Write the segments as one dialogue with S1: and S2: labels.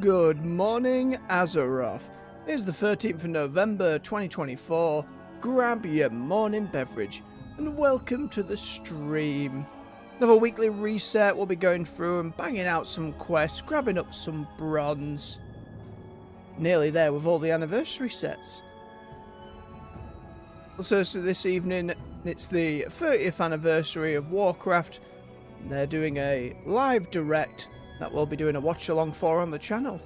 S1: Good morning, Azeroth. It's the 13th of November 2024. Grab your morning beverage and welcome to the stream. Another weekly reset. We'll be going through and banging out some quests, grabbing up some bronze. Nearly there with all the anniversary sets. Also, so this evening, it's the 30th anniversary of Warcraft. They're doing a live direct that we'll be doing a watch along for on the channel.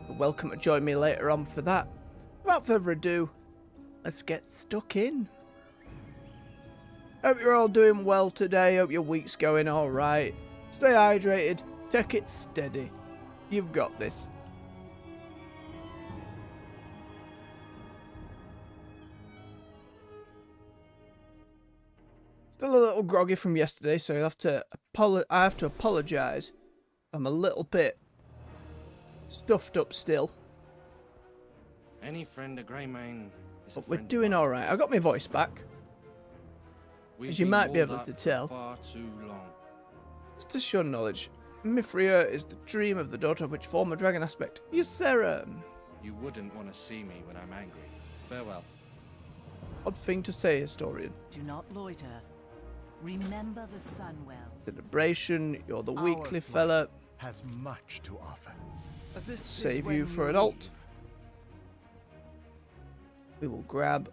S1: You're welcome to join me later on for that. Without further ado, let's get stuck in. Hope you're all doing well today. Hope your week's going alright. Stay hydrated, take it steady. You've got this. Still a little groggy from yesterday, so I have to apologise. I'm a little bit stuffed up still.
S2: Any friend of Greymane is
S1: But we're doing alright. I got my voice back. As you might be able to tell.
S2: Far too long.
S1: It's to show knowledge. Mithria is the dream of the daughter of which former dragon aspect. Ysera.
S2: You wouldn't want to see me when I'm angry. Farewell.
S1: Odd thing to say, historian.
S3: Do not loiter. Remember the Sunwell.
S1: Celebration, you're the
S4: Our
S1: weekly
S4: flight
S1: fella.
S4: has much to offer. This
S1: Save
S4: is
S1: you
S4: when
S1: for an
S4: leave.
S1: alt. We will grab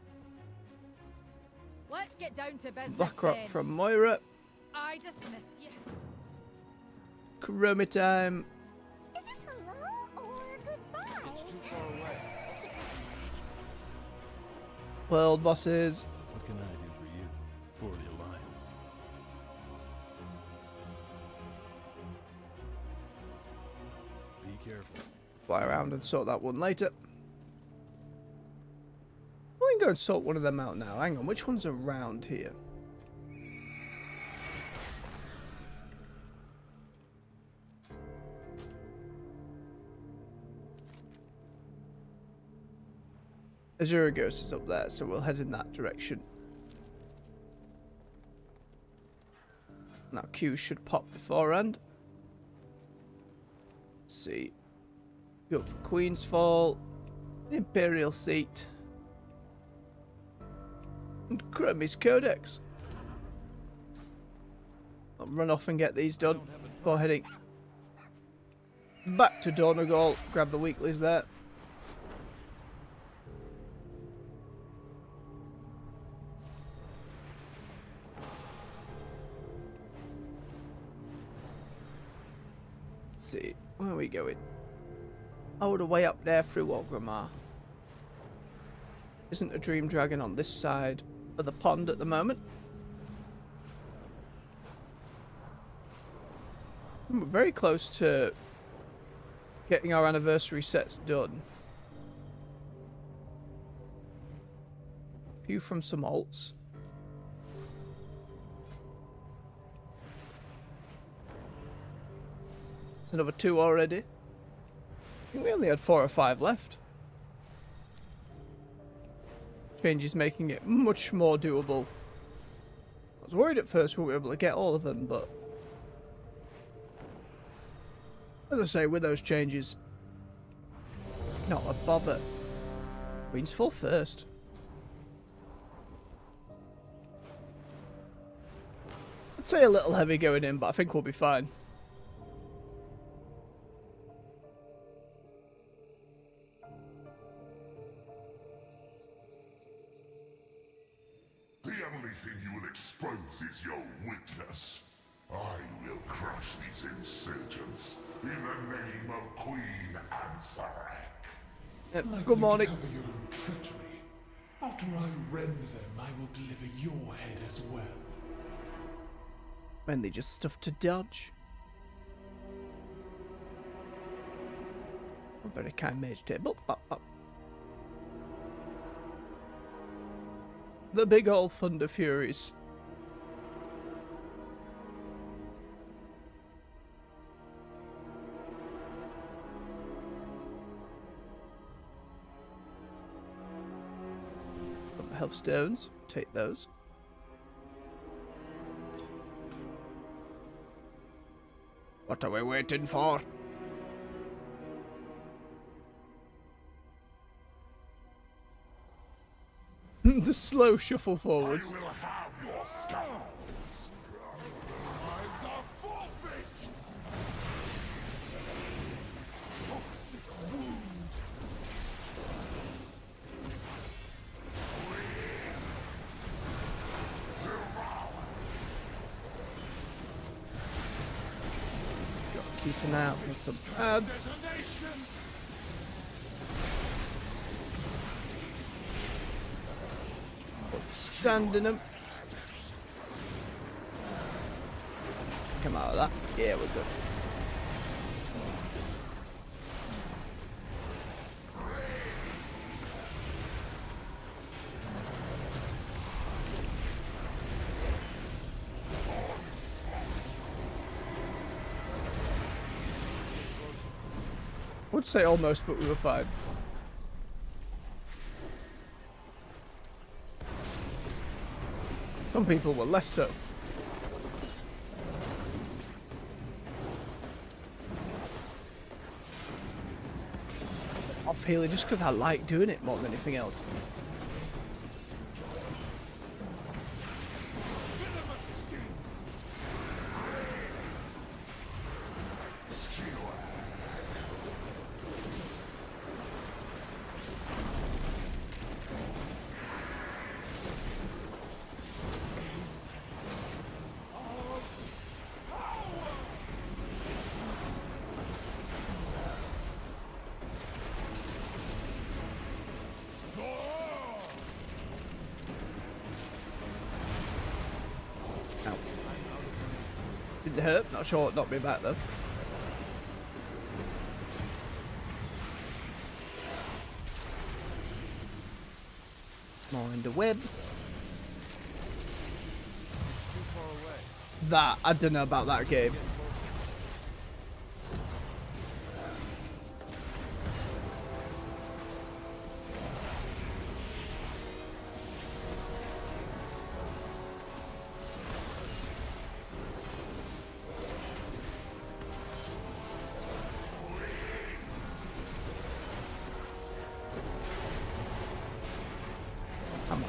S5: Let's get down to business.
S1: Blackrock
S5: then.
S1: from Moira.
S5: I dismiss you.
S1: Chromie time.
S6: Is this hello or goodbye?
S2: It's too far away.
S1: World bosses.
S4: What can I do for you? For the Alliance. Be careful.
S1: Fly around and sort that one later. We can go and sort one of them out now. Hang on, which one's around here? Azuragos is up there, so we'll head in that direction. Now Q should pop beforehand. Let's see. Go for Queen's Fall, the Imperial Seat, and Chromie's Codex. I'll run off and get these done before heading back to Donegal. Grab the weeklies there. Let's see, where are we going? Oh, the way up there through Orgrimmar. Isn't a dream dragon on this side of the pond at the moment? We're very close to getting our anniversary sets done. A few from some alts. It's another 2 already. I think we only had 4 or 5 left. Change is making it much more doable. I was worried at first we were able to get all of them, but as I say, with those changes, not a bother. Queen's full first. I'd say a little heavy going in, but I think we'll be fine.
S7: The only thing you will expose is your weakness. I will crush these insurgents in the name of Queen Azeroth.
S1: Good morning.
S8: Cover your own treachery. After I rend them, I will deliver your head as well.
S1: Mainly just stuff to dodge. A very kind mage table. Up, up. The big old Thunder Furies. Some health stones. Take those. What are we waiting for? The slow shuffle
S7: I
S1: forwards.
S7: will have your skulls. As a forfeit. Toxic wound.
S1: Gotta keep an eye out for some ads. Standing them. Come out of that. Yeah, we're good. I would say almost, but we were fine. Some people were less so. Off healing just because I like doing it more than anything else. Didn't hurt, not sure what knocked me back though. More into webs. That, I don't know about that game.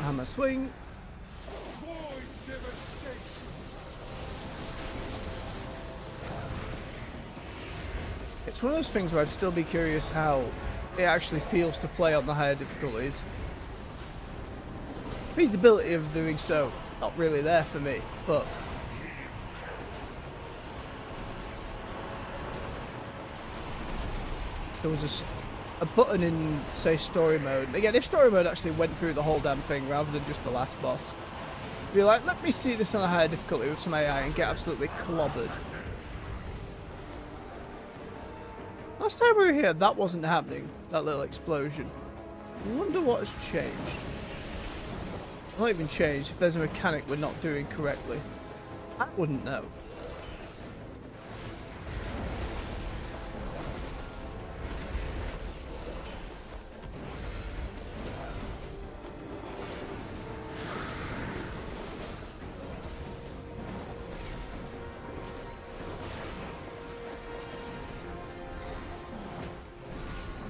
S1: Hammer swing. It's one of those things where I'd still be curious how it actually feels to play on the higher difficulties. Feasibility of doing so, not really there for me, but there was a button in, say, story mode. Again, if story mode actually went through the whole damn thing rather than just the last boss, be like, let me see this on a higher difficulty with some AI and get absolutely clobbered. Last time we were here, that wasn't happening, that little explosion. I wonder what has changed. Not even changed, if there's a mechanic we're not doing correctly. I wouldn't know.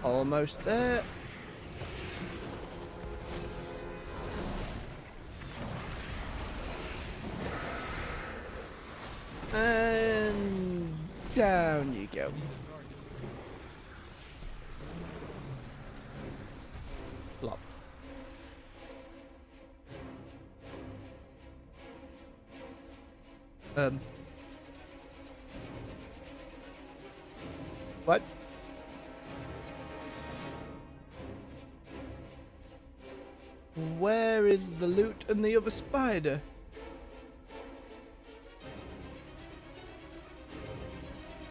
S1: Almost there. And down you go. Flop. What? Where is the loot and the other spider?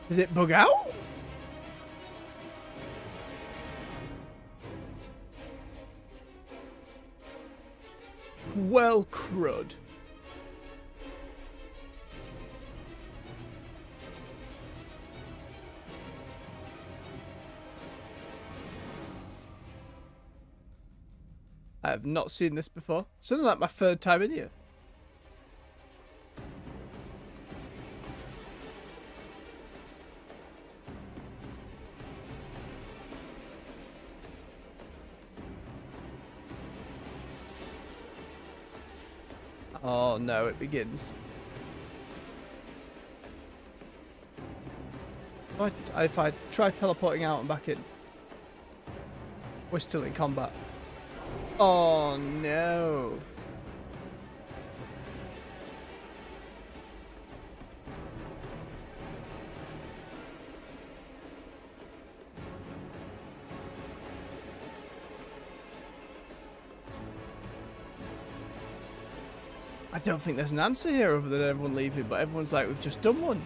S1: Did it bug out? Well, crud. I have not seen this before. Something like my third time in here. Oh no, it begins. If I try teleporting out and back in, we're still in combat. Oh no. I don't think there's an answer here other than everyone leaving, but everyone's like, we've just done one.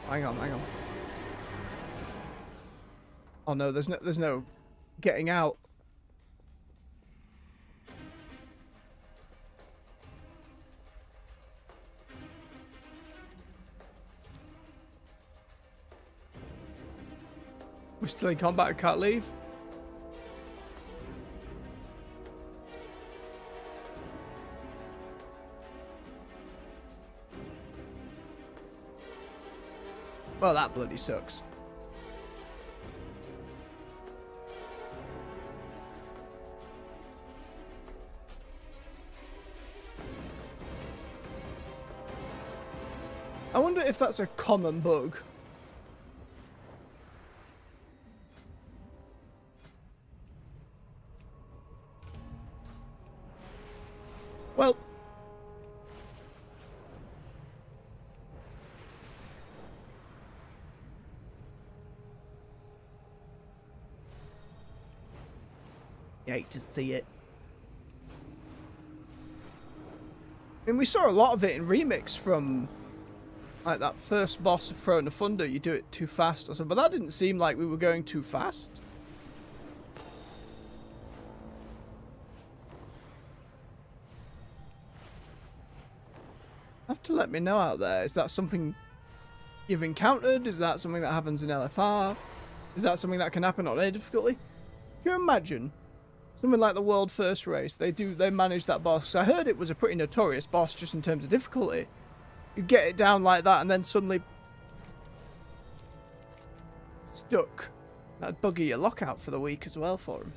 S1: Hang on, hang on. Oh no, there's no getting out. We're still in combat, I can't leave. Well, that bloody sucks. I wonder if that's a common bug. Well, you hate to see it. I mean, we saw a lot of it in Remix from like that first boss of Throne of Thunder. You do it too fast or something, but that didn't seem like we were going too fast. Have to let me know out there. Is that something you've encountered? Is that something that happens in LFR? Is that something that can happen on any difficulty? Can you imagine something like the World First Race? They manage that boss. 'Cause I heard it was a pretty notorious boss just in terms of difficulty. You get it down like that and then suddenly stuck. That'd bugger your lockout for the week as well for him.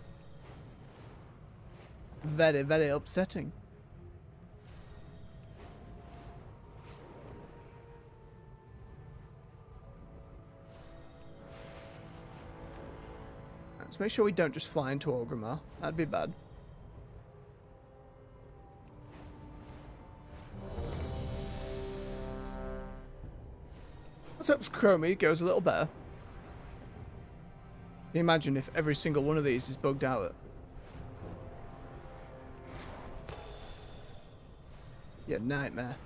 S1: Very, very upsetting. Let's make sure we don't just fly into Orgrimmar. That'd be bad. Let's hope Chromie goes a little better. Can you imagine if every single one of these is bugged out? Yeah, nightmare.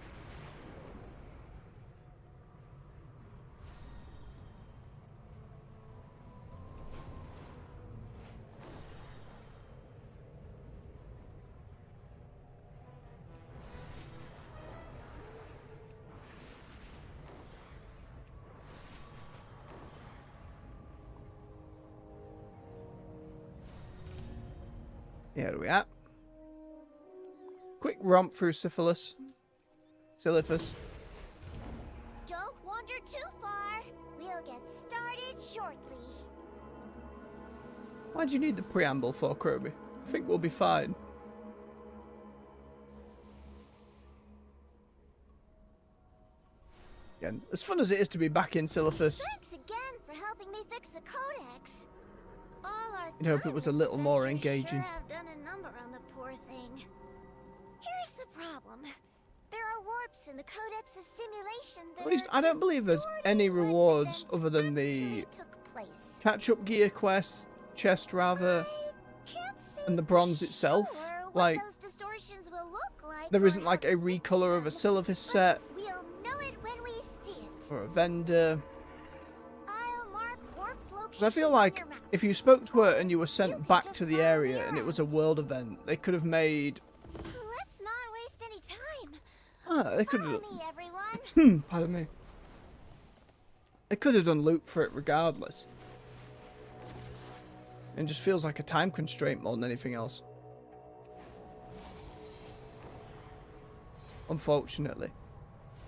S1: Here we are. Quick romp through Syphilis. Silithus.
S6: Don't wander too far. We'll get started shortly.
S1: Why do you need the preamble for, Chromie? I think we'll be fine. Again, as fun as it is to be back in Silithus,
S6: Thanks again for helping me fix the codex. All our
S1: you'd hope it was a little more engaging.
S6: Sure have done a number on the poor thing. Here's the problem. There are warps in the codex's simulation that
S1: At least
S6: are
S1: I don't believe there's any
S6: distorting what
S1: rewards
S6: events
S1: other than
S6: actually
S1: the
S6: took place.
S1: catch-up gear quest, chest rather,
S6: I can't say
S1: and the
S6: for
S1: bronze itself.
S6: sure what
S1: Like,
S6: those distortions will look like
S1: there
S6: or
S1: isn't like
S6: how
S1: a
S6: to fix
S1: recolor of a
S6: them,
S1: Silithus
S6: but
S1: set
S6: we'll know it when we see it.
S1: or a vendor.
S6: I'll mark warp
S1: 'Cause I feel
S6: locations on
S1: like
S6: your map.
S1: if you spoke to her and you were sent back to the area and it was a world event, they could have made...
S6: Let's not waste any time.
S1: They could have...
S6: Follow me, everyone.
S1: Pardon me. They could have done loot for it regardless. It just feels like a time constraint more than anything else. Unfortunately.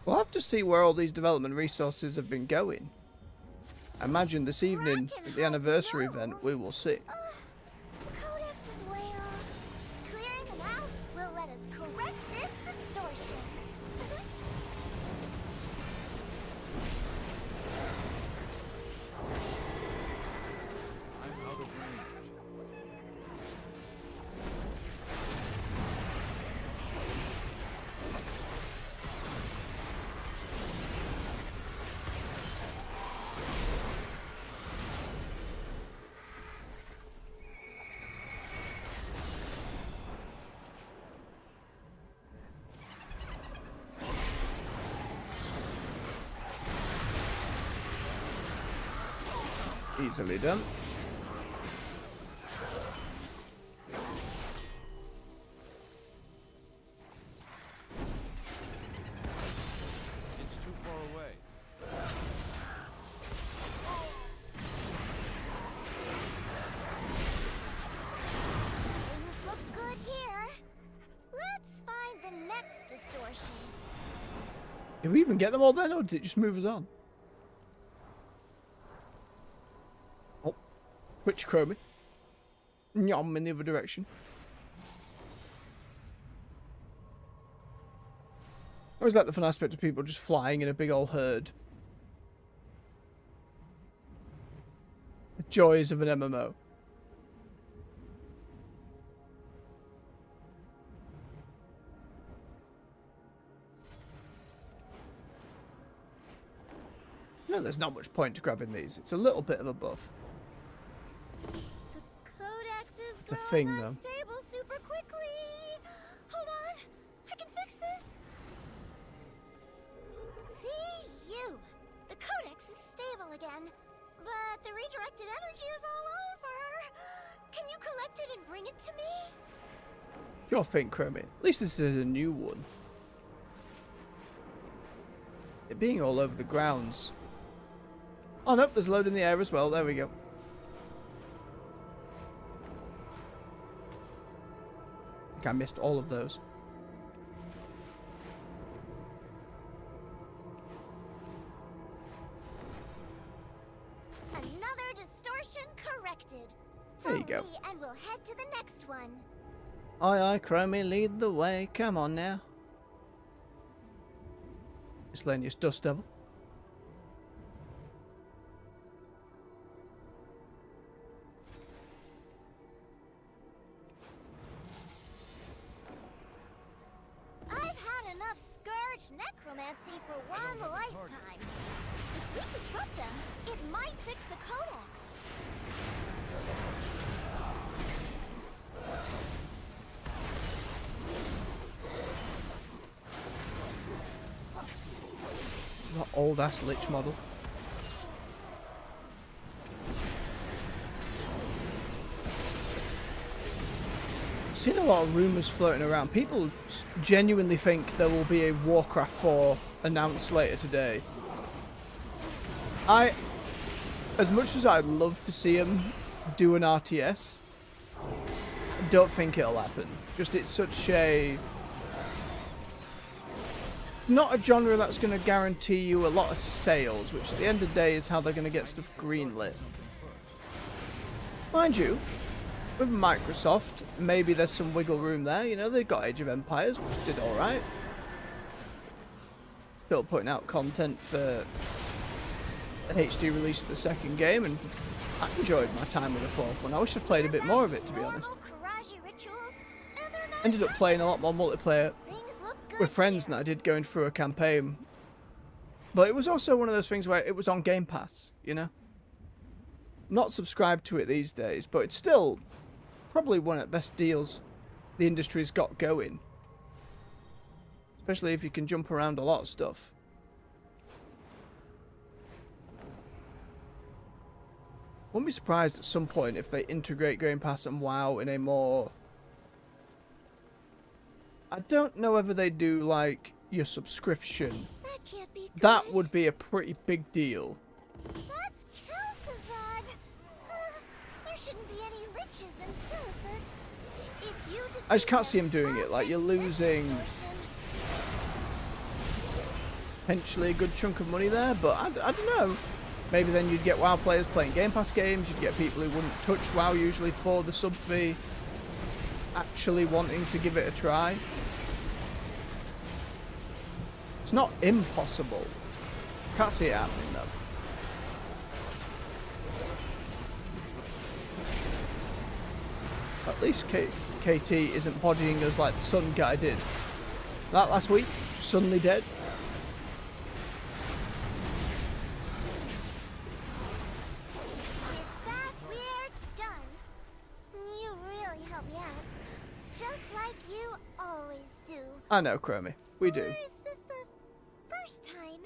S1: We'll have to see where all these development resources have been going. I imagine this evening at the anniversary event we will see.
S6: The codex is way off.
S1: Easily done.
S2: It's too far away.
S6: Things look good here. Let's find the next distortion.
S1: Did we even get them all then, or did it just move us on? Oh. Switch Chromie. Yum in the other direction. I always like the fun aspect of people just flying in a big old herd. The joys of an MMO. No, there's not much point to grabbing these. It's a little bit of a buff.
S6: The codex is
S1: It's a
S6: growing
S1: thing, though.
S6: unstable super quickly. Hold on, I can fix this. Phew! The codex is stable again, but the redirected energy is all over. Can you collect it and bring it to me?
S1: Sure thing, Chromie. At least this is a new one. It being all over the grounds. Oh nope, there's a load in the air as well. There we go. I think I missed all of those.
S6: Another distortion corrected.
S1: There you go.
S6: Follow me and we'll head to the next one.
S1: Aye aye, Chromie, lead the way. Come on now. Miscellaneous dust devil.
S6: I've had enough scourge necromancy for one lifetime. If we disrupt them, it might fix the codex.
S1: That old ass lich model. I've seen a lot of rumours floating around. People genuinely think there will be a Warcraft 4 announced later today. As much as I'd love to see them do an RTS, I don't think it'll happen. Just it's such a... not a genre that's going to guarantee you a lot of sales, which at the end of the day is how they're going to get stuff greenlit. Mind you, with Microsoft, maybe there's some wiggle room there. You know, they've got Age of Empires, which did alright. Still putting out content for the HD release of the second game, and I enjoyed my time with the fourth one. I wish I'd played a bit more of it, to be honest. Ended up playing a lot more multiplayer with friends than I did going through a campaign. But it was also one of those things where it was on Game Pass, you know? Not subscribed to it these days, but it's still probably one of the best deals the industry's got going. Especially if you can jump around a lot of stuff. Wouldn't be surprised at some point if they integrate Game Pass and WoW in a more... I don't know whether they do, like, your subscription.
S6: That can't be good.
S1: That would be a pretty big deal.
S6: That's Kel'Thuzad. There shouldn't be any liches in Silithus. If you
S1: I just can't see him doing it. Like, you're losing potentially a good chunk of money there, but I don't know. Maybe then you'd get WoW players playing Game Pass games, you'd get people who wouldn't touch WoW usually for the sub fee, actually wanting to give it a try. It's not impossible. Can't see it happening though. At least KT isn't bodying us like the Sun guy did. That last week, suddenly dead.
S6: With that, we're done. You really help me out. Just like you always do.
S1: I know, Chromie. We do.
S6: Or is this the first time?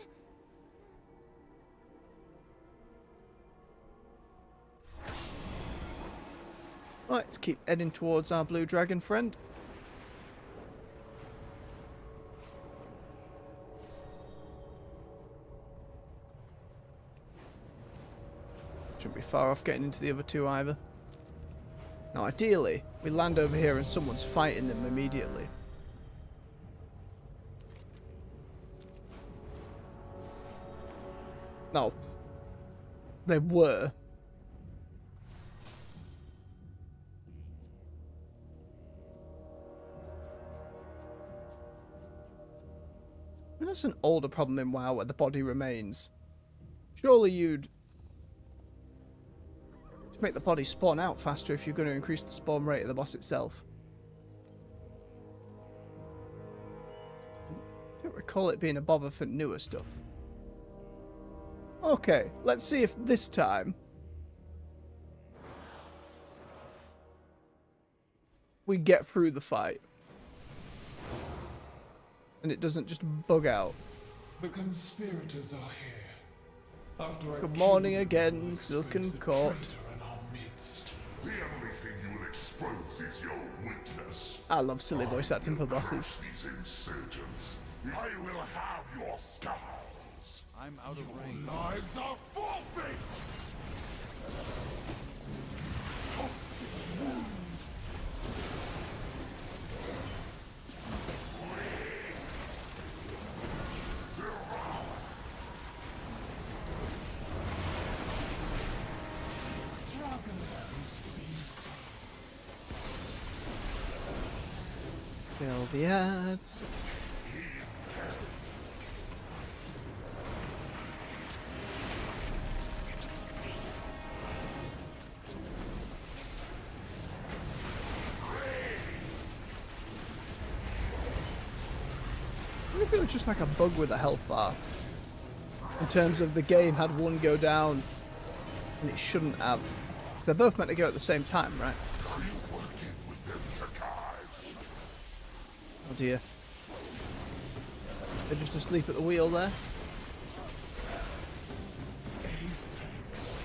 S1: Right, let's keep heading towards our blue dragon friend. Shouldn't be far off getting into the other two either. Now ideally, we land over here and someone's fighting them immediately. No. They were. That's an older problem in WoW where the body remains. Surely you'd make the body spawn out faster if you're going to increase the spawn rate of the boss itself. I don't recall it being a bother for newer stuff. Okay, let's see if this time we get through the fight. And it doesn't just bug out.
S8: The conspirators are here. After I
S1: Good
S8: killed
S1: morning
S8: them,
S1: again,
S8: we'll
S1: Silken
S8: expose the
S1: Court.
S8: traitor in our midst.
S7: The only thing you will expose is your weakness.
S1: I love silly voice acting for bosses.
S7: These insurgents. I will have your skulls.
S2: I'm out of range.
S8: Lives are forfeit! Toxic wound.
S1: Kill the ads. I wonder if it was just like a bug with a health bar. In terms of the game had one go down and it shouldn't have. So they're both meant to go at the same time, right? Oh dear. They're just asleep at the wheel there.
S2: It's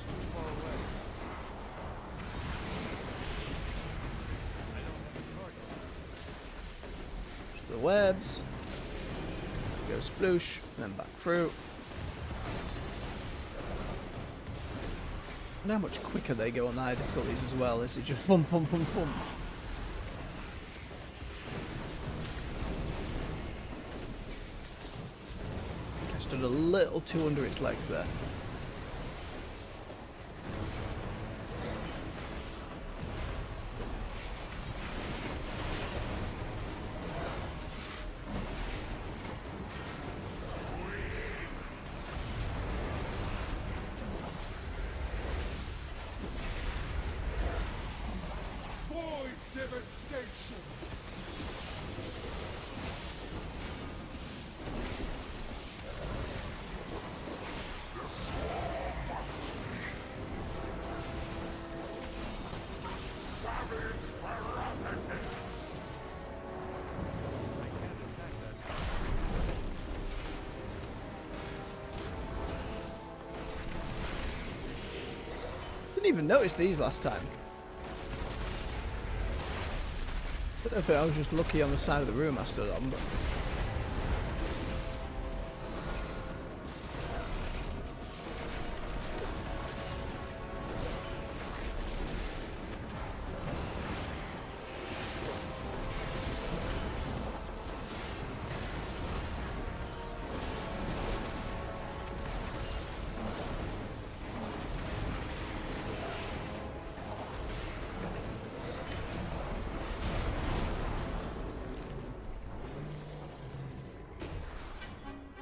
S2: too far away. I don't have a target.
S1: To the webs. Go sploosh, and then back through. And how much quicker they go on the high difficulties as well. Is it just fum fum fum fum? I stood a little too under its legs there.
S8: Void devastation.
S1: Didn't even notice these last time. I don't know if I was just lucky on the side of the room I stood on, but...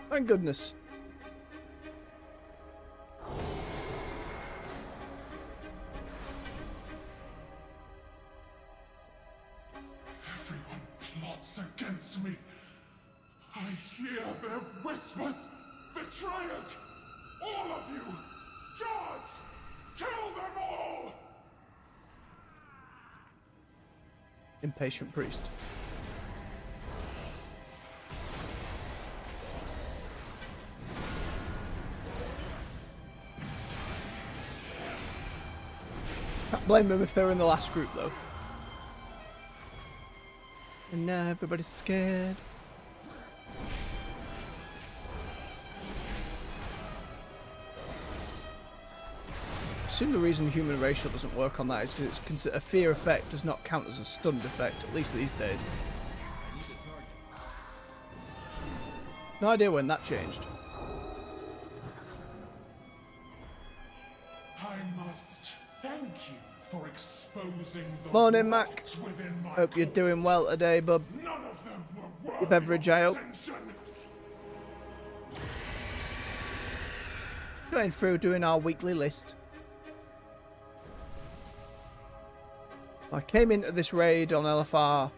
S1: Thank goodness.
S8: Everyone plots against me. I hear their whispers. Betrayers! All of you! Guards! Kill them all!
S1: Impatient priest. Blame them if they were in the last group, though. And now everybody's scared. I assume the reason human racial doesn't work on that is because a fear effect does not count as a stunned effect, at least these days. No idea when that changed.
S8: I must thank you for exposing the
S1: Morning, Mac.
S8: rot within my
S1: Hope you're
S8: cult.
S1: doing well today, bub.
S8: None of them were
S1: Your
S8: worthy
S1: beverage,
S8: of
S1: I hope.
S8: attention.
S1: Going through doing our weekly list. I came into this raid on LFR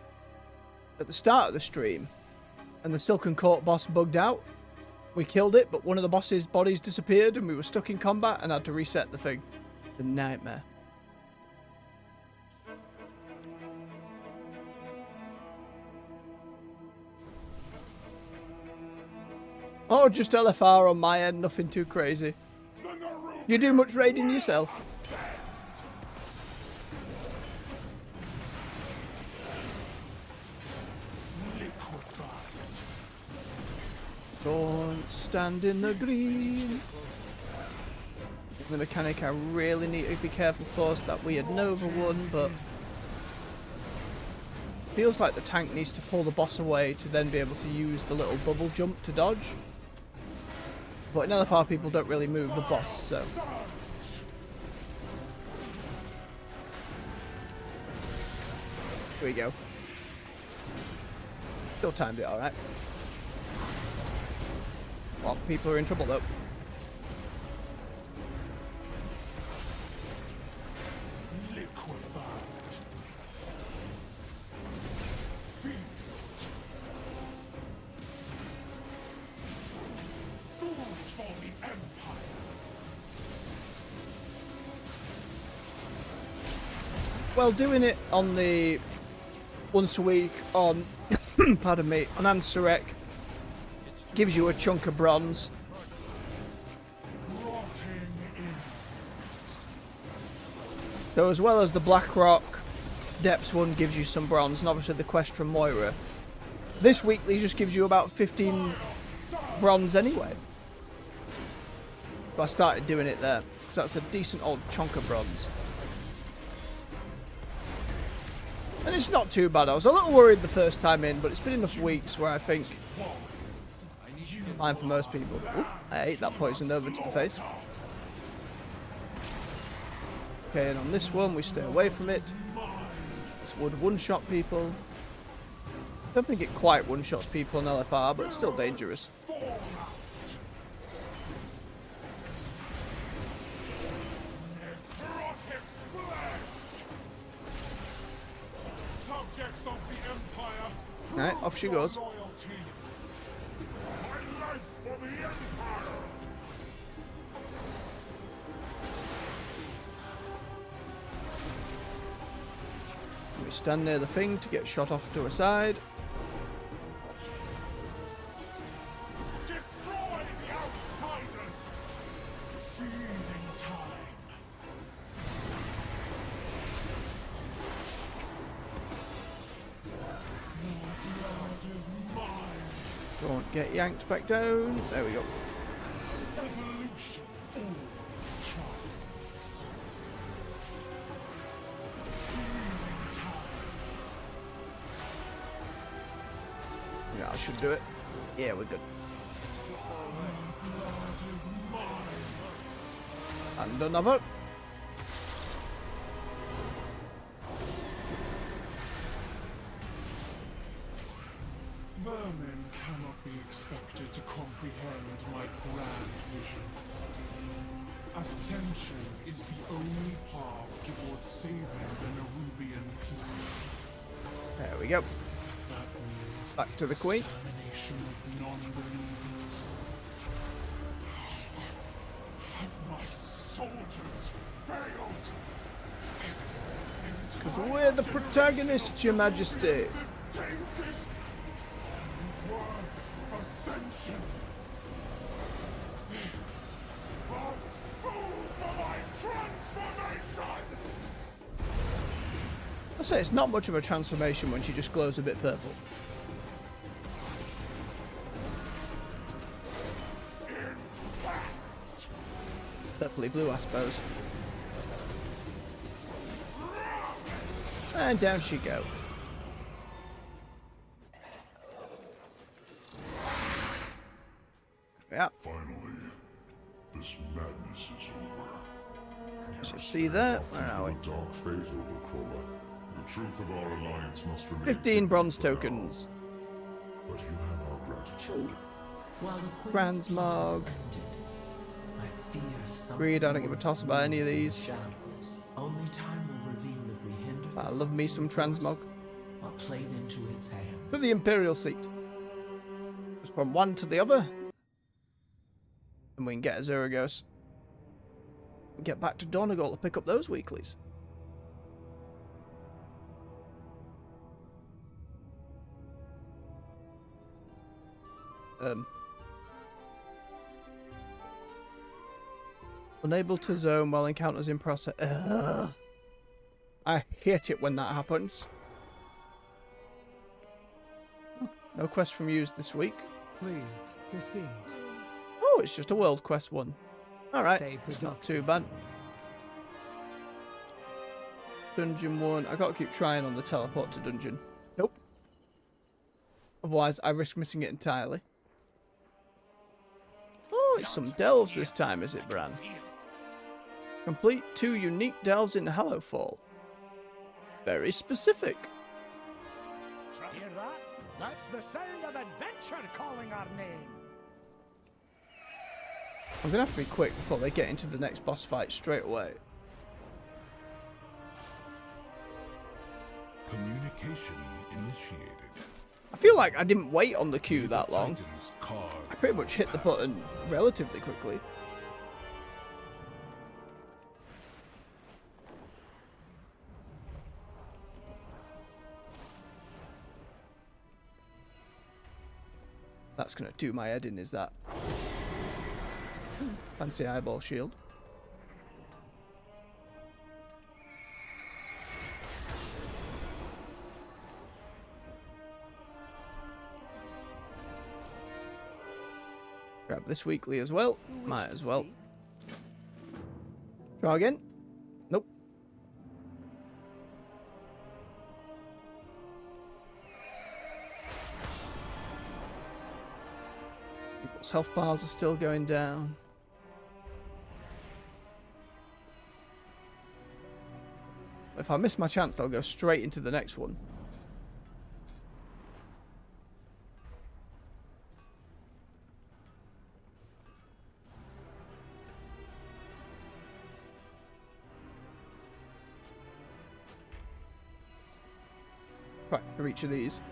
S1: at the start of the stream, and the Silken Court boss bugged out. We killed it, but one of the boss's bodies disappeared, and we were stuck in combat and had to reset the thing. It's a nightmare. Oh, just LFR on my end, nothing too crazy. You do much raiding yourself? Don't stand in the green. The mechanic I really need to be careful for is that weird Nova one, but feels like the tank needs to pull the boss away to then be able to use the little bubble jump to dodge. But in LFR people don't really move the boss, so. Here we go. Still timed it alright. Well, people are in trouble though.
S8: Liquefied. Feast. Food for the Empire.
S1: Well, doing it on the once a week on, pardon me, on Ansurek gives you a chunk of bronze.
S8: Rotting inns.
S1: So as well as the Blackrock Depths one gives you some bronze, and obviously the quest from Moira. This weekly just gives you about 15 bronze anyway. But I started doing it there, so that's a decent old chunk of bronze. And it's not too bad. I was a little worried the first time in, but it's been enough weeks where I think fine for most people. Oop, I ate that poison over to the face. Okay, and on this one we stay away from it. This would one-shot people. I don't think it quite one-shots people on LFR, but it's still dangerous.
S8: Subjects of the Empire.
S1: Alright, off she goes.
S8: Loyalty. My life for the Empire.
S1: We stand near the thing to get shot off to a side.
S8: Destroy the outsiders. Feeding time. Your blood is mine.
S1: Don't get yanked back down. There we go.
S8: Revolution always triumphs. Feeding time.
S1: Yeah, I should do it. Yeah, we're good. And another.
S8: Vermin cannot be expected to comprehend my grand vision. Ascension is the only path towards saving the Nerubian people.
S1: There we go.
S8: That means
S1: Back to the Queen.
S8: extermination of non-believers. Have my soldiers failed?
S1: Because we're the protagonists, Your Majesty.
S8: Ascension. A fool for my transformation.
S1: I say it's not much of a transformation when she just glows a bit purple. Purpley blue, I suppose. And down she go. Yeah.
S7: Finally, this madness is over.
S1: So see there. Where are we?
S7: Dark fate over Crawler. The truth of our alliance must remain.
S1: 15 bronze tokens.
S7: But you have our gratitude.
S9: While the
S1: Transmog. Greed, I don't give a toss about any of these.
S9: Only time will reveal if we hinder
S1: I love me some transmog.
S9: or played into its hands.
S1: For the Imperial seat. Just from one to the other. And we can get a Zeragos. Get back to Donegal to pick up those weeklies. Unable to zone while encounters in process. I hate it when that happens. No quest from yous this week.
S10: Please, proceed.
S1: Oh, it's just a world quest one. Alright,
S10: Stay
S1: it's not
S10: productive.
S1: too bad. Dungeon 1. I gotta keep trying on the teleport to dungeon. Nope. Otherwise, I risk missing it entirely. Oh, it's some delves this time, is it, Bran? Complete 2 unique delves in Hallowfall. Very specific.
S10: Hear that? That's the sound of adventure calling our name.
S1: I'm gonna have to be quick before they get into the next boss fight straight away.
S4: Communication initiated.
S1: I feel like I didn't wait on the queue that long.
S4: Titan's card.
S1: I pretty much hit the button relatively quickly. That's gonna do my head in, is that? Fancy eyeball shield. Grab this weekly as well. Might as well. Try again. Nope. People's health bars are still going down. If I miss my chance, they'll go straight into the next one. Right, for each of these.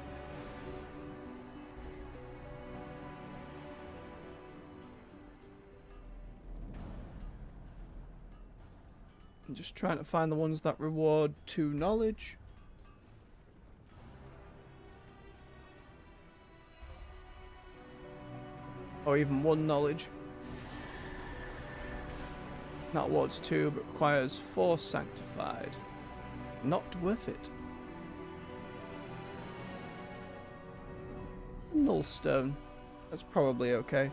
S1: I'm just trying to find the ones that reward 2 knowledge. Or even 1 knowledge. That awards 2 but requires 4 sanctified. Not worth it. Nullstone. That's probably okay.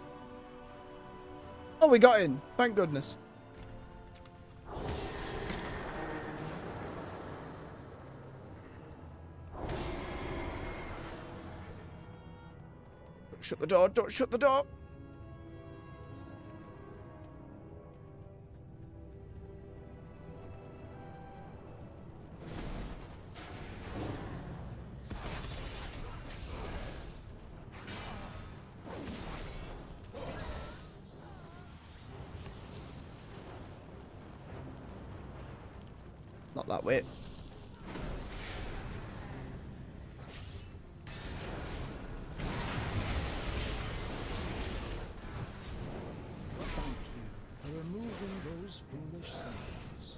S1: Oh, we got in! Thank goodness. Don't shut the door, don't shut the door! Not that way.
S10: Thank you for removing those foolish sounds.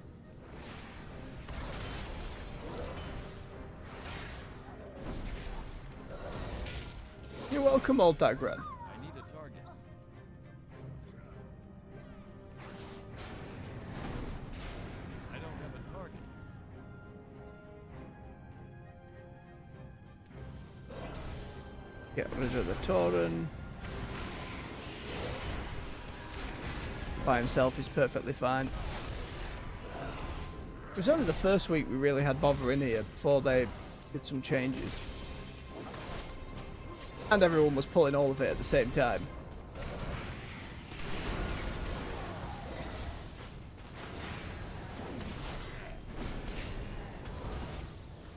S1: You're welcome, old Dagran.
S2: I need a target. I don't have a target.
S1: Get rid of the Tauren. By himself is perfectly fine. It was only the first week we really had bother in here before they did some changes. And everyone was pulling all of it at the same time.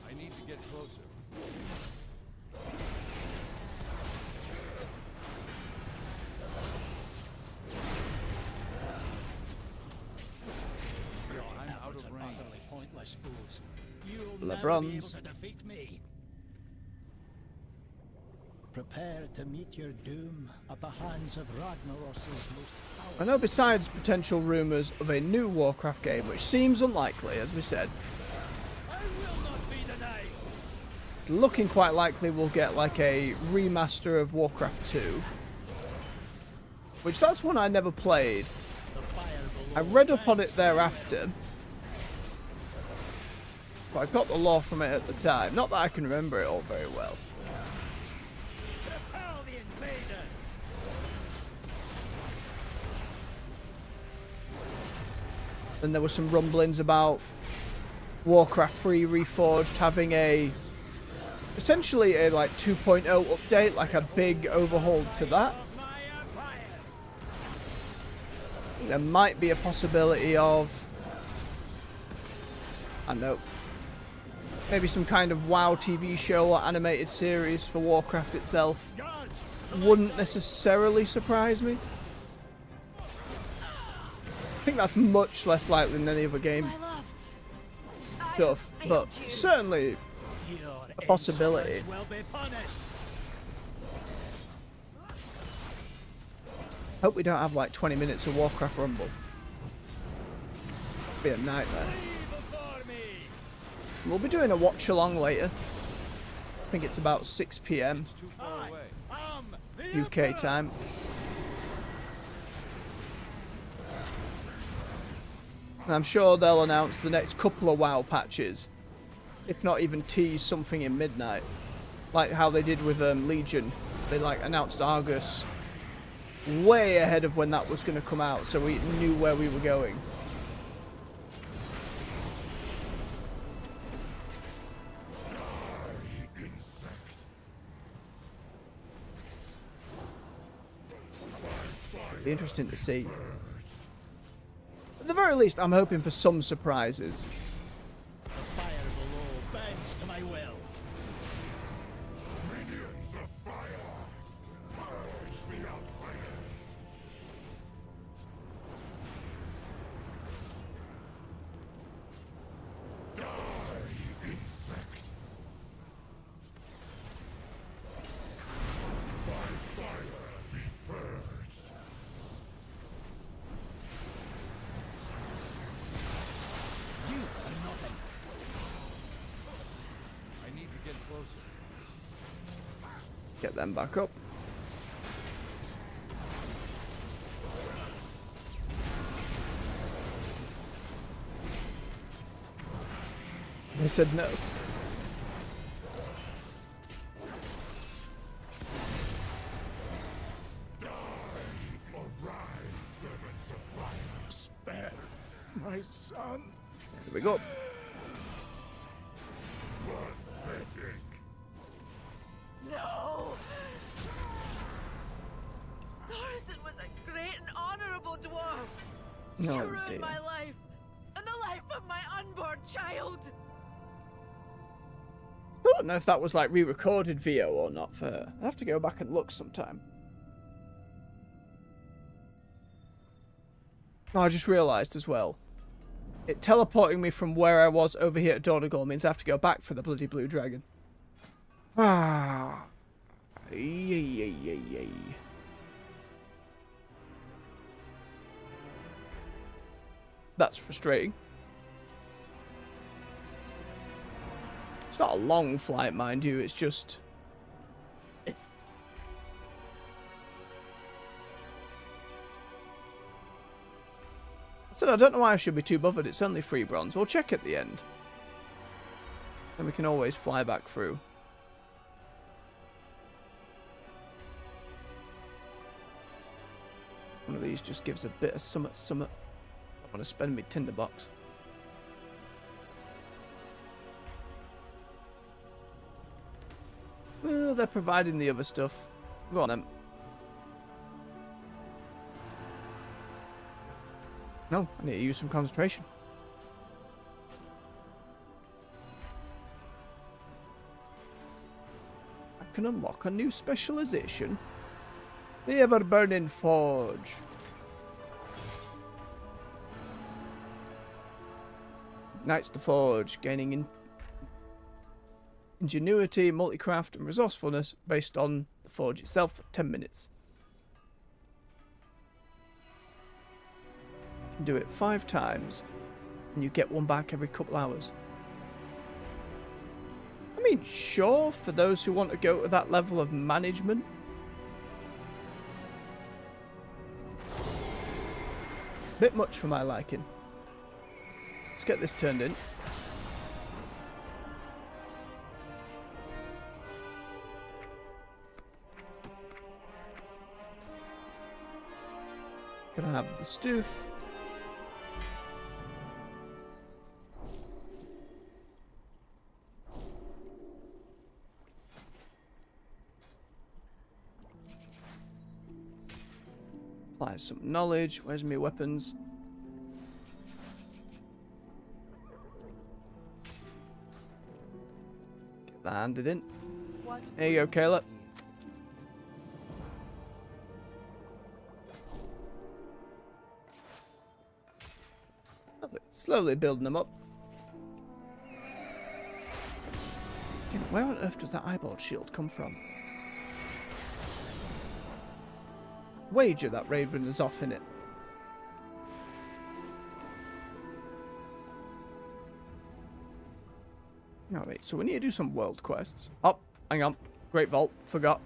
S2: I need to get closer. I'm out of range.
S10: Pointless fools. You'll
S1: The
S10: never be able
S1: bronze.
S10: to defeat me. Prepare to meet your doom at the hands of Ragnaros's most
S1: I know besides potential rumours of a new Warcraft game, which seems unlikely, as we said,
S10: I will not be denied.
S1: it's looking quite likely we'll get like a remaster of Warcraft 2. Which that's one I never played.
S10: The fire
S1: I
S10: below
S1: read up on
S10: burns
S1: it thereafter. But I got the lore from it at the time. Not that I can remember it all very well.
S10: Repel the invader.
S1: Then there were some rumblings about Warcraft 3 Reforged having a essentially a like 2.0 update, like a big overhaul to that.
S10: My empire.
S1: There might be a possibility of, I don't know, maybe some kind of WoW TV show or animated series for Warcraft itself.
S10: Gods.
S1: Wouldn't necessarily surprise me. I think that's much less likely than any other game
S5: My love.
S1: stuff, but certainly
S10: Your
S1: a possibility.
S10: insolence will be punished.
S1: Hope we don't have like 20 minutes of Warcraft Rumble. Be a nightmare.
S10: Flee before me.
S1: We'll be doing a watch along later. I think it's about 6 PM
S2: It's too far away.
S10: Am the
S1: UK
S10: Emperor.
S1: time. And I'm sure they'll announce the next couple of WoW patches, if not even tease something in midnight, like how they did with Legion. They like announced Argus way ahead of when that was going to come out, so we knew where we were going. Be interesting to see. At the very least, I'm hoping for some surprises.
S10: The fire below bends to my will.
S7: Minions of fire! Purge the outsiders! Die, insect! By fire be purged!
S10: You are nothing.
S2: I need to get closer.
S1: Get them back up. They said no.
S7: Arise, servants of fire!
S10: Spare my son.
S1: Here we go.
S7: Pathetic!
S5: No! Thorson was a great and honorable dwarf.
S1: No,
S5: You ruined
S1: dear.
S5: my life and the life of my unborn child.
S1: I don't know if that was like re-recorded VO or not for her. I have to go back and look sometime. No, I just realised as well. It teleporting me from where I was over here at Donegal means I have to go back for the bloody blue dragon. Ah. Yay. That's frustrating. It's not a long flight, mind you, it's just... I said I don't know why I should be too bothered, it's only 3 bronze. We'll check at the end. Then we can always fly back through. One of these just gives a bit of summit. I want to spend my tinderbox. Well, they're providing the other stuff. Go on then. No, I need to use some concentration. I can unlock a new specialization. The Ever-Burning Forge. Ignites the forge, gaining ingenuity, multicraft, and resourcefulness based on the forge itself for 10 minutes. You can do it 5 times, and you get one back every couple hours. I mean, sure, for those who want to go to that level of management. Bit much for my liking. Let's get this turned in. Gonna have the stoof. Apply some knowledge. Where's my weapons? Get that handed in. There you go, Caleb. Lovely. Slowly building them up. Where on earth does that eyeball shield come from? Wager that Raven is off in it. Alright, so we need to do some world quests. Oh, hang on. Great Vault. Forgot.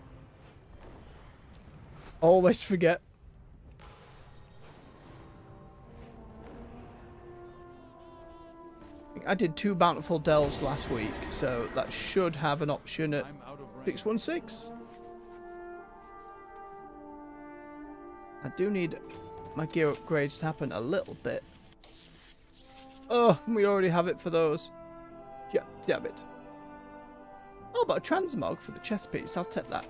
S1: Always forget. I did 2 Bountiful Delves last week, so that should have an option at 616. I do need my gear upgrades to happen a little bit. Oh, we already have it for those. Yeah, damn it. Oh, but a transmog for the chest piece. I'll take that.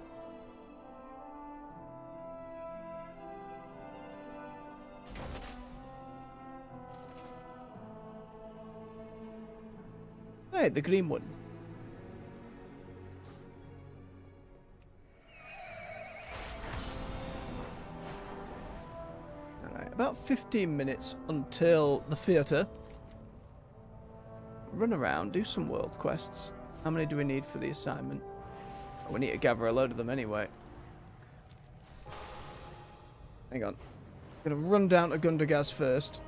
S1: Hey, the green one. About 15 minutes until the theatre. Run around, do some world quests. How many do we need for the assignment? Oh, we need to gather a load of them anyway. Hang on. I'm going to run down to Gundagaz first.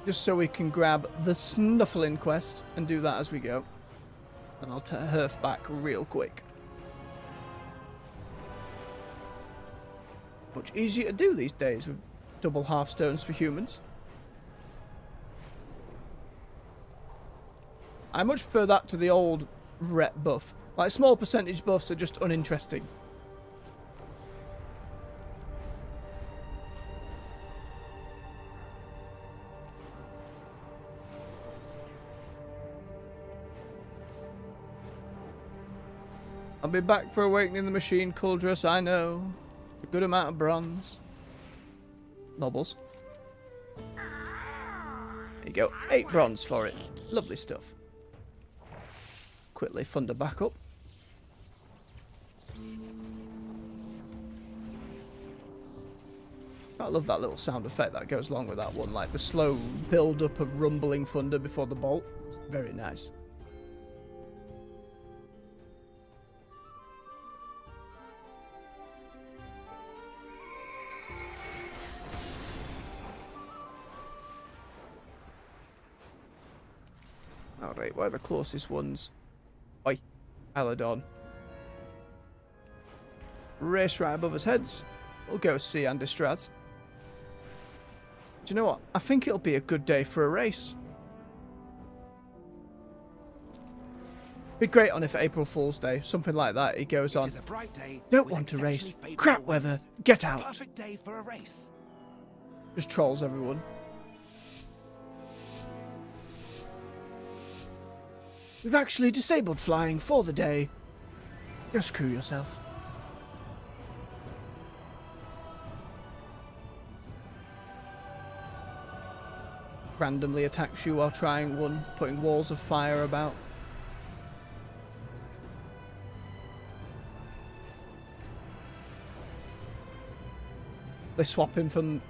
S1: Just so we can grab the Snuffling quest and do that as we go. And I'll herf back real quick. Much easier to do these days with double half stones for humans. I much prefer that to the old rep buff. Like, small percentage buffs are just uninteresting. I'll be back for Awakening the Machine, Culdrus, I know. A good amount of bronze. Nobles. There you go. 8 bronze for it. Lovely stuff. Quickly fund her back up. I love that little sound effect that goes along with that one. Like the slow build-up of rumbling thunder before the bolt. It's very nice. Alright, where are the closest ones? Oi, Aladon. Race right above us heads. We'll go see Andistraz. Do you know what? I think it'll be a good day for a race. Be great on it for April Fool's Day, something like that. He goes on.
S10: It is a bright day.
S1: Don't
S10: with
S1: want to race.
S10: exceptionally
S1: Crap
S10: favourable
S1: weather.
S10: winds.
S1: Get out.
S10: Perfect day for a race.
S1: Just trolls everyone. We've actually disabled flying for the day. Go screw yourself. Randomly attacks you while trying one, putting walls of fire about. They swap him from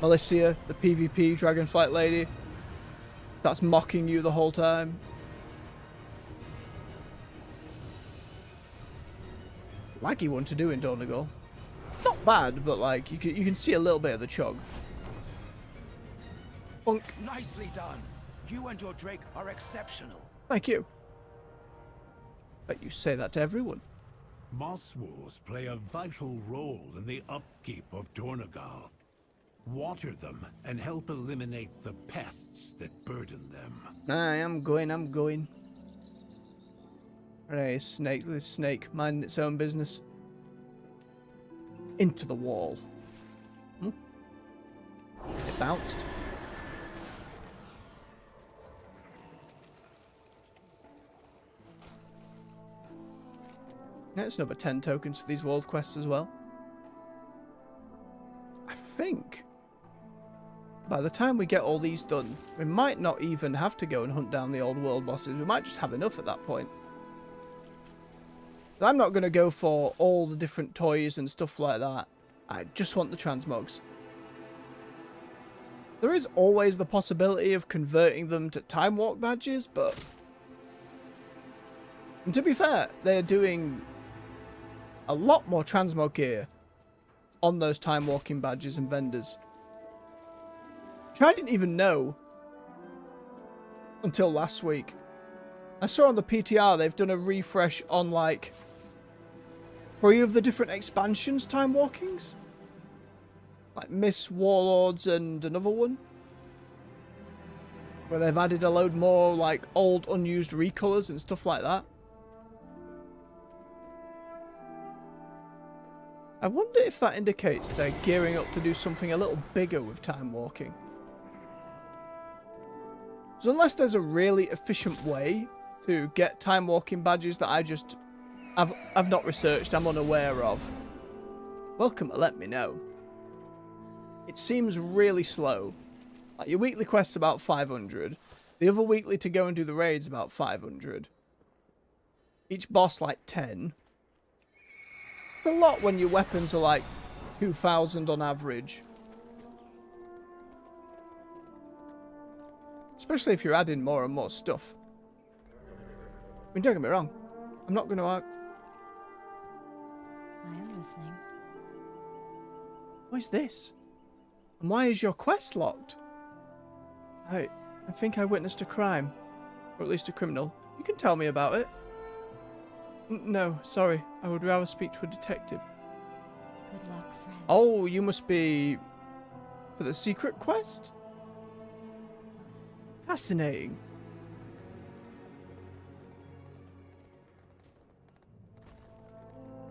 S1: Melissa, the PvP Dragonflight lady. That's mocking you the whole time. Laggy one to do in Donegal. Not bad, but like you can see a little bit of the chug. Bonk.
S10: Nicely done. You and your Drake are exceptional.
S1: Thank you. Bet you say that to everyone.
S4: Moss wolves play a vital role in the upkeep of Donegal. Water them and help eliminate the pests that burden them.
S1: I'm going. Right, snake, this snake, minding its own business. Into the wall. It bounced. Yeah, it's another 10 tokens for these world quests as well. I think by the time we get all these done, we might not even have to go and hunt down the old world bosses. We might just have enough at that point. I'm not going to go for all the different toys and stuff like that. I just want the transmogs. There is always the possibility of converting them to time walk badges, but... And to be fair, they're doing a lot more transmog gear on those time walking badges and vendors. Which I didn't even know until last week. I saw on the PTR they've done a refresh on like 3 of the different expansions time walkings. Like Miss Warlords and another one. Where they've added a load more like old unused recolors and stuff like that. I wonder if that indicates they're gearing up to do something a little bigger with time walking. So unless there's a really efficient way to get time walking badges that I've not researched, I'm unaware of, welcome to let me know. It seems really slow. Like your weekly quest's about 500. The other weekly to go and do the raid's about 500. Each boss like 10. It's a lot when your weapons are like 2,000 on average. Especially if you're adding more and more stuff. I mean, don't get me wrong. I'm not going to argue.
S5: I am listening.
S1: What is this? And why is your quest locked? I think I witnessed a crime. Or at least a criminal. You can tell me about it. No, sorry. I would rather speak to a detective.
S5: Good luck, friend.
S1: Oh, you must be... for the secret quest? Fascinating.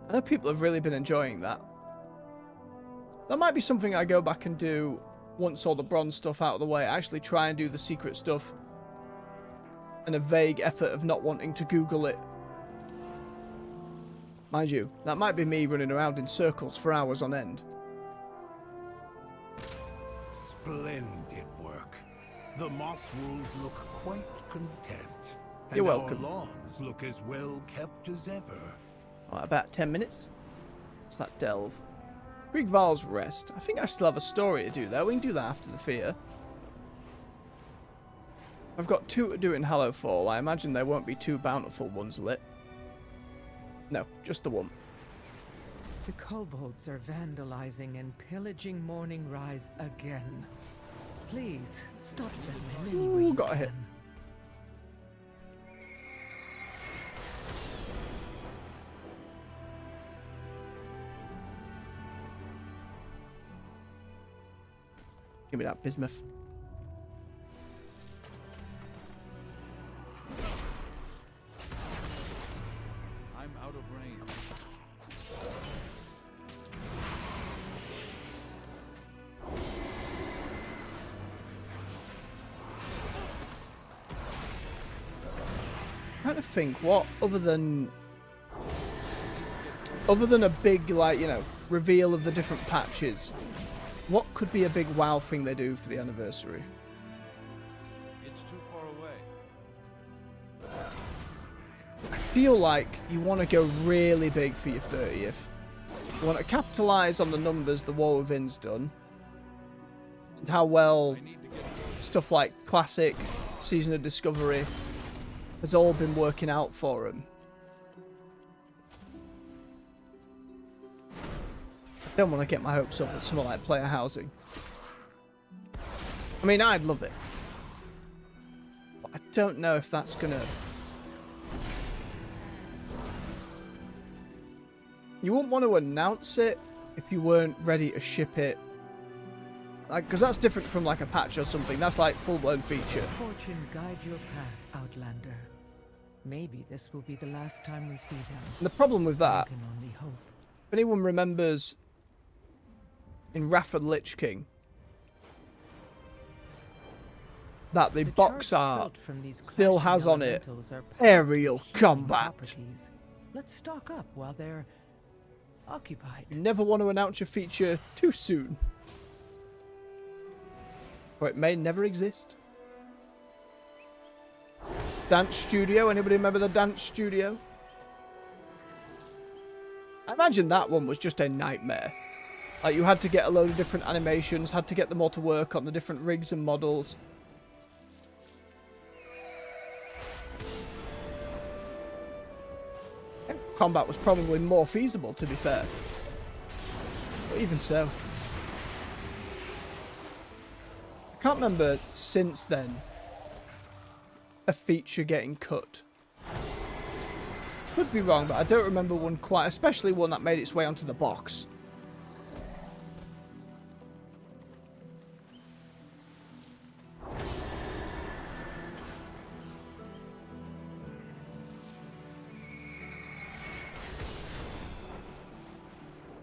S1: I know people have really been enjoying that. That might be something I go back and do once all the bronze stuff out of the way. Actually try and do the secret stuff. In a vague effort of not wanting to Google it. Mind you, that might be me running around in circles for hours on end.
S4: Splendid work. The moss wolves look quite content.
S1: You're welcome.
S4: Our lawns look as well kept as ever.
S1: Alright, about 10 minutes. What's that delve? Greek Val's Rest. I think I still have a story to do there. We can do that after the fear. I've got 2 to do in Hallowfall. I imagine there won't be 2 bountiful ones lit. No, just the one.
S11: The kobolds are vandalizing and pillaging Morning Rise again. Please, stop them in any way you
S1: got a
S11: can.
S1: hit. Give me that bismuth. to think what other than a big, like, you know, reveal of the different patches, what could be a big WoW thing they do for the anniversary?
S2: It's too far away.
S1: I feel like you want to go really big for your 30th. You want to capitalise on the numbers the War Within's done, and how well stuff like Classic, Season of Discovery has all been working out for them. I don't want to get my hopes up at something like player housing. I mean, I'd love it, but I don't know if that's gonna... You wouldn't want to announce it if you weren't ready to ship it. Like, because that's different from like a patch or something. That's like full-blown feature.
S11: Fortune guide your path, Outlander. Maybe this will be the last time we see them.
S1: And the problem with that,
S11: I can only hope.
S1: if anyone remembers in Wrath of the Lich King, that the box art still has on it aerial combat.
S11: Properties. Let's stock up while they're occupied.
S1: You never want to announce your feature too soon, or it may never exist. Dance Studio, anybody remember the Dance Studio? I imagine that one was just a nightmare. Like, you had to get a load of different animations, had to get them all to work on the different rigs and models. Combat was probably more feasible, to be fair. But even so. I can't remember since then a feature getting cut. Could be wrong, but I don't remember one quite, especially one that made its way onto the box.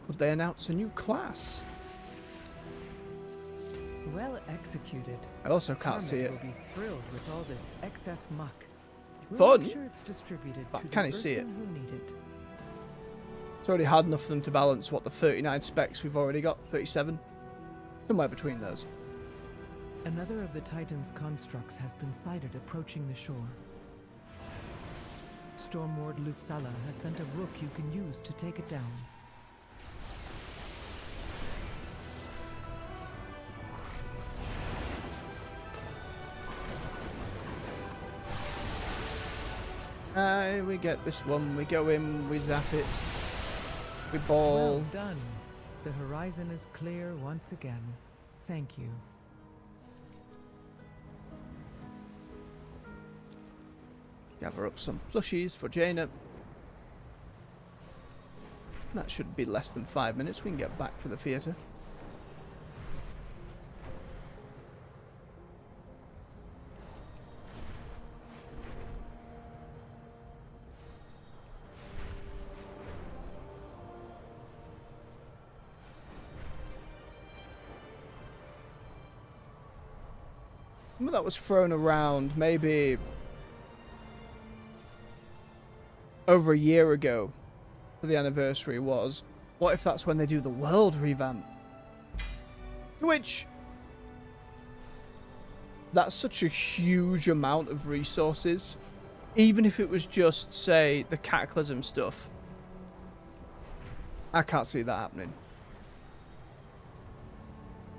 S1: Could they announce a new class?
S11: Well executed.
S1: I also can't see it.
S11: Will be thrilled with all this excess muck.
S1: Fun,
S11: Make sure it's distributed
S1: but
S11: to
S1: can
S11: the
S1: he see it?
S11: person who need it.
S1: It's already hard enough for them to balance what the 39 specs we've already got, 37, somewhere between those.
S11: Another of the Titan's constructs has been sighted approaching the shore. Stormward Lufsala has sent a rook you can use to take it down.
S1: We get this one, we go in, we zap it, we ball.
S11: Well done. The horizon is clear once again. Thank you.
S1: Gather up some plushies for Jaina. That should be less than 5 minutes, we can get back for the theatre. That was thrown around maybe over a year ago for the anniversary was, what if that's when they do the world revamp? To which, that's such a huge amount of resources. Even if it was just, say, the Cataclysm stuff, I can't see that happening.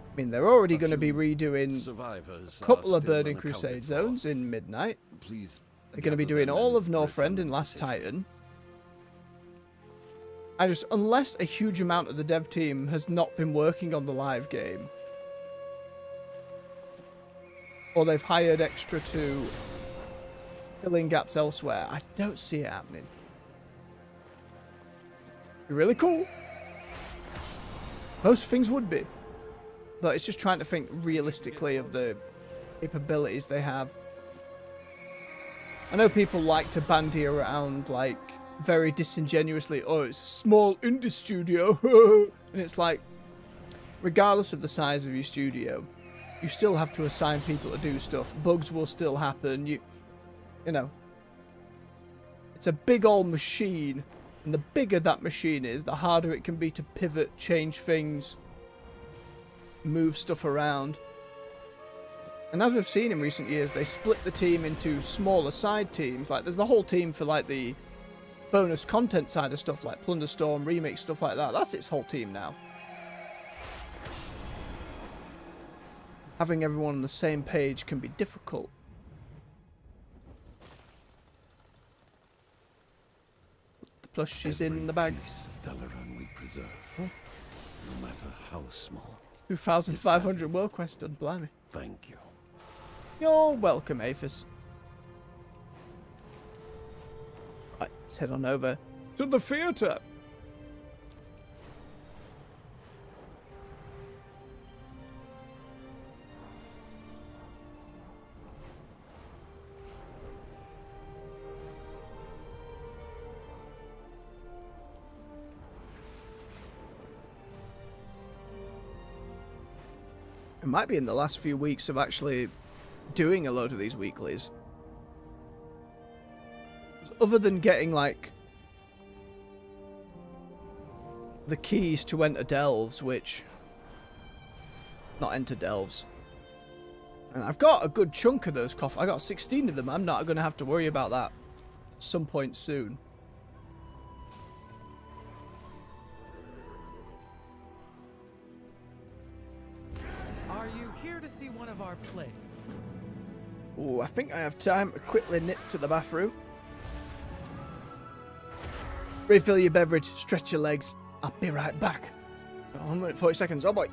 S1: I mean, they're already going to be redoing a couple of Burning Crusade zones in Midnight. They're going to be doing all of Northrend in Last Titan. I just, unless a huge amount of the dev team has not been working on the live game, or they've hired extra to fill in gaps elsewhere, I don't see it happening. Be really cool. Most things would be. But it's just trying to think realistically of the capabilities they have. I know people like to bandy around, like, very disingenuously, oh, it's a small indie studio. And it's like, regardless of the size of your studio, you still have to assign people to do stuff. Bugs will still happen. You know. It's a big old machine, and the bigger that machine is, the harder it can be to pivot, change things, move stuff around. And as we've seen in recent years, they split the team into smaller side teams. Like, there's the whole team for, like, the bonus content side of stuff, like Plunderstorm, Remix, stuff like that. That's its whole team now. Having everyone on the same page can be difficult. The plush is in the bag.
S4: Dalaran we preserve, no matter how small.
S1: 2,500 world quests done, blimey.
S4: Thank you.
S1: You're welcome, Aphis. Right, let's head on over to the theatre. It might be in the last few weeks of actually doing a load of these weeklies. Other than getting, like, the keys to enter delves, which... not enter delves. And I've got a good chunk of those coffers. I got 16 of them. I'm not going to have to worry about that at some point soon.
S12: Are you here to see one of our plays?
S1: Oh, I think I have time to quickly nip to the bathroom. Refill your beverage, stretch your legs. I'll be right back. 1 minute 40 seconds. Oh boy.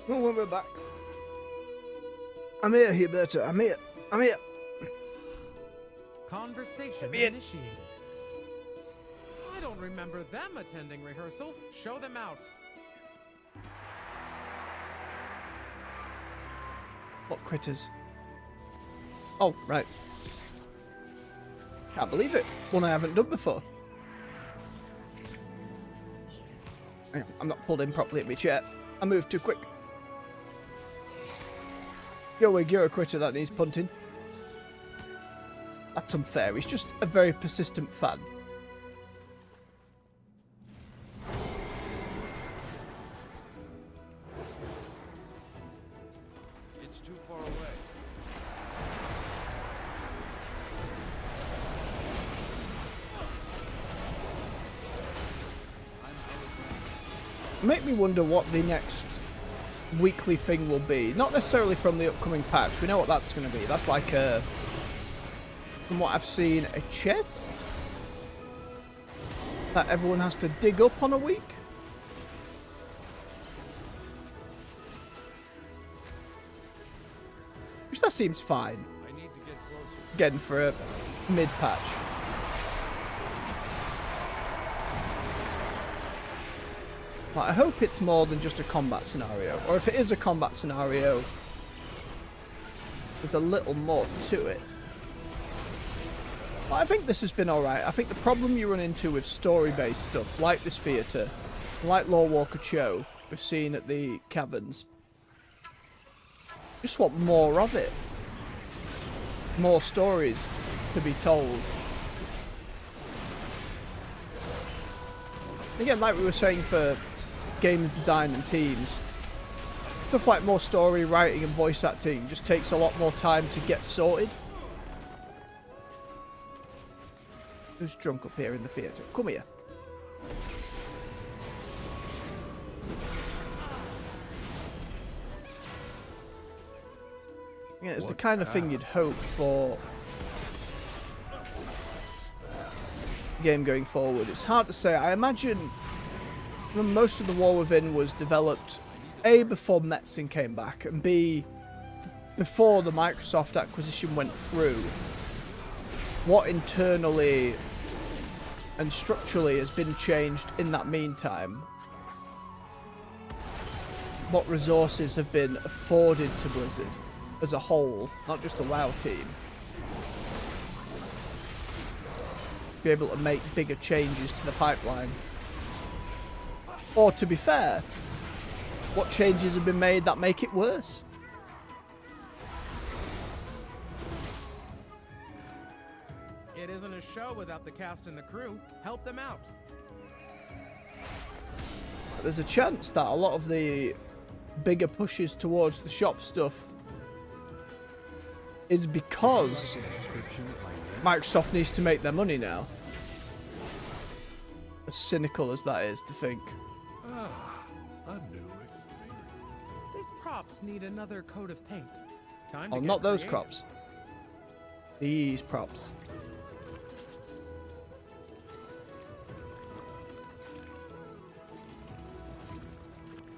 S1: Oh, when we're back. I'm here, Huberto. I'm here. I'm here.
S12: Conversation
S1: Me in.
S12: initiated. I don't remember them attending rehearsal. Show them out.
S1: What critters? Oh, right. Can't believe it. One I haven't done before. Hang on, I'm not pulled in properly at my chair. I moved too quick. Go away, you're a critter that needs punting. That's unfair. He's just a very persistent fan.
S2: It's too far away.
S1: Make me wonder what the next weekly thing will be. Not necessarily from the upcoming patch. We know what that's going to be. That's like a... From what I've seen, a chest that everyone has to dig up on a week. Which that seems fine.
S2: I need to get closer.
S1: Again, for a mid-patch. But I hope it's more than just a combat scenario. Or if it is a combat scenario, there's a little more to it. But I think this has been alright. I think the problem you run into with story-based stuff, like this theatre, like Lore Walker Cho, we've seen at the caverns, just want more of it. More stories to be told. Again, like we were saying for game design and teams, stuff like more story, writing and voice acting just takes a lot more time to get sorted. Who's drunk up here in the theatre? Come here. Yeah, it's the kind of thing you'd hope for a game going forward. It's hard to say. I imagine when most of the War Within was developed, A, before Metzing came back, and B, before the Microsoft acquisition went through. What internally and structurally has been changed in that meantime? What resources have been afforded to Blizzard as a whole, not just the WoW team? Be able to make bigger changes to the pipeline. Or to be fair, what changes have been made that make it worse?
S12: It isn't a show without the cast and the crew. Help them out.
S1: There's a chance that a lot of the bigger pushes towards the shop stuff is because Microsoft needs to make their money now. As cynical as that is to think.
S8: A new experience.
S12: These props need another coat of paint. Time to
S1: Oh,
S12: get
S1: not those
S12: creative.
S1: crops. These props.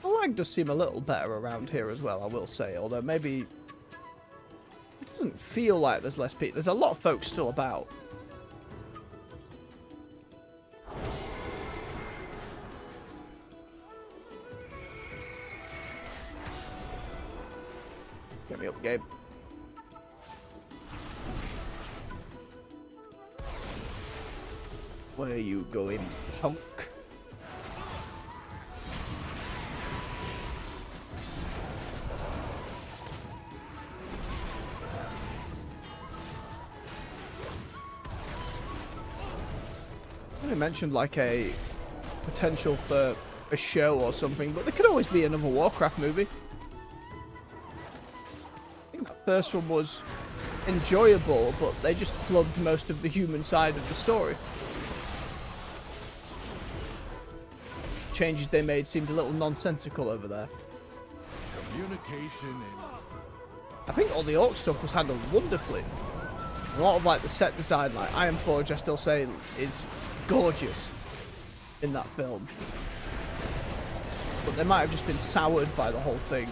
S1: The lag does seem a little better around here as well, I will say. Although maybe it doesn't feel like there's less people. There's a lot of folks still about. Get me up, Gabe. Where are you going, punk? I mentioned like a potential for a show or something, but there could always be another Warcraft movie. I think that first one was enjoyable, but they just flubbed most of the human side of the story. Changes they made seemed a little nonsensical over there.
S8: Communication and...
S1: I think all the orc stuff was handled wonderfully. A lot of like the set design, like Ironforge, I still say is gorgeous in that film. But they might have just been soured by the whole thing.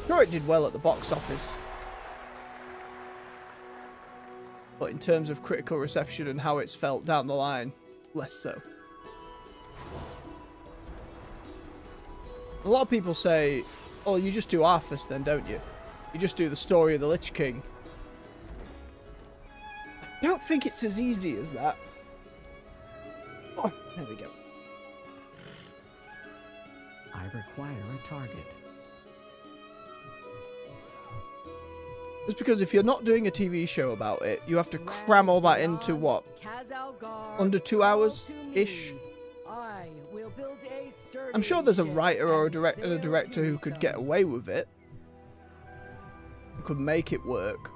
S1: Sure, it did well at the box office. But in terms of critical reception and how it's felt down the line, less so. A lot of people say, oh, you just do Arthas then, don't you? You just do the story of the Lich King. I don't think it's as easy as that. Oh, there we go.
S11: I require a target.
S1: Just because if you're not doing a TV show about it, you have to cram all that into what? Under 2 hours-ish? I'm sure there's a writer or a director who could get away with it. Could make it work.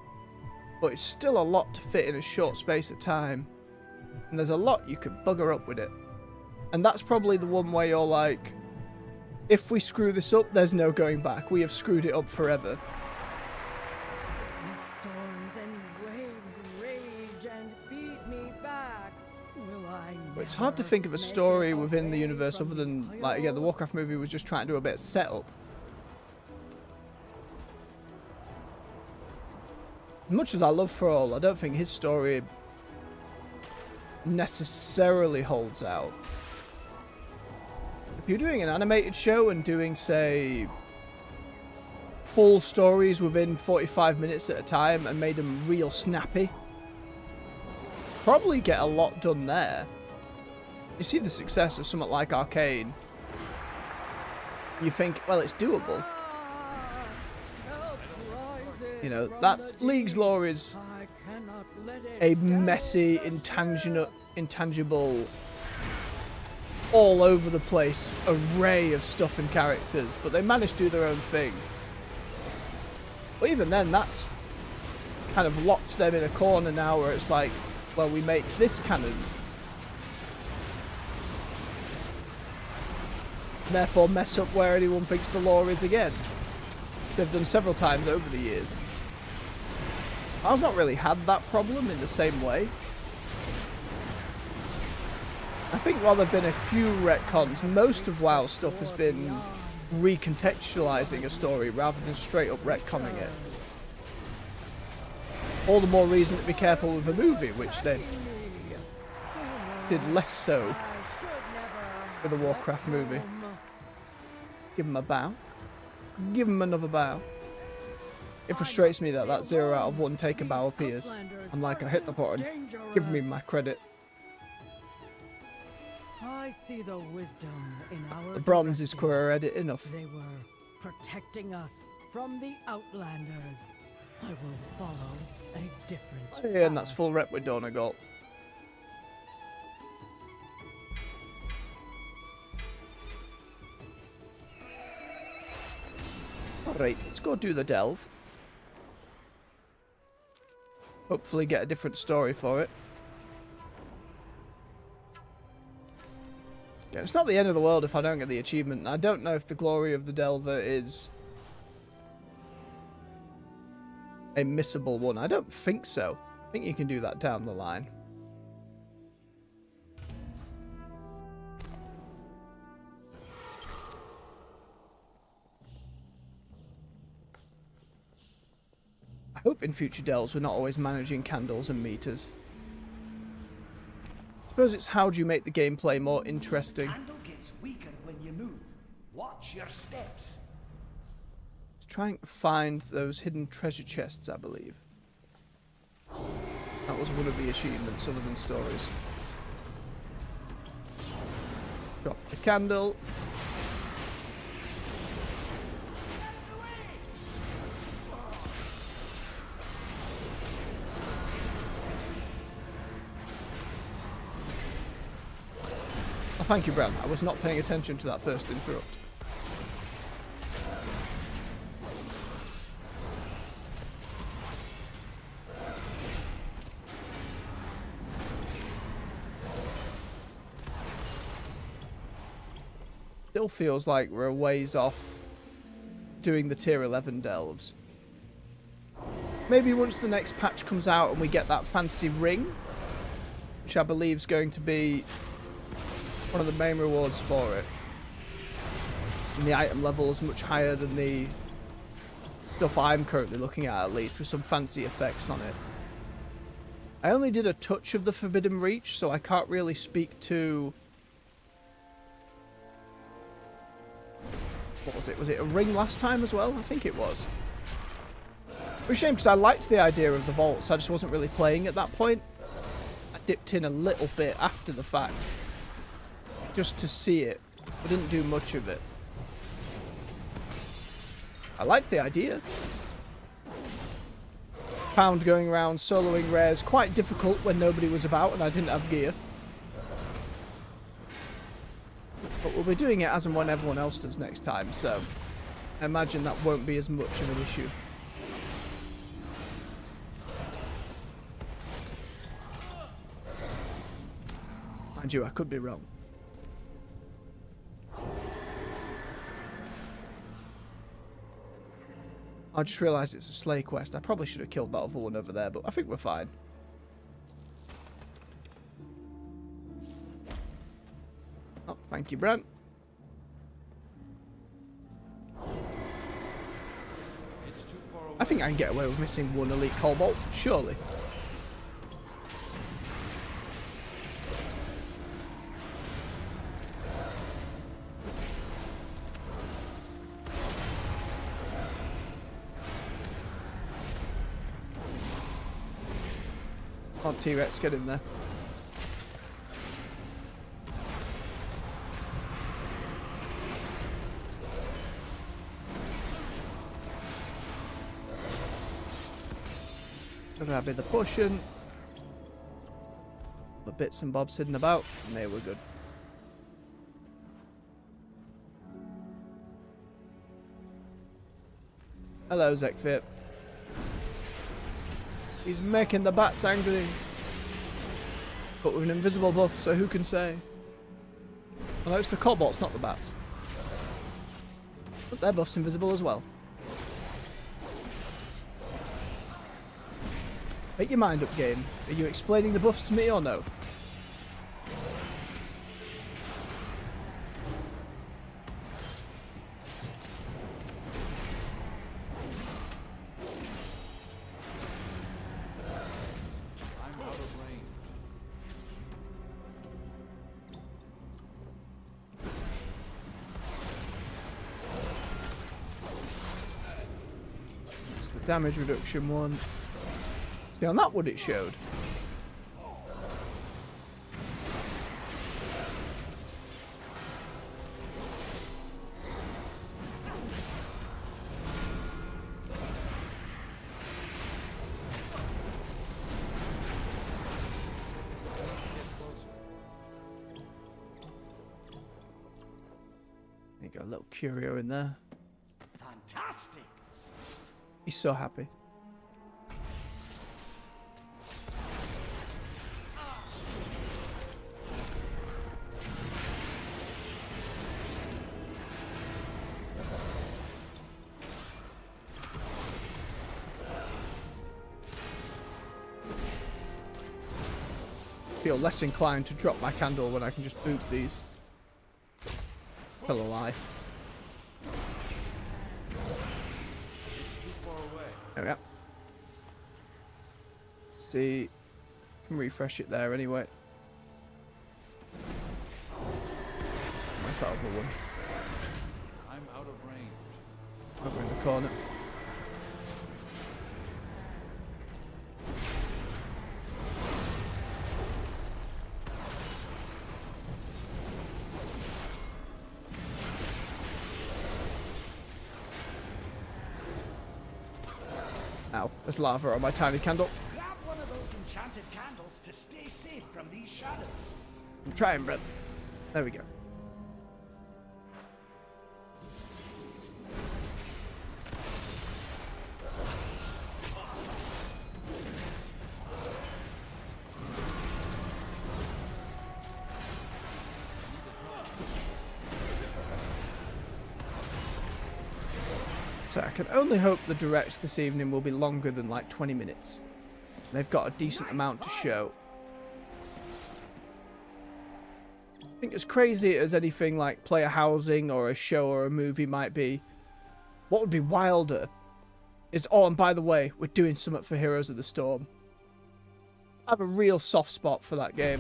S1: But it's still a lot to fit in a short space of time. And there's a lot you could bugger up with it. And that's probably the one where you're like, if we screw this up, there's no going back. We have screwed it up forever. But it's hard to think of a story within the universe other than, like, again, the Warcraft movie was just trying to do a bit of setup. As much as I love Thrall, I don't think his story necessarily holds out. If you're doing an animated show and doing, say, full stories within 45 minutes at a time and made them real snappy, probably get a lot done there. You see the success of something like Arcane, you think, well, it's doable. You know, that's League's lore is a messy, intangible, all over the place array of stuff and characters, but they managed to do their own thing. But even then, that's kind of locked them in a corner now where it's like, well, we make this canon. Therefore mess up where anyone thinks the lore is again. They've done several times over the years. I've not really had that problem in the same way. I think while there have been a few retcons, most of WoW's stuff has been recontextualizing a story rather than straight up retconning it. All the more reason to be careful with a movie, which they did less so with the Warcraft movie. Give him a bow. Give him another bow. It frustrates me that 0 out of 1 take a bow appears. I'm like, I hit the button. Give me my credit.
S11: I see the wisdom in our
S1: The bronze is queer edit enough.
S11: They were protecting us from the Outlanders. I will follow a different path.
S1: Yeah, and that's full rep with Donegal. Alright, let's go do the delve. Hopefully get a different story for it. Yeah, it's not the end of the world if I don't get the achievement. I don't know if the glory of the Delver is a missable one. I don't think so. I think you can do that down the line. I hope in future delves we're not always managing candles and meters. I suppose it's how do you make the gameplay more interesting.
S10: Candle gets weaker when you move. Watch your steps.
S1: It's trying to find those hidden treasure chests, I believe. That was one of the achievements other than stories. Drop the candle. Oh, thank you, Bram. I was not paying attention to that first interrupt. Still feels like we're a ways off doing the tier 11 delves. Maybe once the next patch comes out and we get that fancy ring, which I believe is going to be one of the main rewards for it. And the item level is much higher than the stuff I'm currently looking at least, with some fancy effects on it. I only did a touch of the Forbidden Reach, so I can't really speak to... What was it? Was it a ring last time as well? I think it was. It's a shame because I liked the idea of the vaults, I just wasn't really playing at that point. I dipped in a little bit after the fact, just to see it. I didn't do much of it. I liked the idea. Found going around soloing rares quite difficult when nobody was about and I didn't have gear. But we'll be doing it as and when everyone else does next time, so I imagine that won't be as much of an issue. Mind you, I could be wrong. I just realised it's a Slay quest. I probably should have killed that other one over there, but I think we're fine. Oh, thank you, Brent. I think I can get away with missing one elite Cobalt, surely. Come on, T-Rex, get in there. Grab the potion. The bits and bobs hidden about, and they were good. Hello, Zekfit. He's making the bats angry. But with an invisible buff, so who can say? Well, no, it's the kobolds, not the bats. But their buff's invisible as well. Make your mind up, game. Are you explaining the buffs to me or no? It's the damage reduction one. See, on that one it showed. There you go, a little curio in there.
S10: Fantastic.
S1: He's so happy. Feel less inclined to drop my candle when I can just boot these. Tell a lie.
S2: It's too far away.
S1: There we go. Let's see. Can refresh it there anyway. Where's that other one?
S2: I'm out of range.
S1: Over in the corner. Ow, there's lava on my tiny candle.
S10: Grab one of those enchanted candles to stay safe from these shadows.
S1: I'm trying, Brent. There we go. So I can only hope the direct this evening will be longer than like 20 minutes. They've got a decent amount to show. I think as crazy as anything like player housing or a show or a movie might be, what would be wilder is, oh, and by the way, we're doing something for Heroes of the Storm. I have a real soft spot for that game.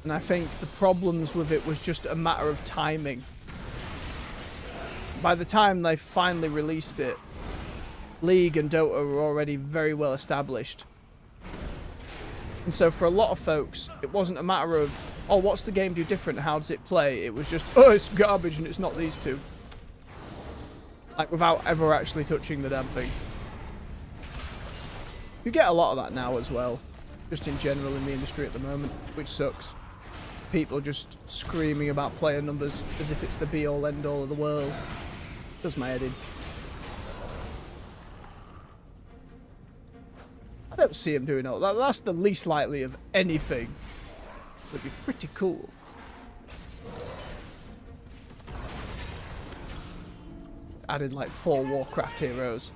S1: And I think the problems with it was just a matter of timing. By the time they finally released it, League and Dota were already very well established. And so for a lot of folks, it wasn't a matter of oh, what's the game do different? How does it play? It was just, oh, it's garbage and it's not these two. Like, without ever actually touching the damn thing. You get a lot of that now as well. Just in general in the industry at the moment, which sucks. People just screaming about player numbers as if it's the be-all end-all of the world. Does my head in. I don't see him doing all that. That's the least likely of anything. Would be pretty cool. Added like 4 Warcraft heroes.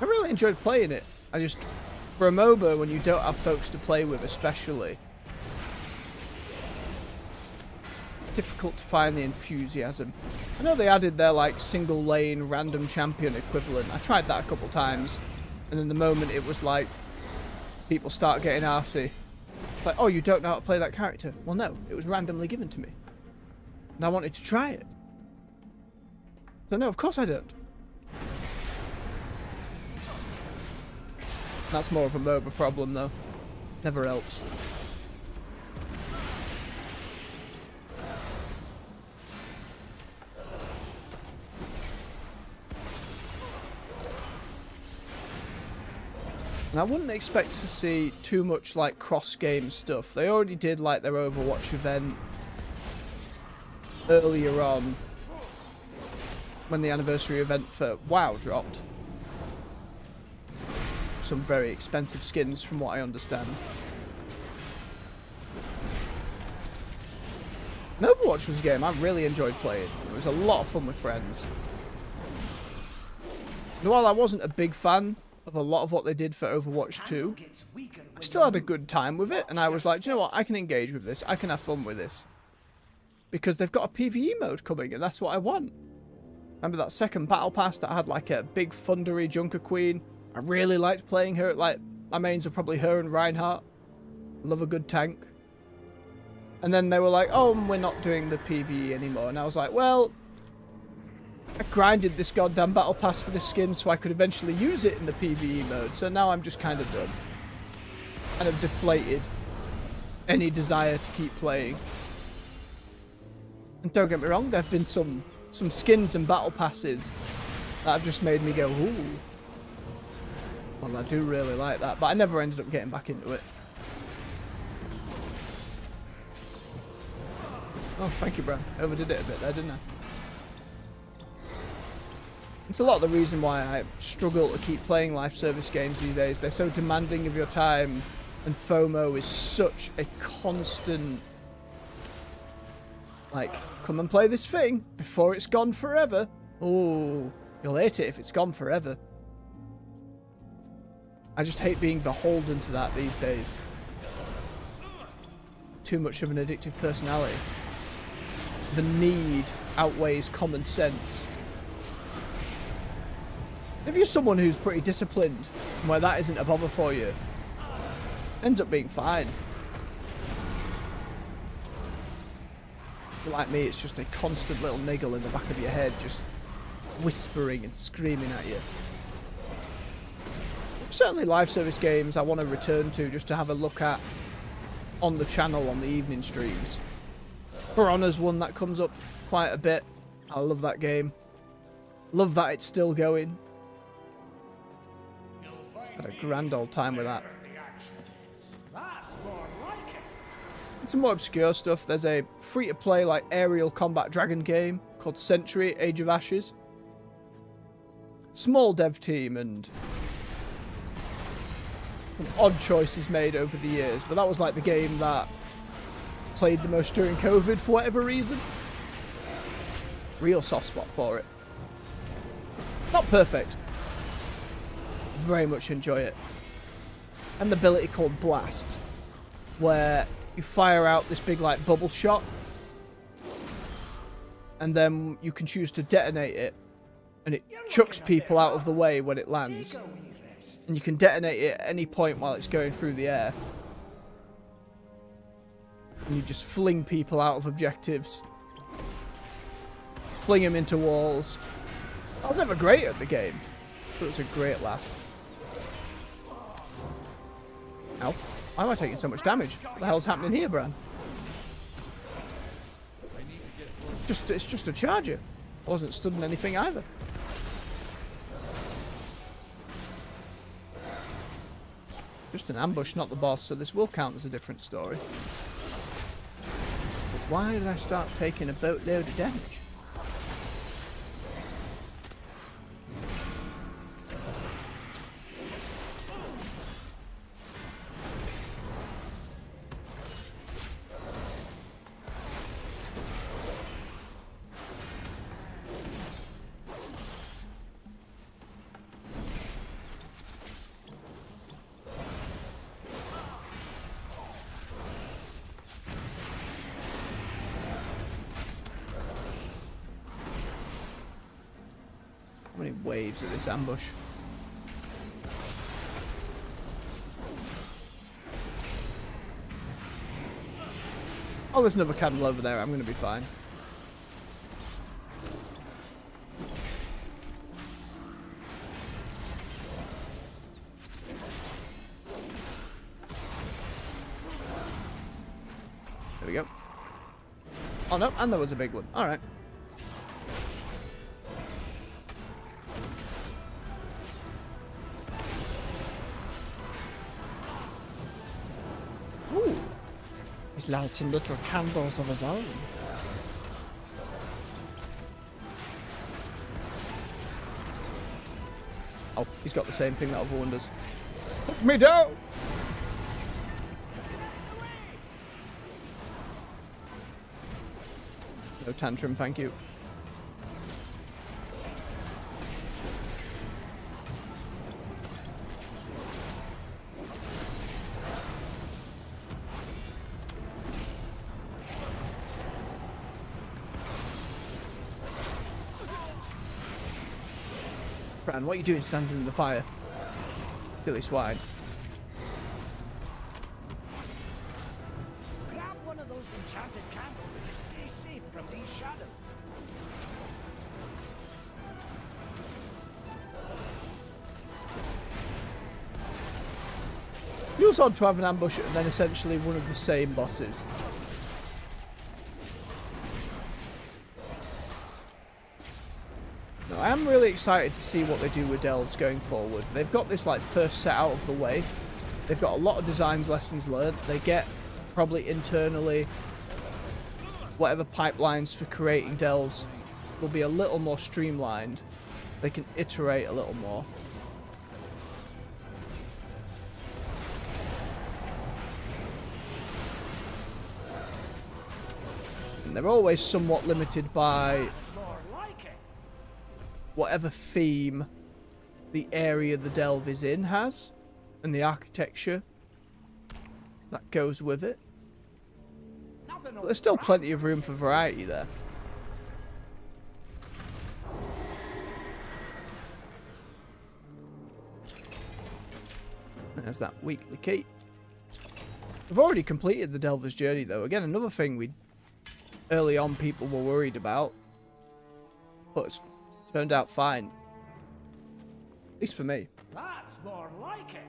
S1: I really enjoyed playing it. I just, for a MOBA, when you don't have folks to play with especially, difficult to find the enthusiasm. I know they added their like single lane random champion equivalent. I tried that a couple times, and then the moment it was like people start getting arsey, like, oh, you don't know how to play that character. Well, no, it was randomly given to me, and I wanted to try it. So no, of course I don't. That's more of a MOBA problem though. Never helps. And I wouldn't expect to see too much like cross-game stuff. They already did like their Overwatch event earlier on when the anniversary event for WoW dropped. Some very expensive skins from what I understand. And Overwatch was a game I really enjoyed playing. It was a lot of fun with friends. And while I wasn't a big fan of a lot of what they did for Overwatch 2, I still had a good time with it, and I was like, do you know what, I can engage with this, I can have fun with this. Because they've got a PvE mode coming, and that's what I want. Remember that second battle pass that had like a big thundery Junker Queen? I really liked playing her. Like, my mains are probably her and Reinhardt. Love a good tank. And then they were like, oh, we're not doing the PvE anymore. And I was like, well, I grinded this goddamn battle pass for this skin so I could eventually use it in the PvE mode. So now I'm just kind of done. Kind of deflated any desire to keep playing. And don't get me wrong, there have been some skins and battle passes that have just made me go, ooh. Well, I do really like that, but I never ended up getting back into it. Oh, thank you, bro. I overdid it a bit there, didn't I? It's a lot of the reason why I struggle to keep playing live service games these days. They're so demanding of your time, and FOMO is such a constant, like, come and play this thing before it's gone forever. Oh, you'll hate it if it's gone forever. I just hate being beholden to that these days. Too much of an addictive personality. The need outweighs common sense. If you're someone who's pretty disciplined, and where that isn't a bother for you, ends up being fine. If you're like me, it's just a constant little niggle in the back of your head, just whispering and screaming at you. Certainly live service games I want to return to just to have a look at on the channel on the evening streams. For Honor's one that comes up quite a bit. I love that game. Love that it's still going. Had a grand old time with that. And some more obscure stuff. There's a free-to-play like aerial combat dragon game called Century Age of Ashes. Small dev team and some odd choices made over the years, but that was like the game that played the most during COVID for whatever reason. Real soft spot for it. Not perfect. Very much enjoy it. And the ability called Blast, where you fire out this big like bubble shot, and then you can choose to detonate it, and it chucks people out of the way when it lands. And you can detonate it at any point while it's going through the air. And you just fling people out of objectives. Fling them into walls. I was never great at the game, but it was a great laugh. Ow. Why am I taking so much damage? What the hell's happening here, Bran? It's just a charger. I wasn't studying anything either. Just an ambush, not the boss, so this will count as a different story. But why did I start taking a boatload of damage? How many waves of this ambush? Oh, there's another candle over there. I'm going to be fine. There we go. Oh no, and there was a big one. All right. Ooh. He's lighting little candles of his own. Oh, he's got the same thing that other one does. Put me down! No tantrum, thank you. Bran, what are you doing standing in the fire? Silly swine.
S10: Grab one of those enchanted candles to stay safe from these shadows.
S1: Feels odd to have an ambush and then essentially one of the same bosses. I am really excited to see what they do with delves going forward. They've got this like first set out of the way. They've got a lot of designs lessons learned. They get probably internally whatever pipelines for creating delves will be a little more streamlined. They can iterate a little more. And they're always somewhat limited by whatever theme the area the delve is in has, and the architecture that goes with it. But there's still plenty of room for variety there. There's that weekly key. We've already completed the Delver's Journey though. Again, another thing we early on people were worried about, but it's turned out fine. At least for me.
S10: That's more like it.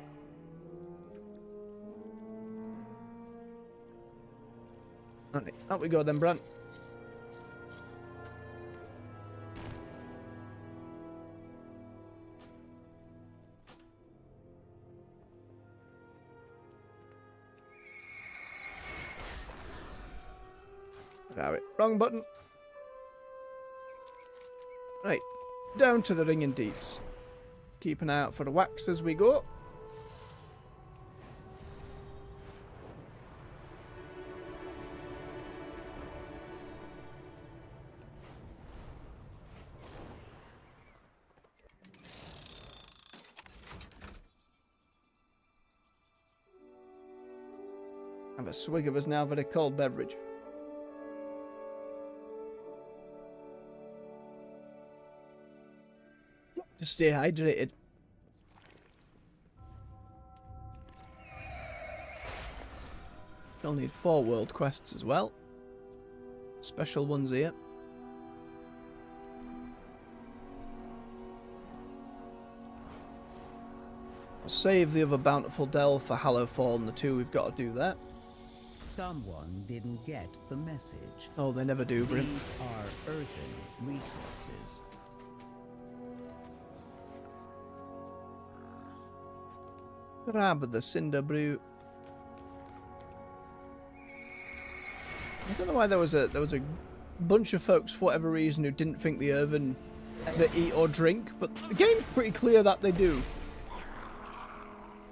S1: Alright, out we go then, Brant. Alright, wrong button. Right, down to the ring in deeps. Keep an eye out for the wax as we go. Have a swig of us now very cold beverage. To stay hydrated. Still need 4 world quests as well. Special ones here. Save the other bountiful delve for Hallowfall and the two we've got to do that.
S13: Someone didn't get the message.
S1: Oh, they never do, Brim.
S13: These are earthen resources.
S1: Grab the cinder brew. I don't know why there was a bunch of folks for whatever reason who didn't think the Earthen ever eat or drink, but the game's pretty clear that they do.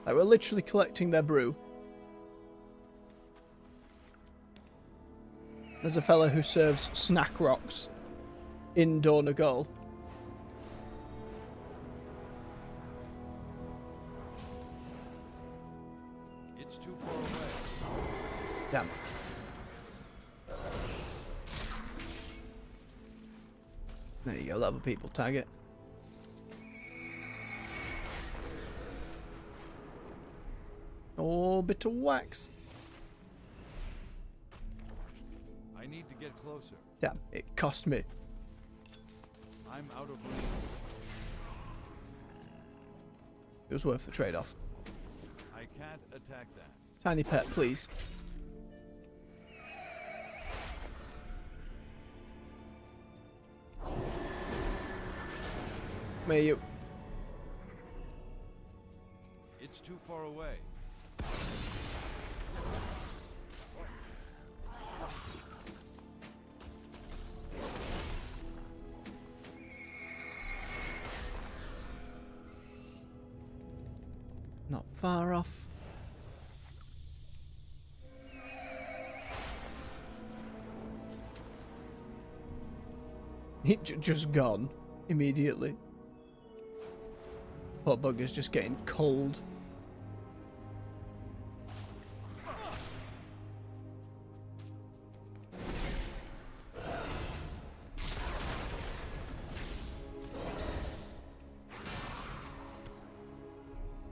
S1: Like, we're literally collecting their brew. There's a fella who serves snack rocks in Donegal.
S2: It's too far away.
S1: Damn. There you go, let other people tag it. Oh, bit of wax.
S2: I need to get closer.
S1: Damn, it cost me.
S2: I'm out of room.
S1: It was worth the trade-off.
S2: I can't attack that.
S1: Tiny pet, please. May you.
S2: It's too far away.
S1: Not far off. It just gone immediately. Poor bugger's just getting cold.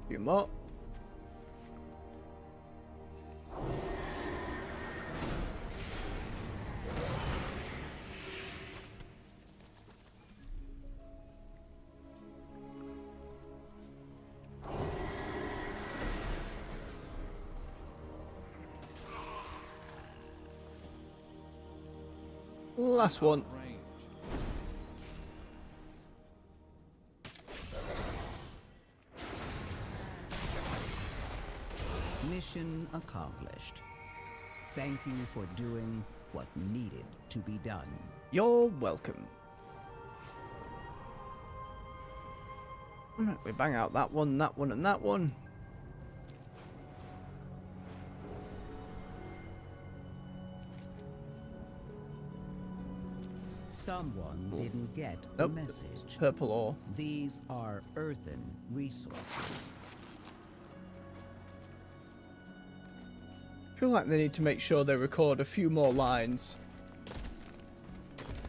S1: Few more. Last one.
S13: Mission accomplished. Thank you for doing what needed to be done.
S1: You're welcome. Alright, we bang out that one, and that one.
S13: Someone didn't get
S1: Nope,
S13: the message.
S1: Purple ore.
S13: These are earthen resources.
S1: I feel like they need to make sure they record a few more lines.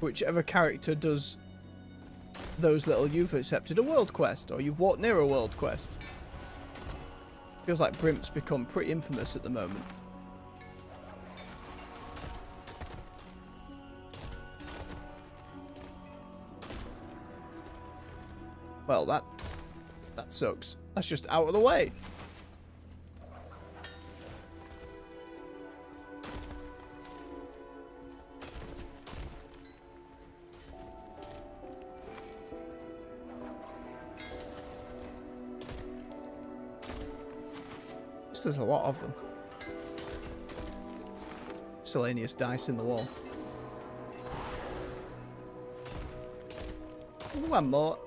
S1: Whichever character does those little "you've accepted a world quest" or "you've walked near a world quest." Feels like Brimp's become pretty infamous at the moment. Well, that sucks. That's just out of the way. There's a lot of them. Miscellaneous dice in the wall. One more.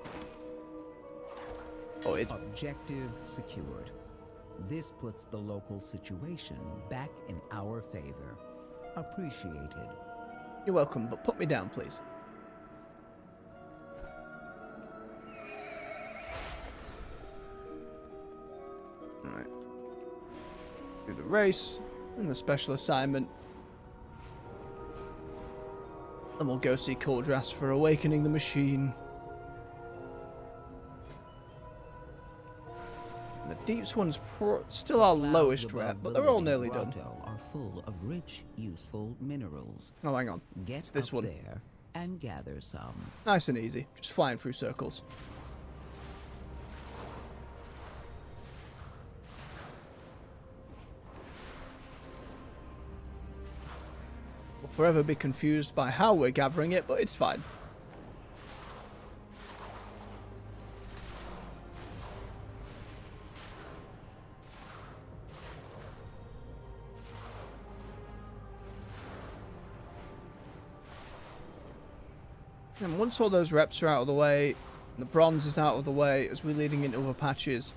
S1: Oh, it.
S13: Objective secured. This puts the local situation back in our favor. Appreciated.
S1: You're welcome, but put me down, please. Alright. Do the race and the special assignment. And we'll go see Coldras for awakening the machine. And the Deeps one's still our lowest rep, but they're all nearly done.
S13: Are full of rich, useful minerals.
S1: Oh, hang on.
S13: Get
S1: It's this
S13: up
S1: one.
S13: there and gather some.
S1: Nice and easy. Just flying through circles. forever be confused by how we're gathering it, but it's fine. And once all those reps are out of the way, and the bronze is out of the way as we're leading into other patches,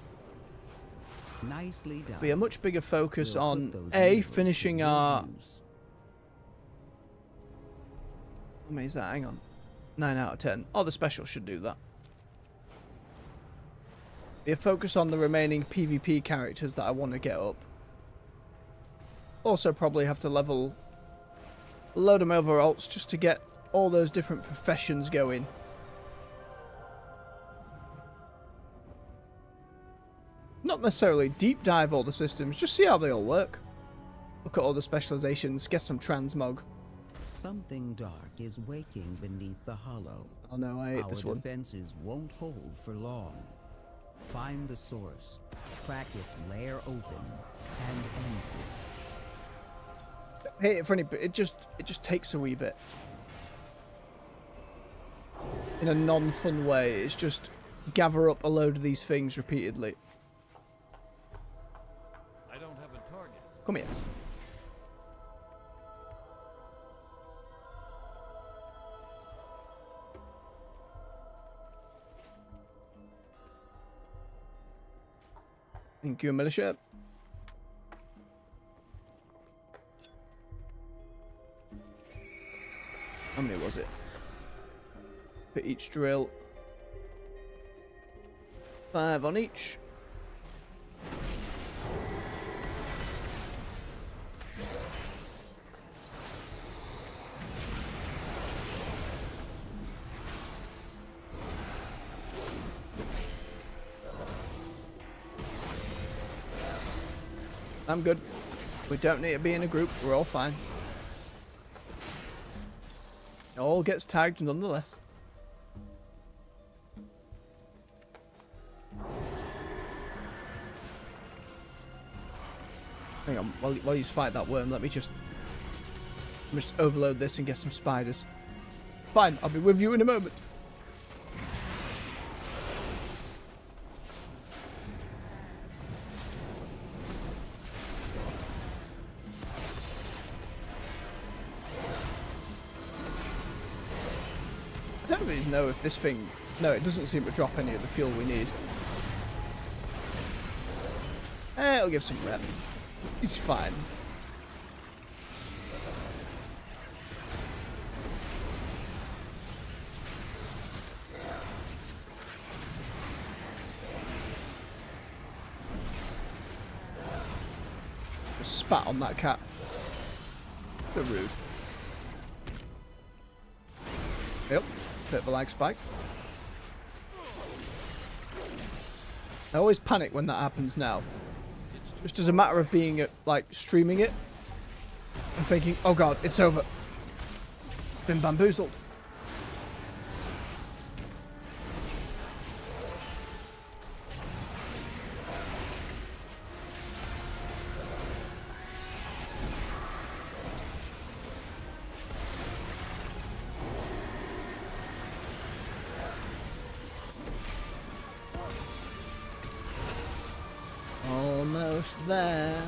S13: Nicely done.
S1: be a much bigger focus
S13: We'll
S1: on
S13: put those
S1: A,
S13: minerals
S1: finishing
S13: to
S1: our...
S13: good use.
S1: How many is that? Hang on. 9 out of 10. Oh, the special should do that. Be a focus on the remaining PvP characters that I want to get up. Also probably have to level a load of over alts just to get all those different professions going. Not necessarily deep dive all the systems, just see how they all work. Look at all the specializations, get some transmog.
S13: Something dark is waking beneath the hollow.
S1: Oh no, I hate this one.
S13: Our defenses won't hold for long. Find the source, crack its lair open, and end this.
S1: I hate it for any, but it just takes a wee bit. In a non-fun way, it's just gather up a load of these things repeatedly.
S2: I don't have a target.
S1: Come here. Thank you, militia. How many was it? For each drill. 5 on each. I'm good. We don't need to be in a group. We're all fine. It all gets tagged nonetheless. Hang on, while you fight that worm, let me just overload this and get some spiders. It's fine, I'll be with you in a moment. I don't really know if this thing... No, it doesn't seem to drop any of the fuel we need. It'll give some rep. It's fine. Just spat on that cat. Bit rude. Yep. Bit of a lag spike. I always panic when that happens now. Just as a matter of being, like, streaming it. And thinking, oh god, it's over. Been bamboozled. Almost there.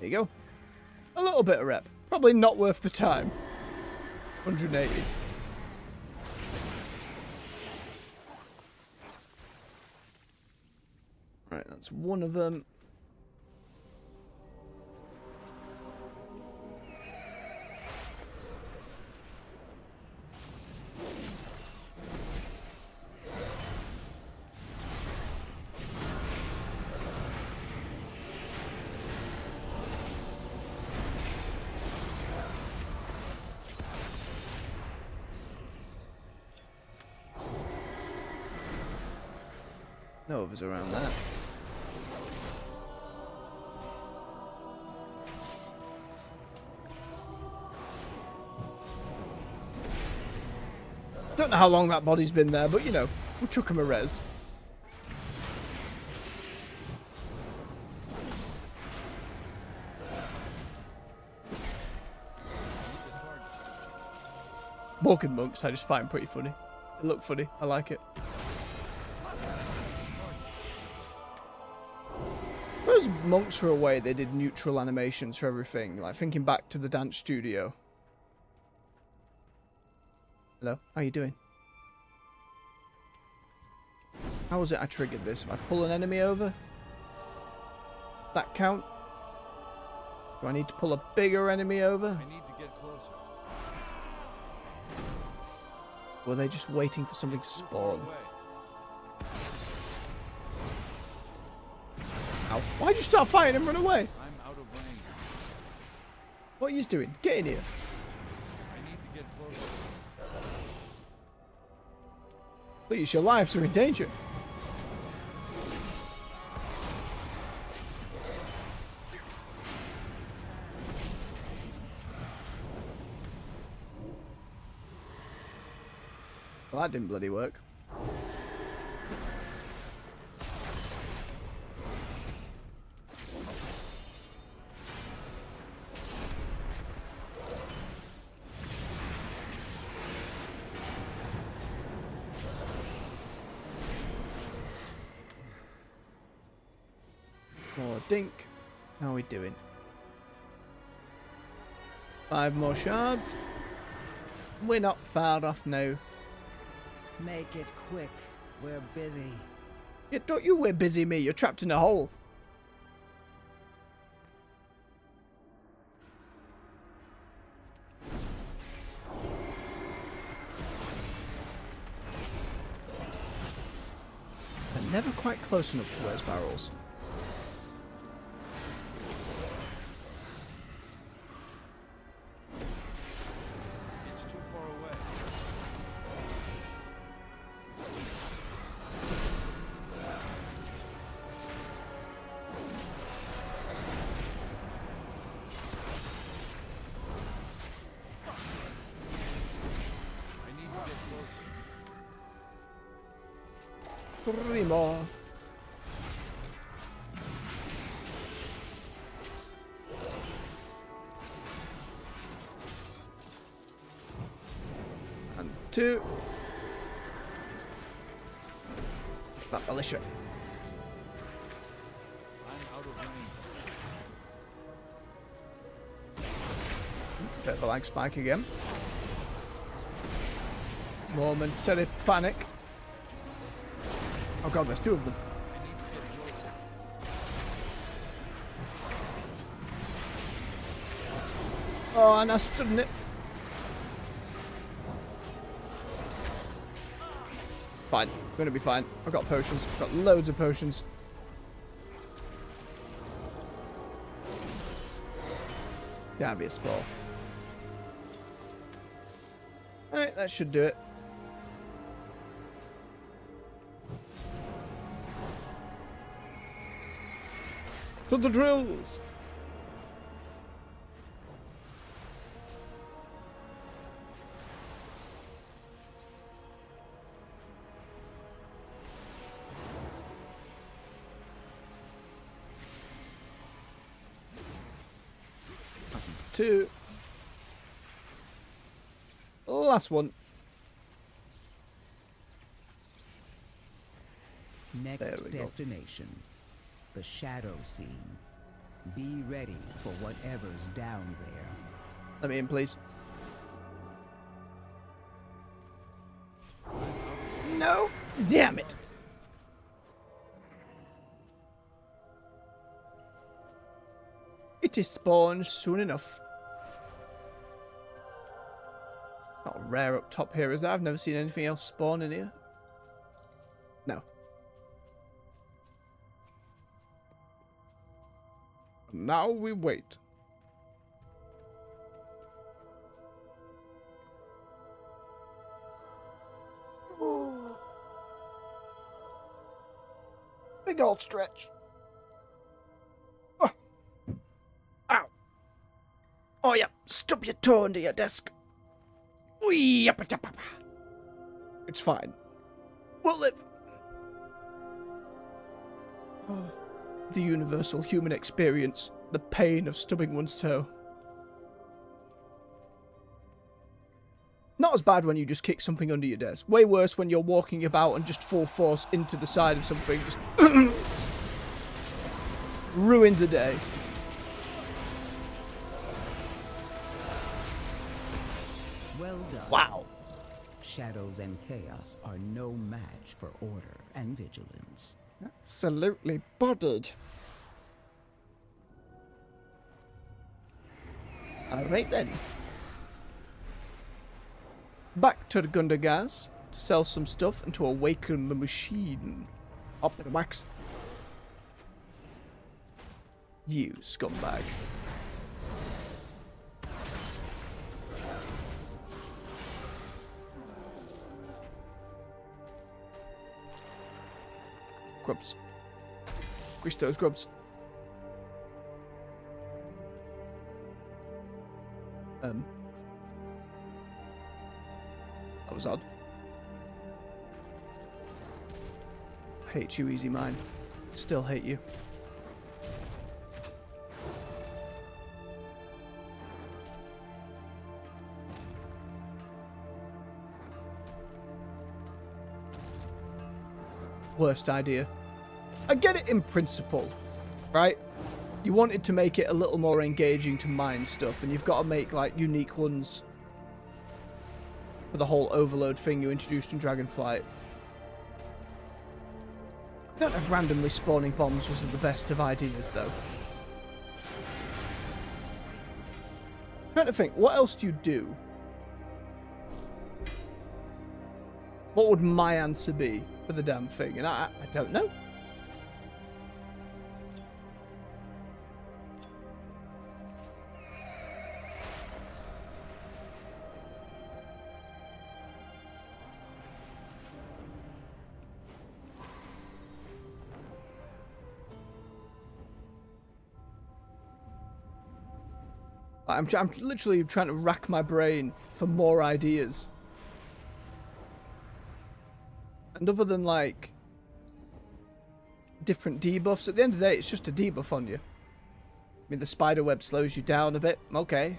S1: There you go. A little bit of rep. Probably not worth the time. 180. Right, that's one of them. No others around that. Don't know how long that body's been there, but you know, we'll chuck him a res. Walking monks, I just find pretty funny. They look funny. I like it. Those monks were away. They did neutral animations for everything. Like thinking back to the dance studio. Hello, how you doing? How was it I triggered this? If I pull an enemy over? Does that count? Do I need to pull a bigger enemy over?
S2: I need to get closer.
S1: Were they just waiting for something to spawn? Ow. Why'd you start fighting and run away?
S2: I'm out of range.
S1: What are you doing? Get in here.
S2: I need to get closer.
S1: Please, your lives are in danger. Well, that didn't bloody work. More dink. How are we doing? 5 more shards. We're not far off now.
S11: Make it quick. We're busy.
S1: Yeah, don't you we're busy me. You're trapped in a hole. They're never quite close enough to those barrels.
S2: It's too far away. I need to get closer.
S1: 3 more. And 2. That militia.
S2: I'm out of range.
S1: Bit of a lag spike again. Momentary panic. Oh god, there's 2 of them.
S2: I need to get closer.
S1: Oh, and I stood in it. Fine. I'm gonna be fine. I've got potions. I've got loads of potions. Gotta be a spore. Alright, that should do it. To the drills! Two. Last one.
S13: Next destination, the Shadow Scene. Be ready for whatever's down there.
S1: Let me in, please. No! Damn it! It is spawned soon enough. It's not rare up top here, is there? I've never seen anything else spawn in here. No. Now we wait. Ooh. Big old stretch. Oh. Ow. Oh yeah, stub your toe under your desk. Wee, It's fine. We'll live. The universal human experience. The pain of stubbing one's toe. Not as bad when you just kick something under your desk. Way worse when you're walking about and just full force into the side of something. Just ruins a day.
S13: Well done.
S1: Wow.
S13: Shadows and chaos are no match for order and vigilance.
S1: Absolutely bodied. Alright then. Back to the Gundergas to sell some stuff and to awaken the machine. Up to the wax. You scumbag. Grubs. Squish those grubs. That was odd. Hate you, Easy Mine. Still hate you. Worst idea. I get it in principle, right? You wanted to make it a little more engaging to mine stuff, and you've got to make like unique ones for the whole overload thing you introduced in Dragonflight. I don't know if randomly spawning bombs was the best of ideas, though. Trying to think, what else do you do? What would my answer be for the damn thing? And I don't know. I'm literally trying to rack my brain for more ideas. And other than, like, different debuffs, at the end of the day, it's just a debuff on you. I mean, the spider web slows you down a bit. Okay.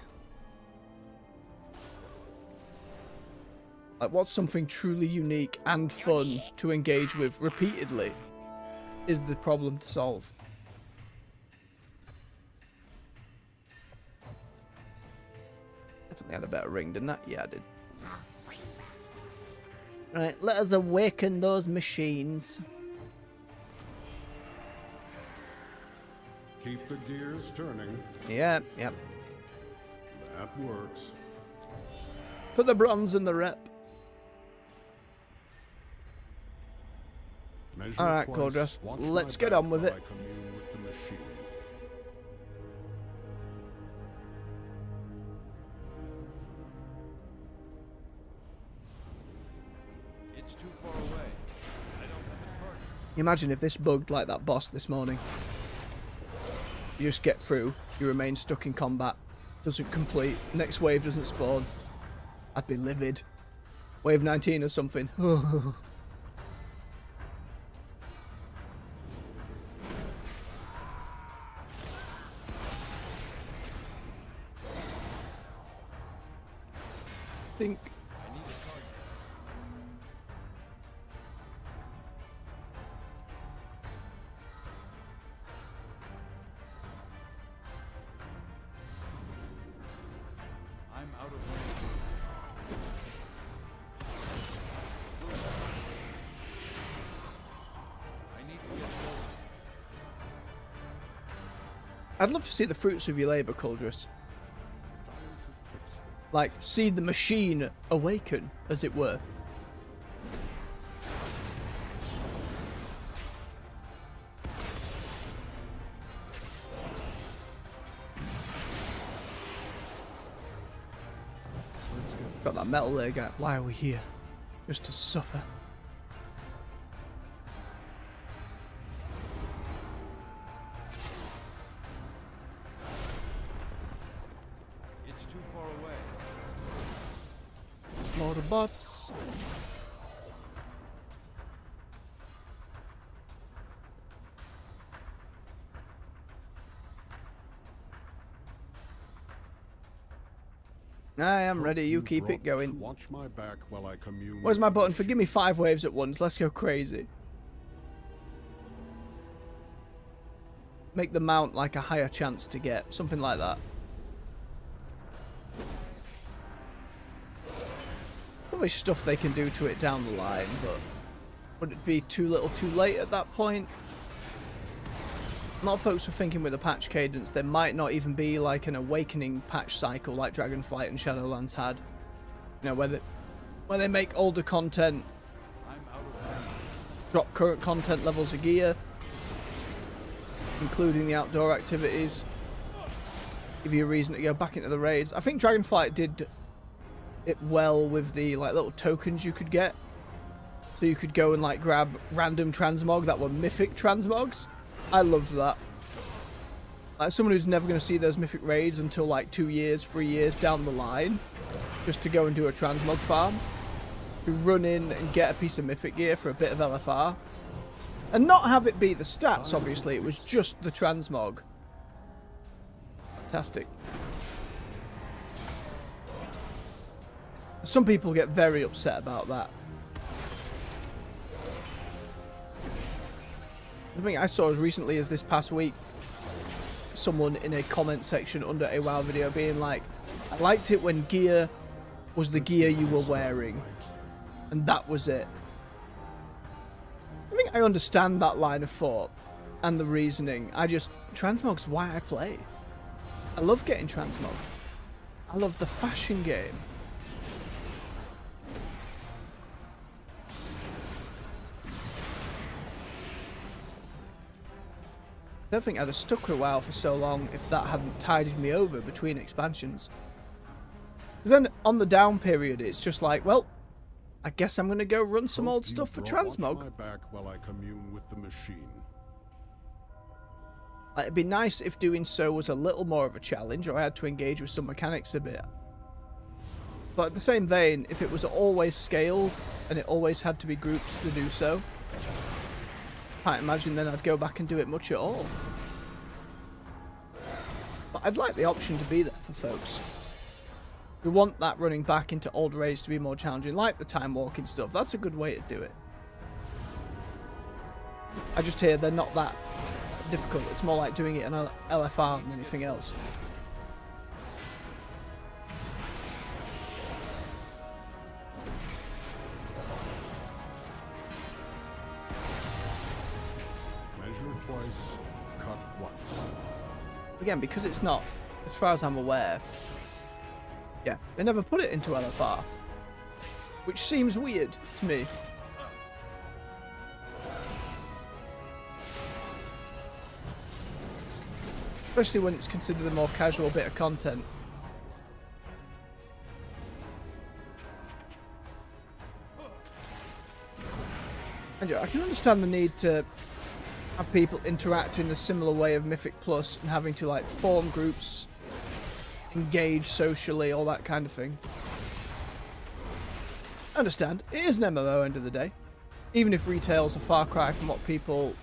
S1: Like, what's something truly unique and fun to engage with repeatedly is the problem to solve. Definitely had a better ring, didn't I? Yeah, I did. Right, let us awaken those machines.
S8: Keep the gears turning.
S1: Yeah, yep.
S8: That works.
S1: For the bronze and the rep. Alright, Cordras, let's get on with it.
S2: It's too far away. I don't have a target.
S1: Imagine if this bugged like that boss this morning. You just get through, you remain stuck in combat, doesn't complete, next wave doesn't spawn. I'd be livid. Wave 19 or something. Think.
S2: I'm out of range. I need to get closer.
S1: I'd love to see the fruits of your labour, Culdrus. Like, see the machine awaken, as it were. Got that metal leg out. Why are we here? Just to suffer.
S2: It's too far away.
S1: More bots. I am ready, you keep it going.
S8: Watch my back while I commune.
S1: Where's my button for give me 5 waves at once? Let's go crazy. Make the mount like a higher chance to get, something like that. Probably stuff they can do to it down the line, but would it be too little too late at that point? A lot of folks are thinking with a patch cadence there might not even be like an awakening patch cycle like Dragonflight and Shadowlands had. You know, where they make older content, drop current content levels of gear, including the outdoor activities, give you a reason to go back into the raids. I think Dragonflight did it well with the like little tokens you could get. So you could go and like grab random transmog that were mythic transmogs. I loved that. Like someone who's never going to see those mythic raids until like 2 years, 3 years down the line, just to go and do a transmog farm, to run in and get a piece of mythic gear for a bit of LFR, and not have it be the stats. Obviously, it was just the transmog. Fantastic. Some people get very upset about that. I think I saw as recently as this past week someone in a comment section under a WoW video being like, I liked it when gear was the gear you were wearing and that was it. I think I understand that line of thought and the reasoning. Transmog's why I play. I love getting transmog. I love the fashion game. I don't think I'd have stuck with WoW for so long if that hadn't tidied me over between expansions. Because then on the down period, it's just like, well, I guess I'm going to go run some old stuff for transmog.
S8: Watch my back while I commune with the machine.
S1: It'd be nice if doing so was a little more of a challenge, or I had to engage with some mechanics a bit. But at the same vein, if it was always scaled and it always had to be groups to do so, I can't imagine then I'd go back and do it much at all. But I'd like the option to be there for folks who want that running back into old raids to be more challenging, like the time walking stuff. That's a good way to do it. I just hear they're not that difficult. It's more like doing it in LFR than anything else. Again, because it's not, as far as I'm aware, yeah, they never put it into LFR, which seems weird to me. Especially when it's considered a more casual bit of content. And I can understand the need to have people interact in a similar way of Mythic Plus and having to like form groups, engage socially, all that kind of thing. I understand, it is an MMO end of the day. Even if retail's a far cry from what people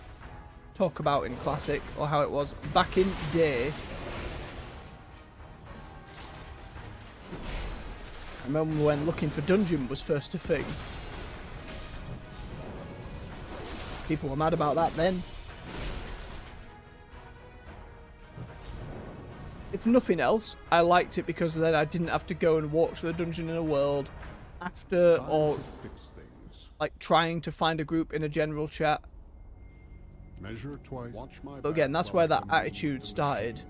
S1: talk about in Classic or how it was back in day. I remember when looking for dungeon was first a thing. People were mad about that then. If nothing else, I liked it because then I didn't have to go and walk to the dungeon in a world after or like trying to find a group in a general chat.
S8: Measure twice. Watch my
S1: But again, that's where that attitude started.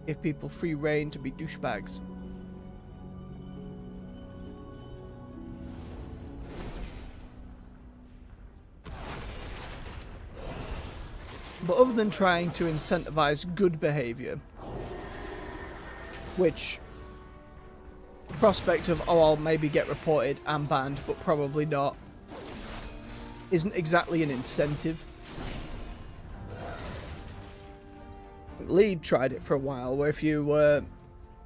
S1: Give people free reign to be douchebags. But other than trying to incentivize good behavior, which the prospect of, oh, I'll maybe get reported and banned, but probably not, isn't exactly an incentive. Lead tried it for a while, where if you were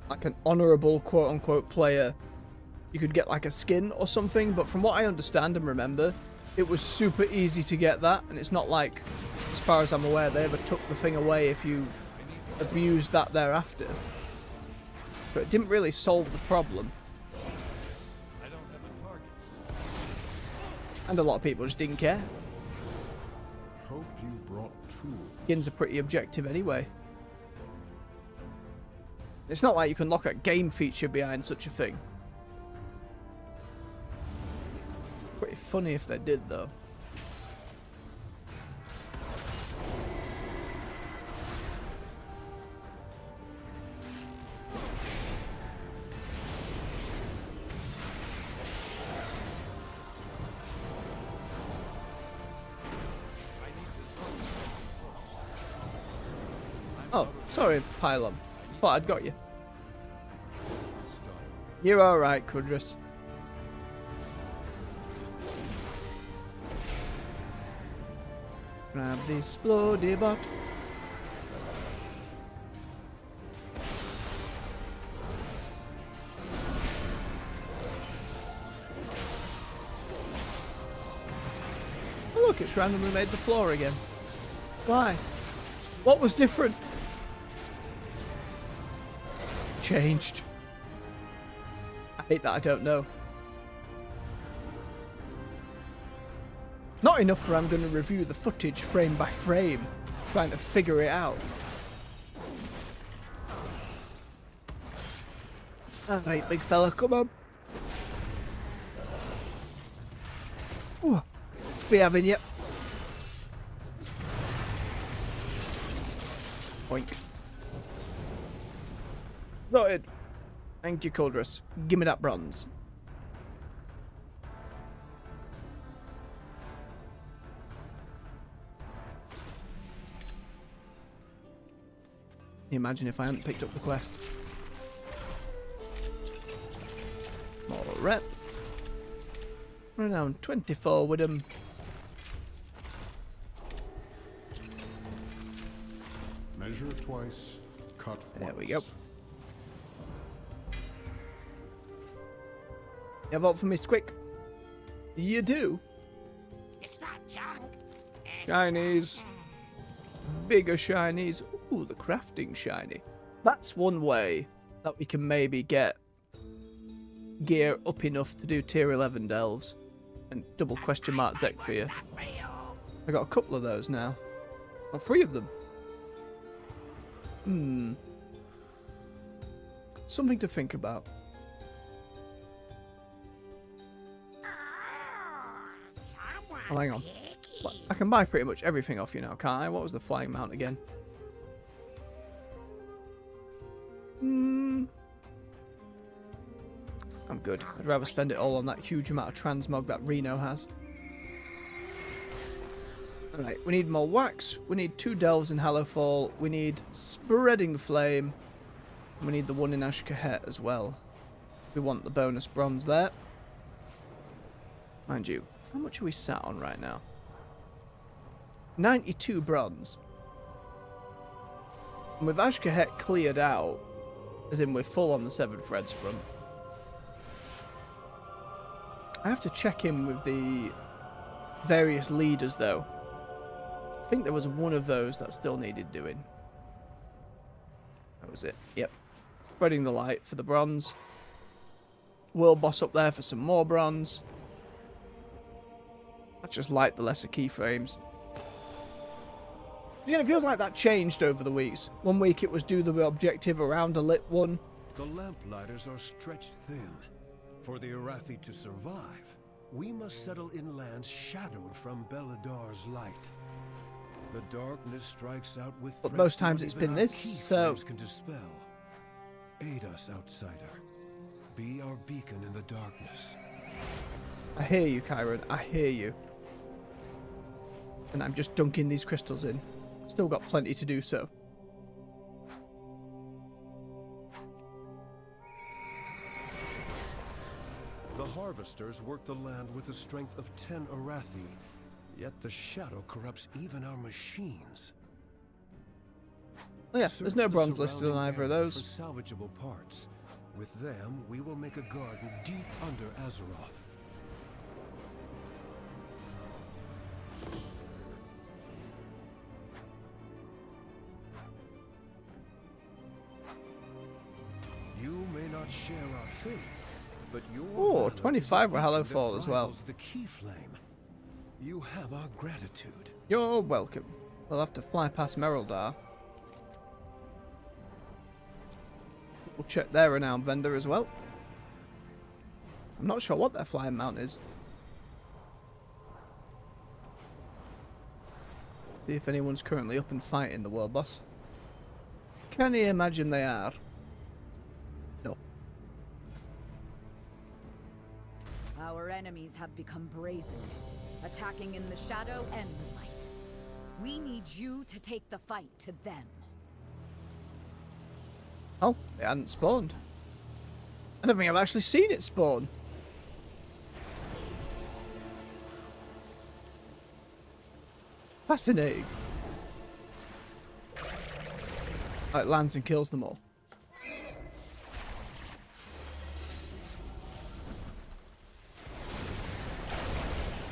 S1: like an honourable quote-unquote player, you could get like a skin or something, but from what I understand and remember, it was super easy to get that, and it's not like, as far as I'm aware, they ever took the thing away if you abused that thereafter. So it didn't really solve the problem.
S2: I don't have a target.
S1: And a lot of people just didn't care.
S8: Hope you brought tools.
S1: Skins are pretty objective anyway. It's not like you can lock a game feature behind such a thing. Pretty funny if they did, though. Oh, sorry, Pylon. Thought I'd got you. You're alright, Kudris. Grab the explodey bot. Oh look, it's randomly made the floor again. Why? What was different? Changed. I hate that I don't know. Not enough where I'm going to review the footage frame by frame, trying to figure it out. Alright, big fella, come on. Ooh, let's be having you. Boink. Sorted. Thank you, Kuldris. Give me that bronze. Can you imagine if I hadn't picked up the quest? More rep. Run down 24 with them.
S8: Measure twice, cut once.
S1: There we go. You vote for me, Squick? You do?
S10: It's not junk.
S1: Shinies. Bigger shinies. Ooh, the crafting shiny. That's one way that we can maybe get gear up enough to do tier 11 delves. And double question mark Zekfir. I got a couple of those now. Well, 3 of them. Something to think about. Oh, hang on. I can buy pretty much everything off you now, can't I? What was the flying mount again? I'm good. I'd rather spend it all on that huge amount of transmog that Reno has. Alright, we need more wax. We need 2 delves in Hallowfall. We need spreading the flame. And we need the one in Ashkahet as well. We want the bonus bronze there. Mind you, how much are we sat on right now? 92 bronze. And with Ashkahet cleared out, as in we're full on the 7 threads front, I have to check in with the various leaders though. I think there was one of those that still needed doing. That was it. Yep. Spreading the light for the bronze. World boss up there for some more bronze. Let's just light the lesser keyframes. Again, it feels like that changed over the weeks. One week it was do the objective around a lit one.
S14: The lamplighters are stretched thin. For the Arathi to survive, we must settle in lands shadowed from Beladar's light. The darkness strikes out with
S1: But most times it's been this, so
S14: can dispel. Aid us, outsider. Be our beacon in the darkness.
S1: I hear you, Kyron. I hear you. And I'm just dunking these crystals in. Still got plenty to do so.
S14: The harvesters work the land with the strength of 10 Arathi, yet the shadow corrupts even our machines.
S1: Oh yeah, there's no bronze listed on either of those.
S14: For salvageable parts. With them, we will make a garden deep under Azeroth. You share our faith, but your
S1: Oh,
S14: valor
S1: 25 were
S14: is a
S1: Hallow
S14: beacon that
S1: Fall as well.
S14: rivals the key flame. You have our gratitude.
S1: You're welcome. We'll have to fly past Merildar. We'll check their renowned vendor as well. I'm not sure what their flying mount is. See if anyone's currently up and fighting the world boss. Can you imagine they are? No.
S3: Our enemies have become brazen, attacking in the shadow and the light. We need you to take the fight to them.
S1: Oh, it hadn't spawned. I don't think I've actually seen it spawn. Fascinating. It lands and kills them all.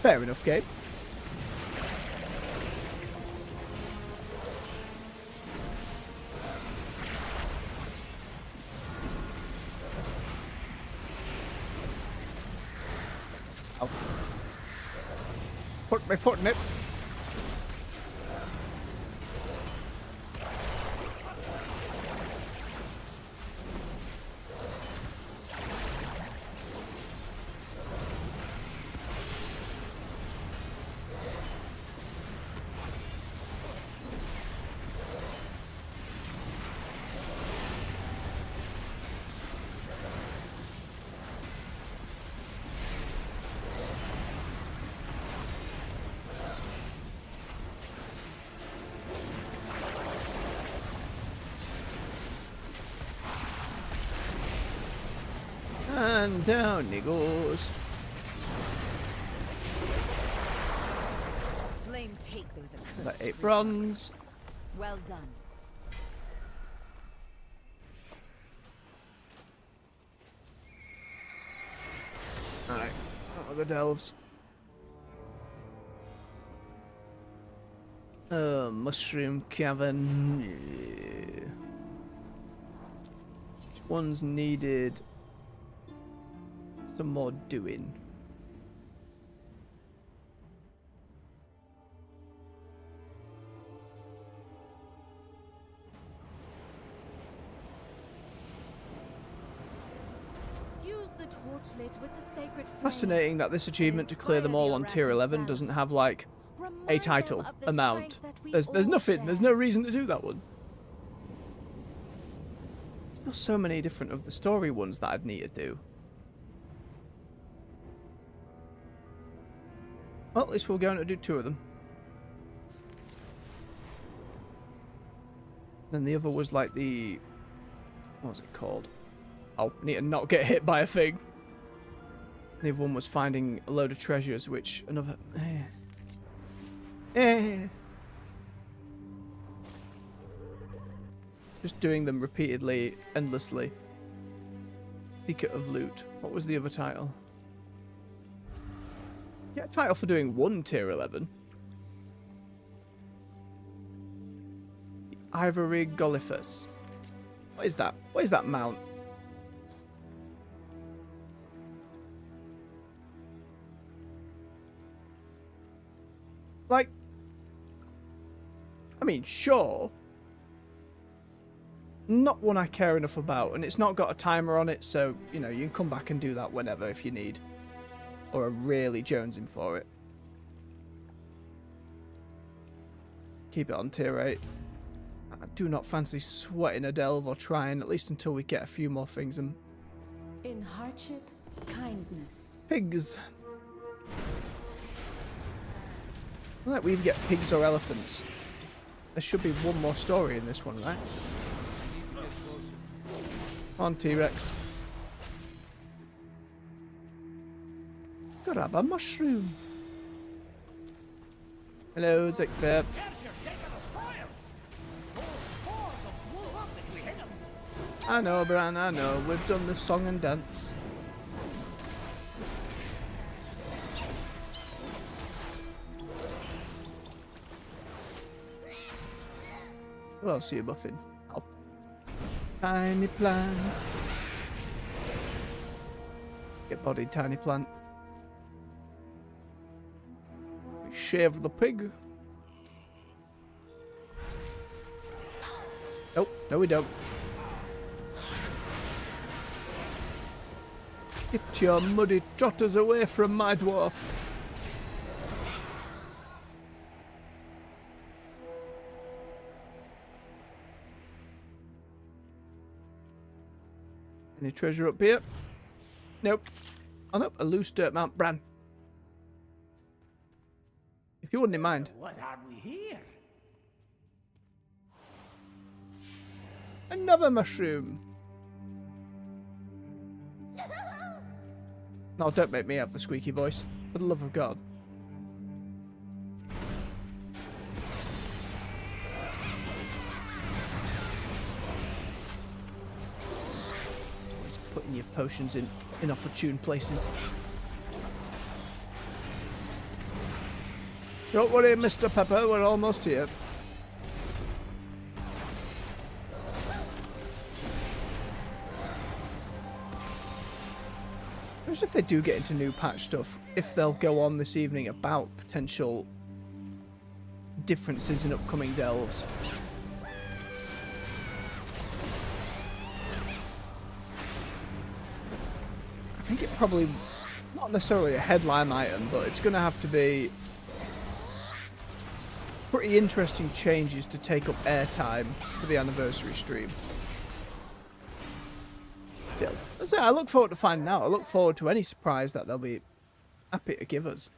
S1: Fair enough, game. Oh. Put my foot in it. And down he goes.
S3: Flame, take those accursed
S1: That 8
S3: creatures.
S1: bronze.
S3: Well done.
S1: Alright, out of the delves. Mushroom cavern. Yeah. Which one's needed some more doing?
S5: Use the torchlit with the sacred flame.
S1: Fascinating that this achievement to clear them all on tier 11 doesn't have like a title amount. There's nothing. There's no reason to do that one. There's so many different of the story ones that I'd need to do. Well, at least we're going to do 2 of them. Then the other was like the... what was it called? Oh, I need to not get hit by a thing. The other one was finding a load of treasures, which another... Just doing them repeatedly, endlessly. Secret of Loot. What was the other title? Get a title for doing 1 tier 11. The Ivory Golifus. What is that? What is that mount? Like, I mean, sure. Not one I care enough about, and it's not got a timer on it, so, you know, you can come back and do that whenever if you need. Or are really jonesing for it. Keep it on tier 8. I do not fancy sweating a delve or trying, at least until we get a few more things. And
S5: In hardship, kindness.
S1: pigs. Like we either get pigs or elephants. There should be one more story in this one, right? On T-Rex. Grab a mushroom. Hello, Zickfair. I know, Bran, I know. We've done the song and dance. Who else are you buffing? Oh. Tiny plant. Bodied tiny plant. We shave the pig. Nope, no we don't. Get your muddy trotters away from my dwarf. Any treasure up here? Nope. Oh no, a loose dirt mount. Bran. If you wouldn't mind.
S10: What have we here?
S1: Another mushroom. No, don't make me have the squeaky voice. For the love of God. Always putting your potions in inopportune places. Don't worry, Mr. Pepper, we're almost here. If they do get into new patch stuff, if they'll go on this evening about potential differences in upcoming delves. I think it probably, not necessarily a headline item, but it's going to have to be pretty interesting changes to take up airtime for the anniversary stream. I look forward to finding out. I look forward to any surprise that they'll be happy to give us.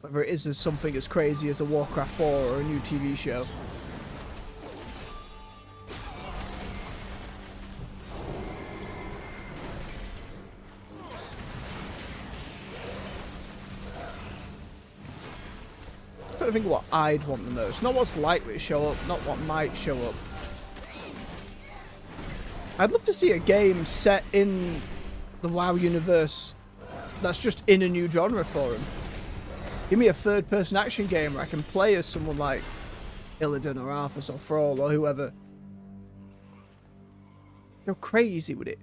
S1: Whether it is something as crazy as a Warcraft 4 or a new TV show. I think what I'd want the most, not what's likely to show up, not what might show up. I'd love to see a game set in the WoW universe that's just in a new genre for him. Give me a third-person action game where I can play as someone like Illidan or Arthas or Thrall or whoever. Go crazy with it.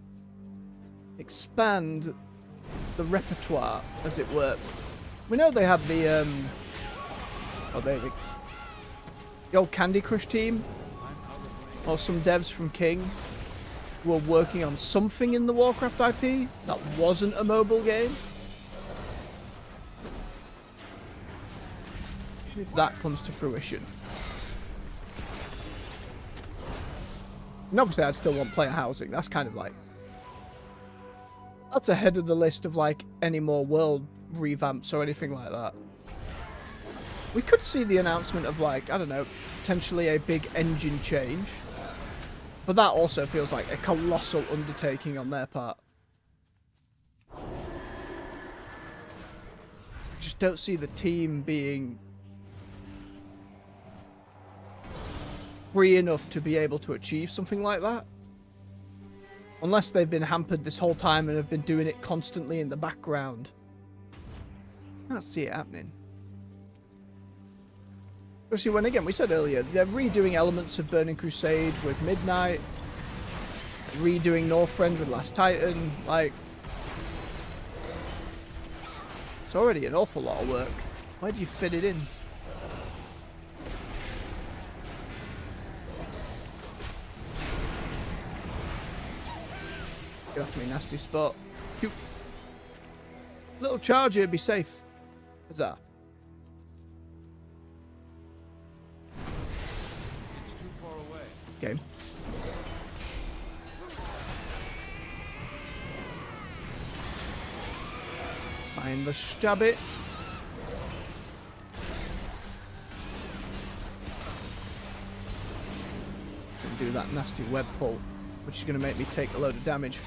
S1: Expand the repertoire, as it were. We know they have the the old Candy Crush team, or some devs from King, who were working on something in the Warcraft IP that wasn't a mobile game. If that comes to fruition. And obviously I'd still want player housing. That's kind of like, that's ahead of the list of like any more world revamps or anything like that. We could see the announcement of like, I don't know, potentially a big engine change. But that also feels like a colossal undertaking on their part. I just don't see the team being free enough to be able to achieve something like that. Unless they've been hampered this whole time and have been doing it constantly in the background. I can't see it happening. Especially when, again, we said earlier, they're redoing elements of Burning Crusade with Midnight, redoing Northrend with Last Titan, like, it's already an awful lot of work. Where do you fit it in? Get off me, nasty spot. Shoot. Little charge here, be safe. Huzzah. Game. Find the stab it. And do that nasty web pull, which is going to make me take a load of damage.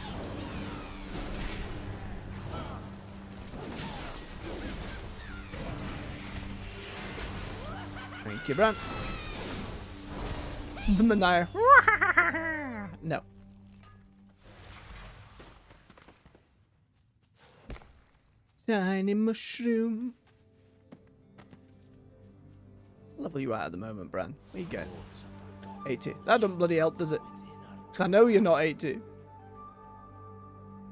S1: Thank you, Bran. The Manaya. No. Tiny mushroom. What level are you at the moment, Bran? Where you going? 80. That doesn't bloody help, does it? Because I know you're not 80. Well,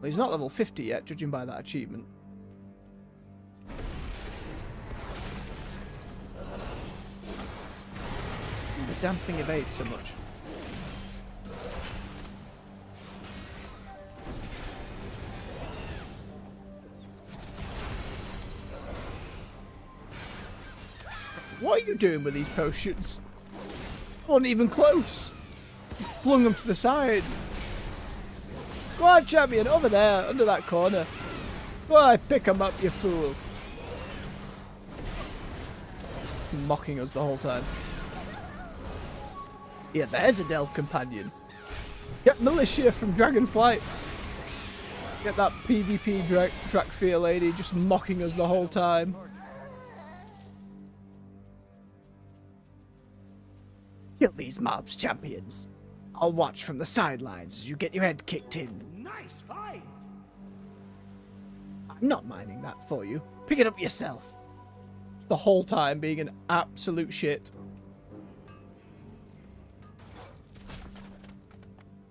S1: he's not level 50 yet, judging by that achievement. The damn thing evades so much. What are you doing with these potions? I wasn't even close. Just flung them to the side. Go on, champion, over there, under that corner. Go on, pick them up, you fool. Mocking us the whole time. Yeah, there's a Delve companion. Get Militia from Dragonflight. Get that PvP Drakfear lady just mocking us the whole time. Kill these mobs, champions. I'll watch from the sidelines as you get your head kicked in.
S10: Nice fight!
S1: I'm not minding that for you. Pick it up yourself. The whole time being an absolute shit.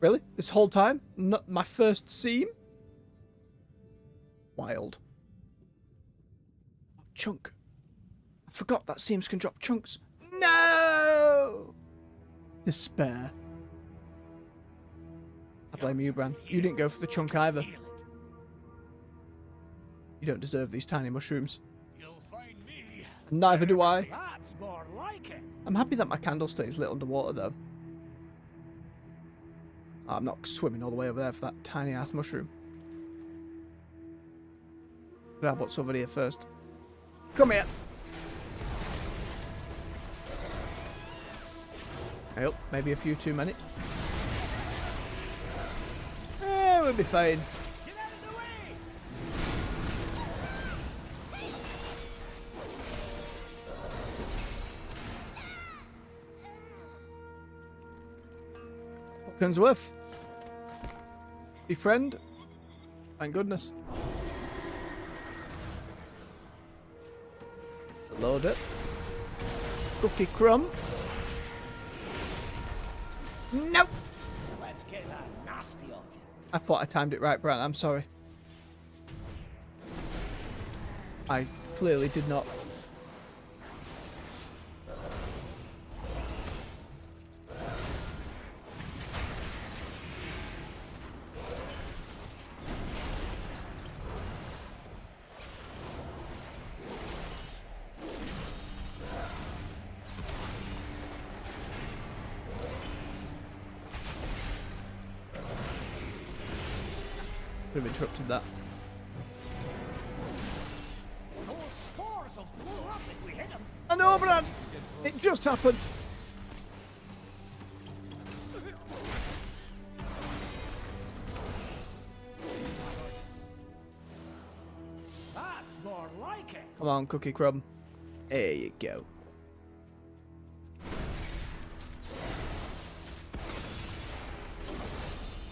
S1: Really? This whole time? Not my first seam? Wild. Chunk. I forgot that seams can drop chunks. No! Despair. I blame you, Bran. You didn't go for the chunk either. You don't deserve these tiny mushrooms. Neither do I.
S10: That's more like it.
S1: I'm happy that my candle stays lit underwater, though. Oh, I'm not swimming all the way over there for that tiny ass mushroom. Grab what's over here first. Come here. Oh, maybe a few too many. We'll be fine.
S10: Get out of the way!
S1: What comes with? Befriend? Thank goodness. Load it. Cookie crumb. Nope.
S10: Let's get that nasty off you.
S1: I thought I timed it right, Bran. I'm sorry. I clearly did not. Could have interrupted that.
S10: Those spores will blow up if we hit them.
S1: I know, Bran! It just happened.
S10: That's more like it.
S1: Come on, Cookie Crumb. There you go.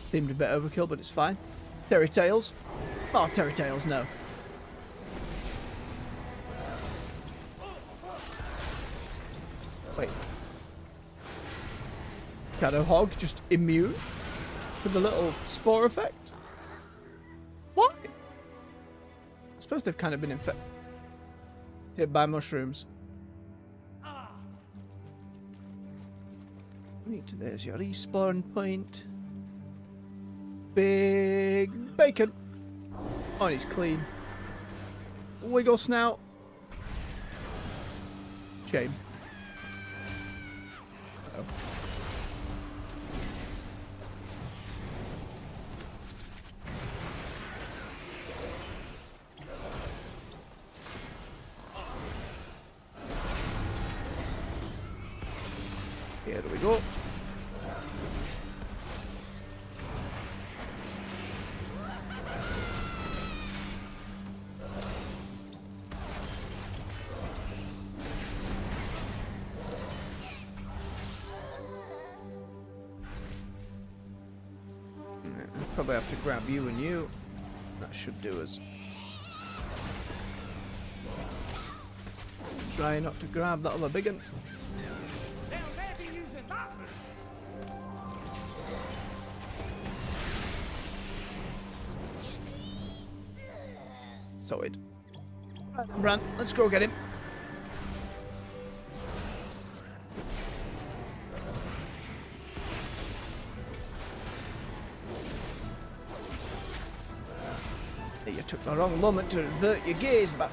S1: Seemed a bit overkill, but it's fine. Terry Tails. Oh, Terry Tails, no. Wait. Shadow Hog just immune to the little spore effect? Why? I suppose they've kind of been infected by mushrooms. Right, there's your respawn point. Big bacon. Oh, and he's clean. Wiggle snout. Shame. Uh-oh. Here we go. Probably have to grab you and you. That should do us. Try not to grab that other big one.
S10: They'll never be using that move.
S1: Sorted. Right, Bran, let's go get him. You took the wrong moment to avert your gaze, but...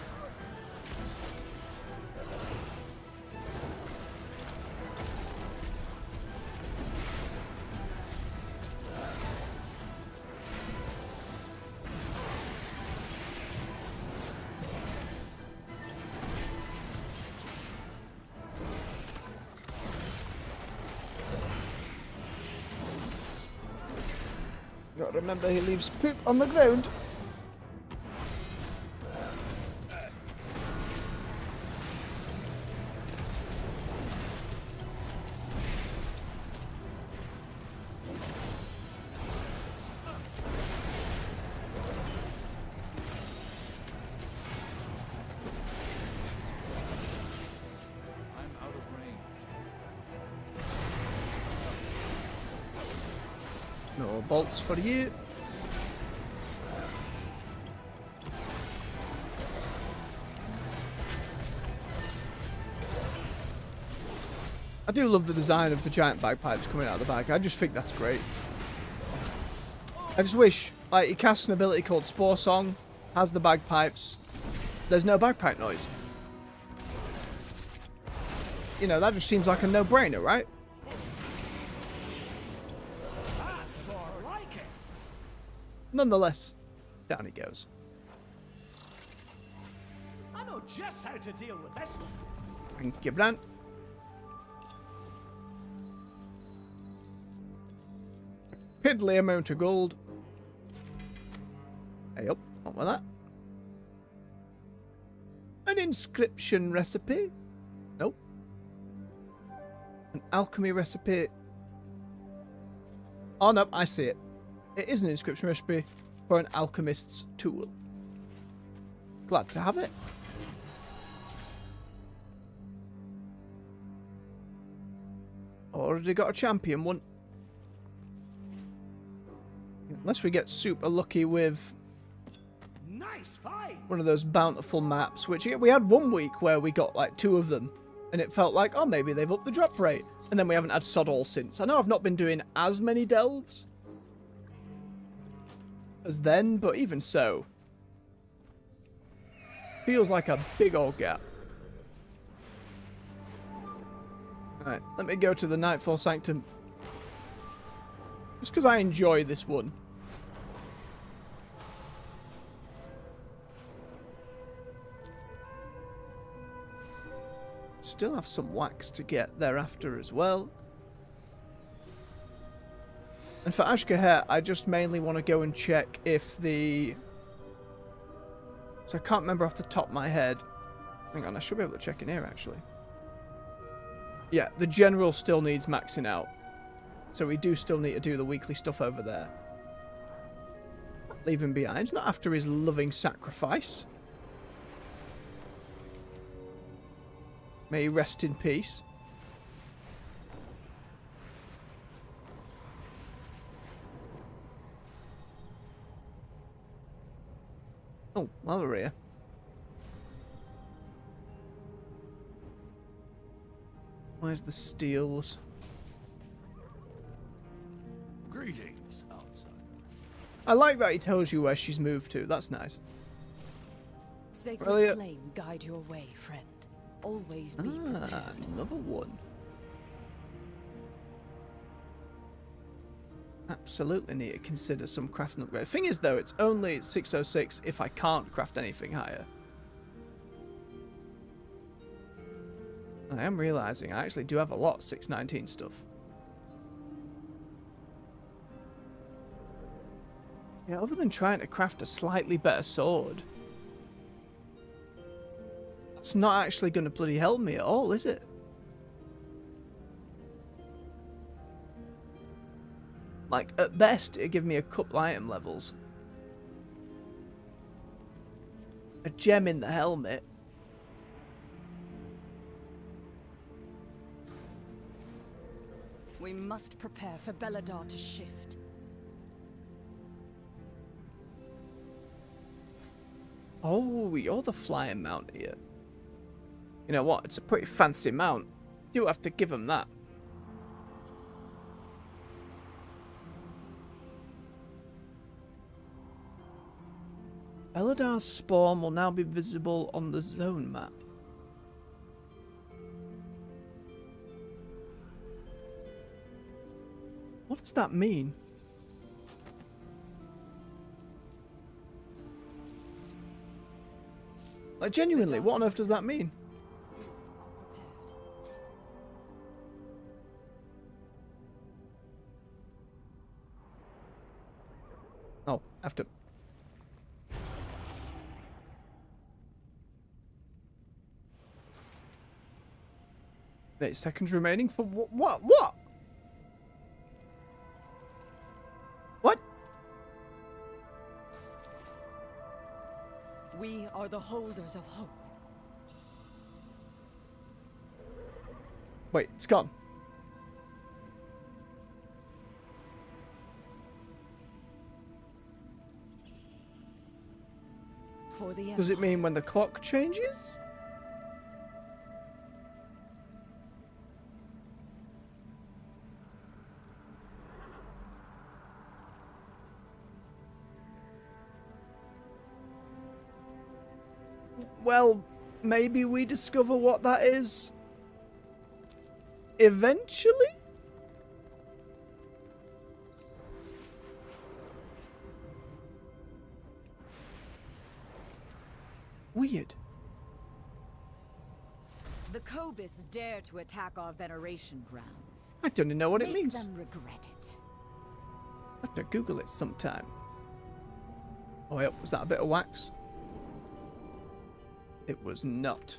S1: Gotta remember he leaves poop on the ground. No bolts for you. I do love the design of the giant bagpipes coming out of the bag. I just think that's great. I just wish, like, he casts an ability called Spore Song, has the bagpipes. There's no bagpipe noise. You know, that just seems like a no-brainer, right? Nonetheless, down he goes.
S10: I know just how to deal with this one.
S1: Thank you, Bran. Piddly amount of gold. Hey up, not with that. An inscription recipe? Nope. An alchemy recipe? Oh no, I see it. It is an inscription recipe for an alchemist's tool. Glad to have it. Already got a champion one. Unless we get super lucky with
S10: nice fight.
S1: One of those bountiful maps, which we had one week where we got like 2 of them. And it felt like, oh, maybe they've upped the drop rate. And then we haven't had sod all since. I know I've not been doing as many delves as then, but even so, feels like a big old gap. Alright, let me go to the Nightfall Sanctum. Just because I enjoy this one. Still have some wax to get thereafter as well. And for Ashkaher, I just mainly want to go and check if the... So I can't remember off the top of my head. Hang on, I should be able to check in here, actually. Yeah, the general still needs maxing out. So we do still need to do the weekly stuff over there. Leave him behind, not after his loving sacrifice. May he rest in peace. Oh, while we're here. Where's the steels?
S14: Greetings, outsider.
S1: I like that he tells you where she's moved to. That's nice.
S3: Sacred flame guide your way, friend. Always be prepared.
S1: Another one. Absolutely need to consider some crafting upgrade. Thing is, though, it's only 606 if I can't craft anything higher. I am realizing I actually do have a lot of 619 stuff. Yeah, other than trying to craft a slightly better sword, that's not actually going to bloody help me at all, is it? Like, at best, it'd give me a couple item levels. A gem in the helmet.
S3: We must prepare for Beladar to shift.
S1: Oh, you're the flying mount here. You know what? It's a pretty fancy mount. Do have to give him that. Beladar's spawn will now be visible on the zone map. What does that mean? Like, genuinely, what on earth does that mean? Oh, I have to... 8 seconds remaining for what? What? What?
S3: We are the holders of hope.
S1: Wait, it's gone.
S3: For the
S1: Does it mean when the clock changes? Well, maybe we discover what that is eventually? Weird.
S3: The Cobus dare to attack our veneration grounds.
S1: I don't even know what it
S3: Make
S1: means.
S3: them regret it.
S1: I have to Google it sometime. Oh, yep. Was that a bit of wax? It was not.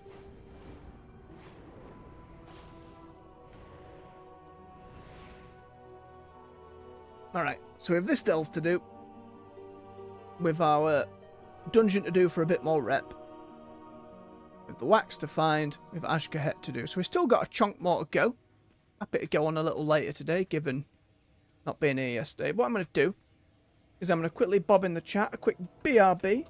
S1: Alright, so we have this delve to do. With our dungeon to do for a bit more rep. With the wax to find. With Ashkahet to do. So we've still got a chunk more to go. Happy to go on a little later today, given not being here yesterday. What I'm going to do is I'm going to quickly bob in the chat a quick BRB.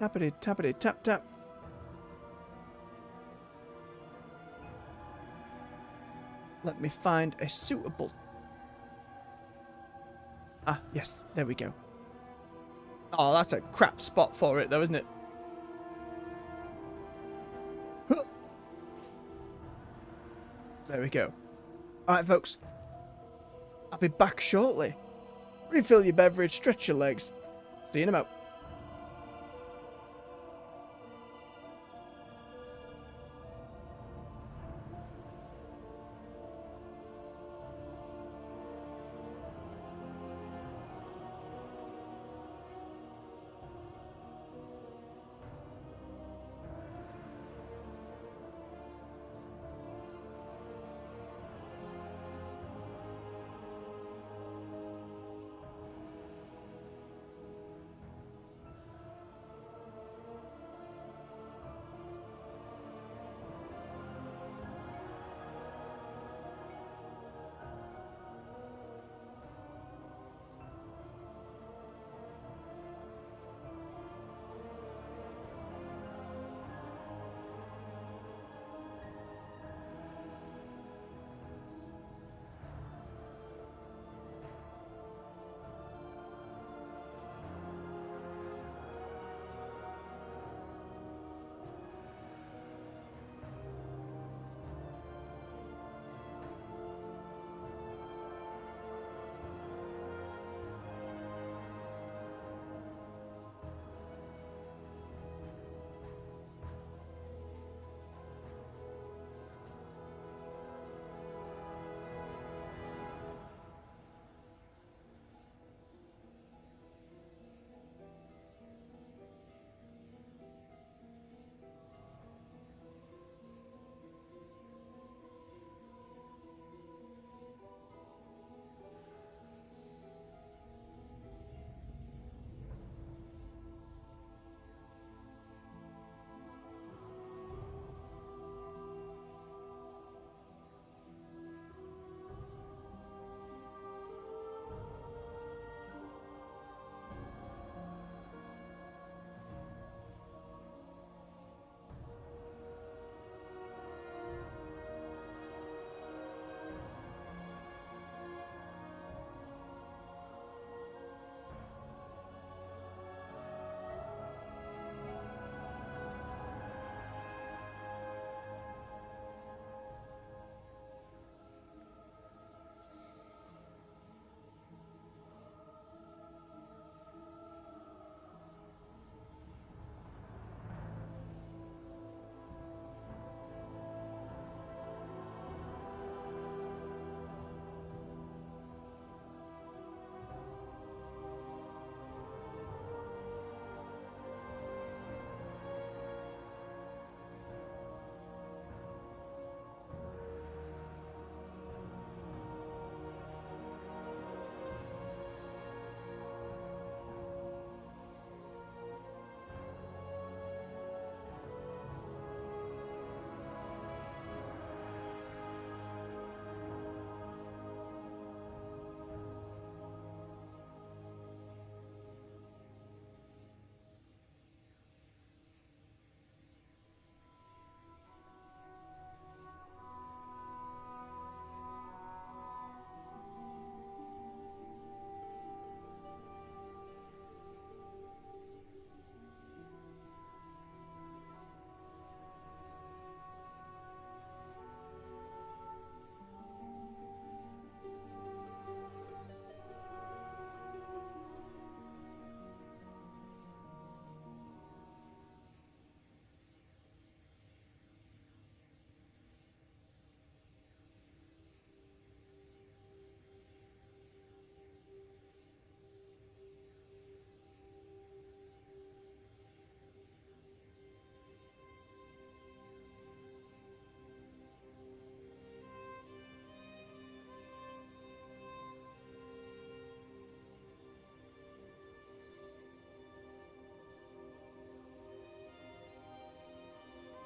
S1: Tappity, tappity, tap, tap. Let me find a suitable... Ah, yes, there we go. Oh, that's a crap spot for it, though, isn't it? Huh. There we go. Alright, folks. I'll be back shortly. Refill your beverage, stretch your legs. See you in a moment.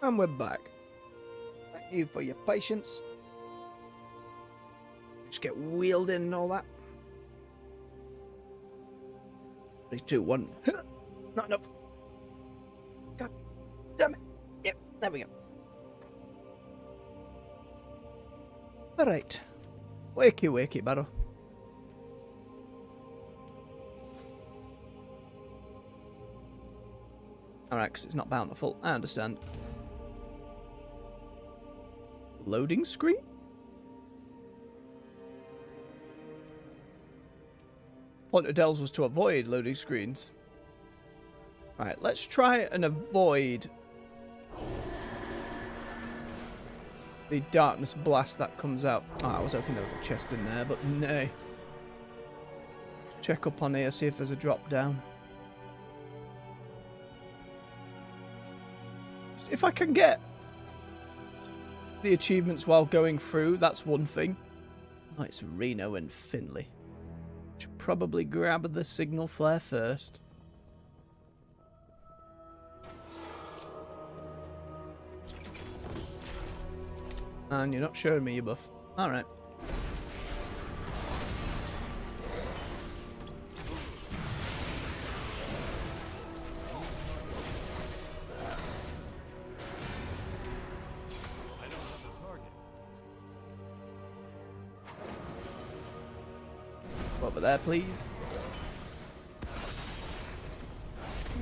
S1: And we're back. Thank you for your patience. Just get wheeled in and all that. 3, 2, 1. Not enough. God damn it. Yep, there we go. Alright. Wakey, wakey, battle. Alright, because it's not bountiful. I understand. Loading screen? Point of Dells was to avoid loading screens. Alright, let's try and avoid the darkness blast that comes out. Oh, I was hoping there was a chest in there, but nay. Let's check up on here, see if there's a drop down. If I can get the achievements while going through, that's one thing. Oh, it's Reno and Finley. Should probably grab the signal flare first. And you're not showing me your buff. Alright. Over there, please.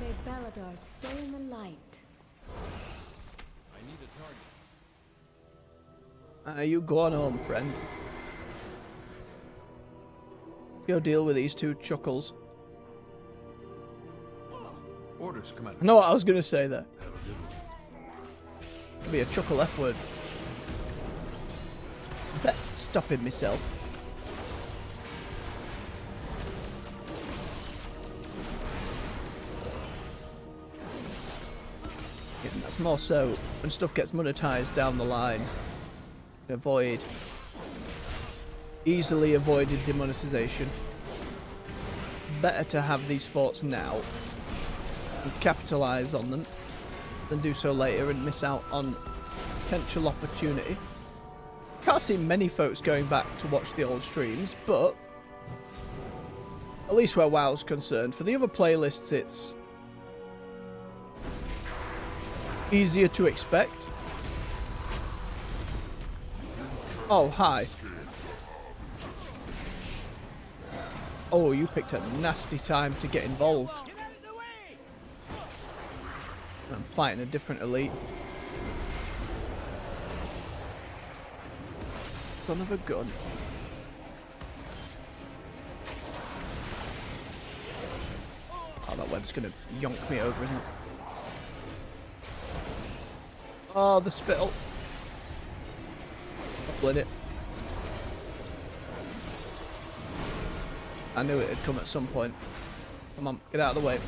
S15: May Baladar stay in the light.
S2: I need a target.
S1: You go on home, friend. Go deal with these two chuckles.
S14: Orders come out.
S1: I know what I was going to say there. Could be a chuckle F word. Bet stopping myself. That's more so when stuff gets monetized down the line. Avoid easily avoided demonetization. Better to have these forts now and capitalize on them than do so later and miss out on potential opportunity. Can't see many folks going back to watch the old streams, but at least where WoW's concerned. For the other playlists, it's easier to expect. Oh, hi. Oh, you picked a nasty time to get involved. I'm fighting a different elite. Son of a gun. Oh, that web's gonna yonk me over, isn't it? Oh, the spittle. Split it. I knew it had come at some point. Come on, get out of the way.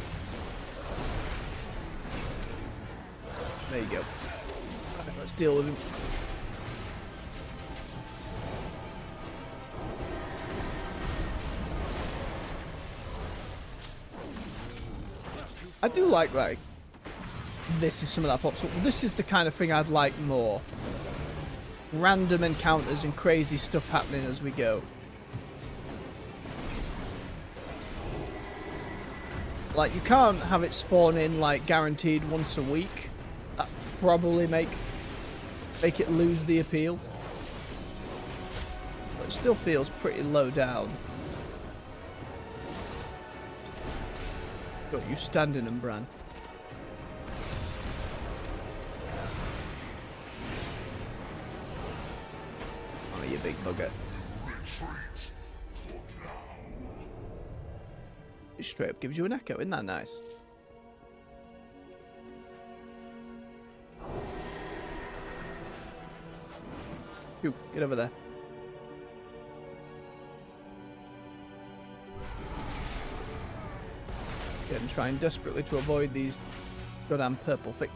S1: There you go. Right, let's deal with him. I do like this is some of that pops up. This is the kind of thing I'd like more. Random encounters and crazy stuff happening as we go. Like, you can't have it spawn in like guaranteed once a week. That probably make it lose the appeal. But it still feels pretty low down. Got you standing and Bran. Oh, you big bugger. It straight up gives you an echo, isn't that nice? Phew, get over there. Again, trying desperately to avoid these goddamn purple things.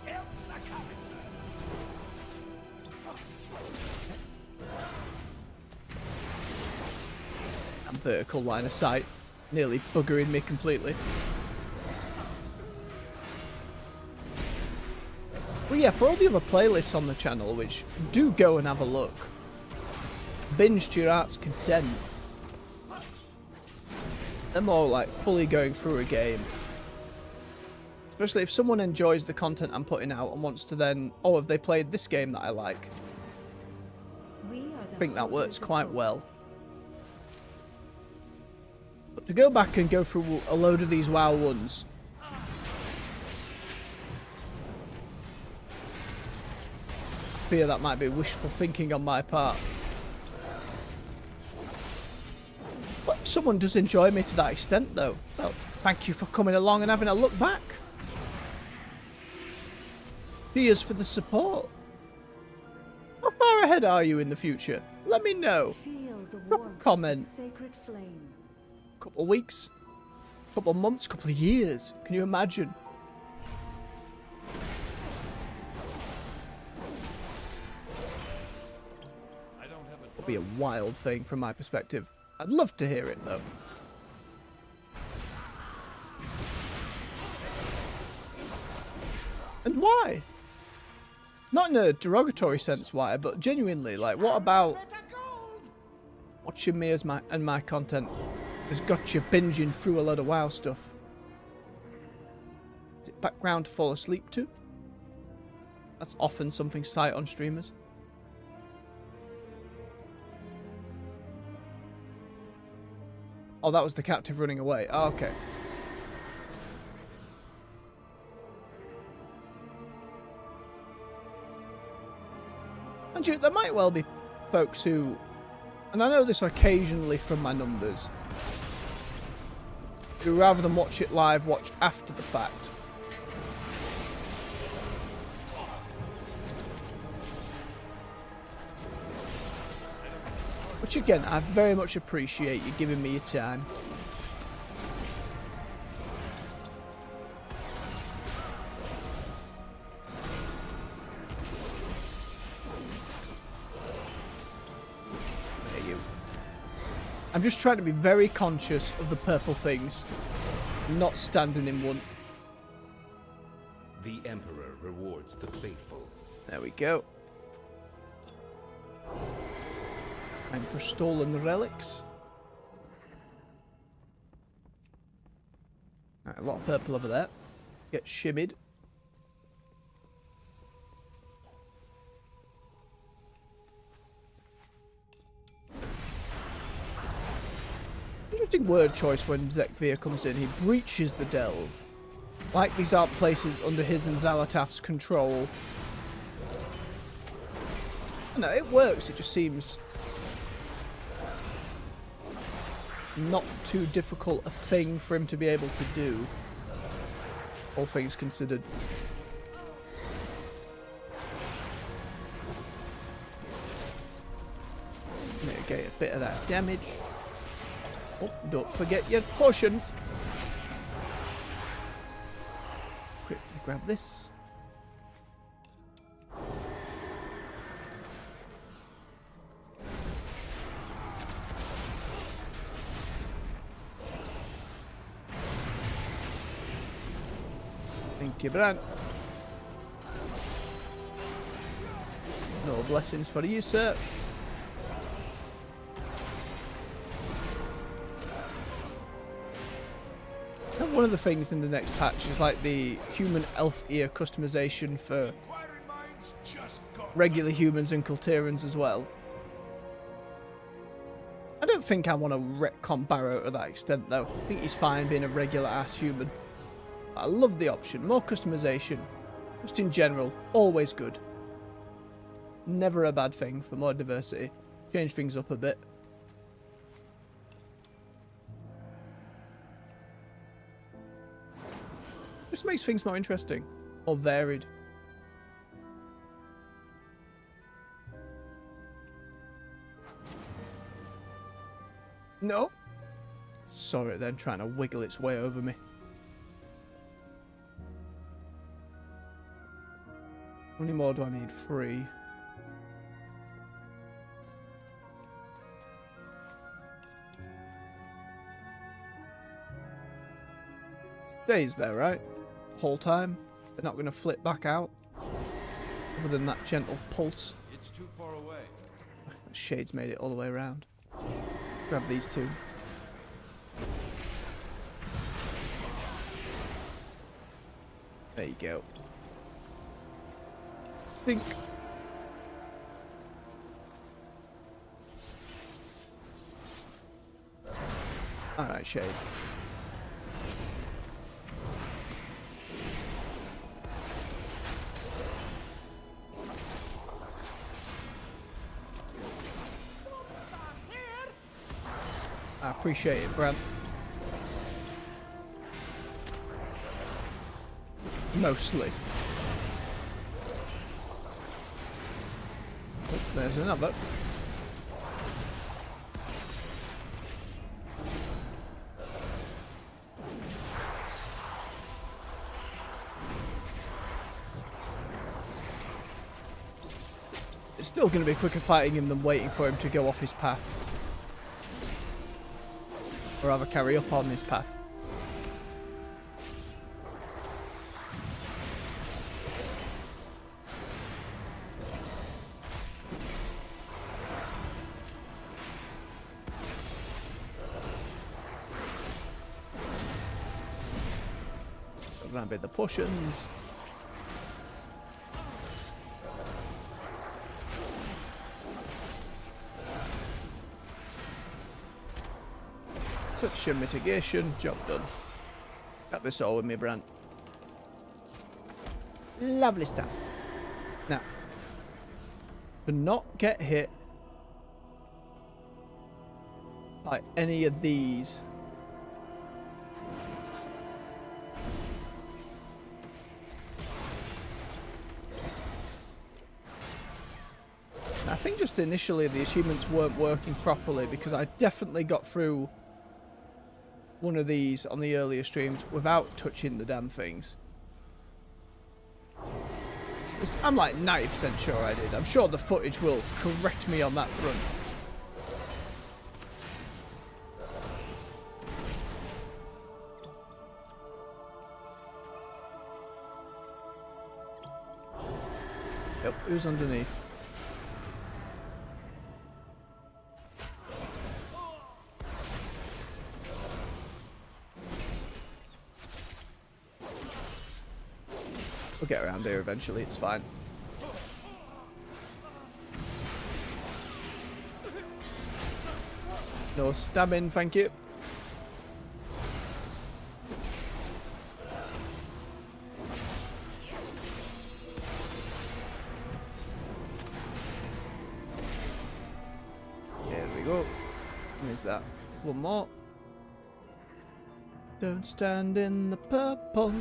S1: And vertical line of sight. Nearly buggering me completely. Well, yeah, for all the other playlists on the channel, which do go and have a look. Binge to your heart's content. They're more like fully going through a game. Especially if someone enjoys the content I'm putting out and wants to then, oh, have they played this game that I like? I think that works quite well. But to go back and go through a load of these WoW ones, I fear that might be wishful thinking on my part. But if someone does enjoy me to that extent though, well, thank you for coming along and having a look back. Cheers for the support. How far ahead are you in the future? Let me know. Drop a comment. Couple of weeks, couple of months, couple of years. Can you imagine? It'll be a wild thing from my perspective. I'd love to hear it though. And why? Not in a derogatory sense why, but genuinely, like, what about watching me as my content has got you binging through a lot of WoW stuff? Is it background to fall asleep to? That's often something sight on streamers. Oh, that was the captive running away. Oh, okay. And there might well be folks who, and I know this occasionally from my numbers, who rather than watch it live, watch after the fact. Which again, I very much appreciate you giving me your time. I'm just trying to be very conscious of the purple things, not standing in one.
S16: The Emperor rewards the faithful.
S1: There we go. Time for stolen relics. Right, a lot of purple over there. Get shimmied. Interesting word choice when Zekvir comes in. He breaches the delve. Like these aren't places under his and Zalataf's control. No, it works. It just seems not too difficult a thing for him to be able to do. All things considered. Mitigate a bit of that damage. Oh, don't forget your potions. Quickly grab this. Thank you, Bran. No blessings for you, sir. And one of the things in the next patch is like the human elf ear customization for regular humans and Kultirans as well. I don't think I want to retcon Barrow to that extent though. I think he's fine being a regular ass human. I love the option. More customization. Just in general, always good. Never a bad thing for more diversity. Change things up a bit. Just makes things more interesting. Or varied. No? Saw it then trying to wiggle its way over me. How many more do I need? 3. Stays there, right? Whole time? They're not going to flip back out? other than that gentle pulse.
S2: It's too far away.
S1: Shade's made it all the way around. Grab these two. There you go. Think. Alright, Shade. I appreciate it, Brent. Mostly. Oh, there's another. It's still going to be quicker fighting him than waiting for him to go off his path. Or rather carry up on his path. Around with the potions. Protection mitigation, job done. Got this all with me, Brant. Lovely stuff. Now, to not get hit by any of these. I think just initially the achievements weren't working properly because I definitely got through one of these on the earlier streams without touching the damn things. I'm like 90% sure I did. I'm sure the footage will correct me on that front. Yep, who's underneath? We'll get around here eventually, it's fine. No stabbing, thank you. There we go. There's that. One more. Don't stand in the purple.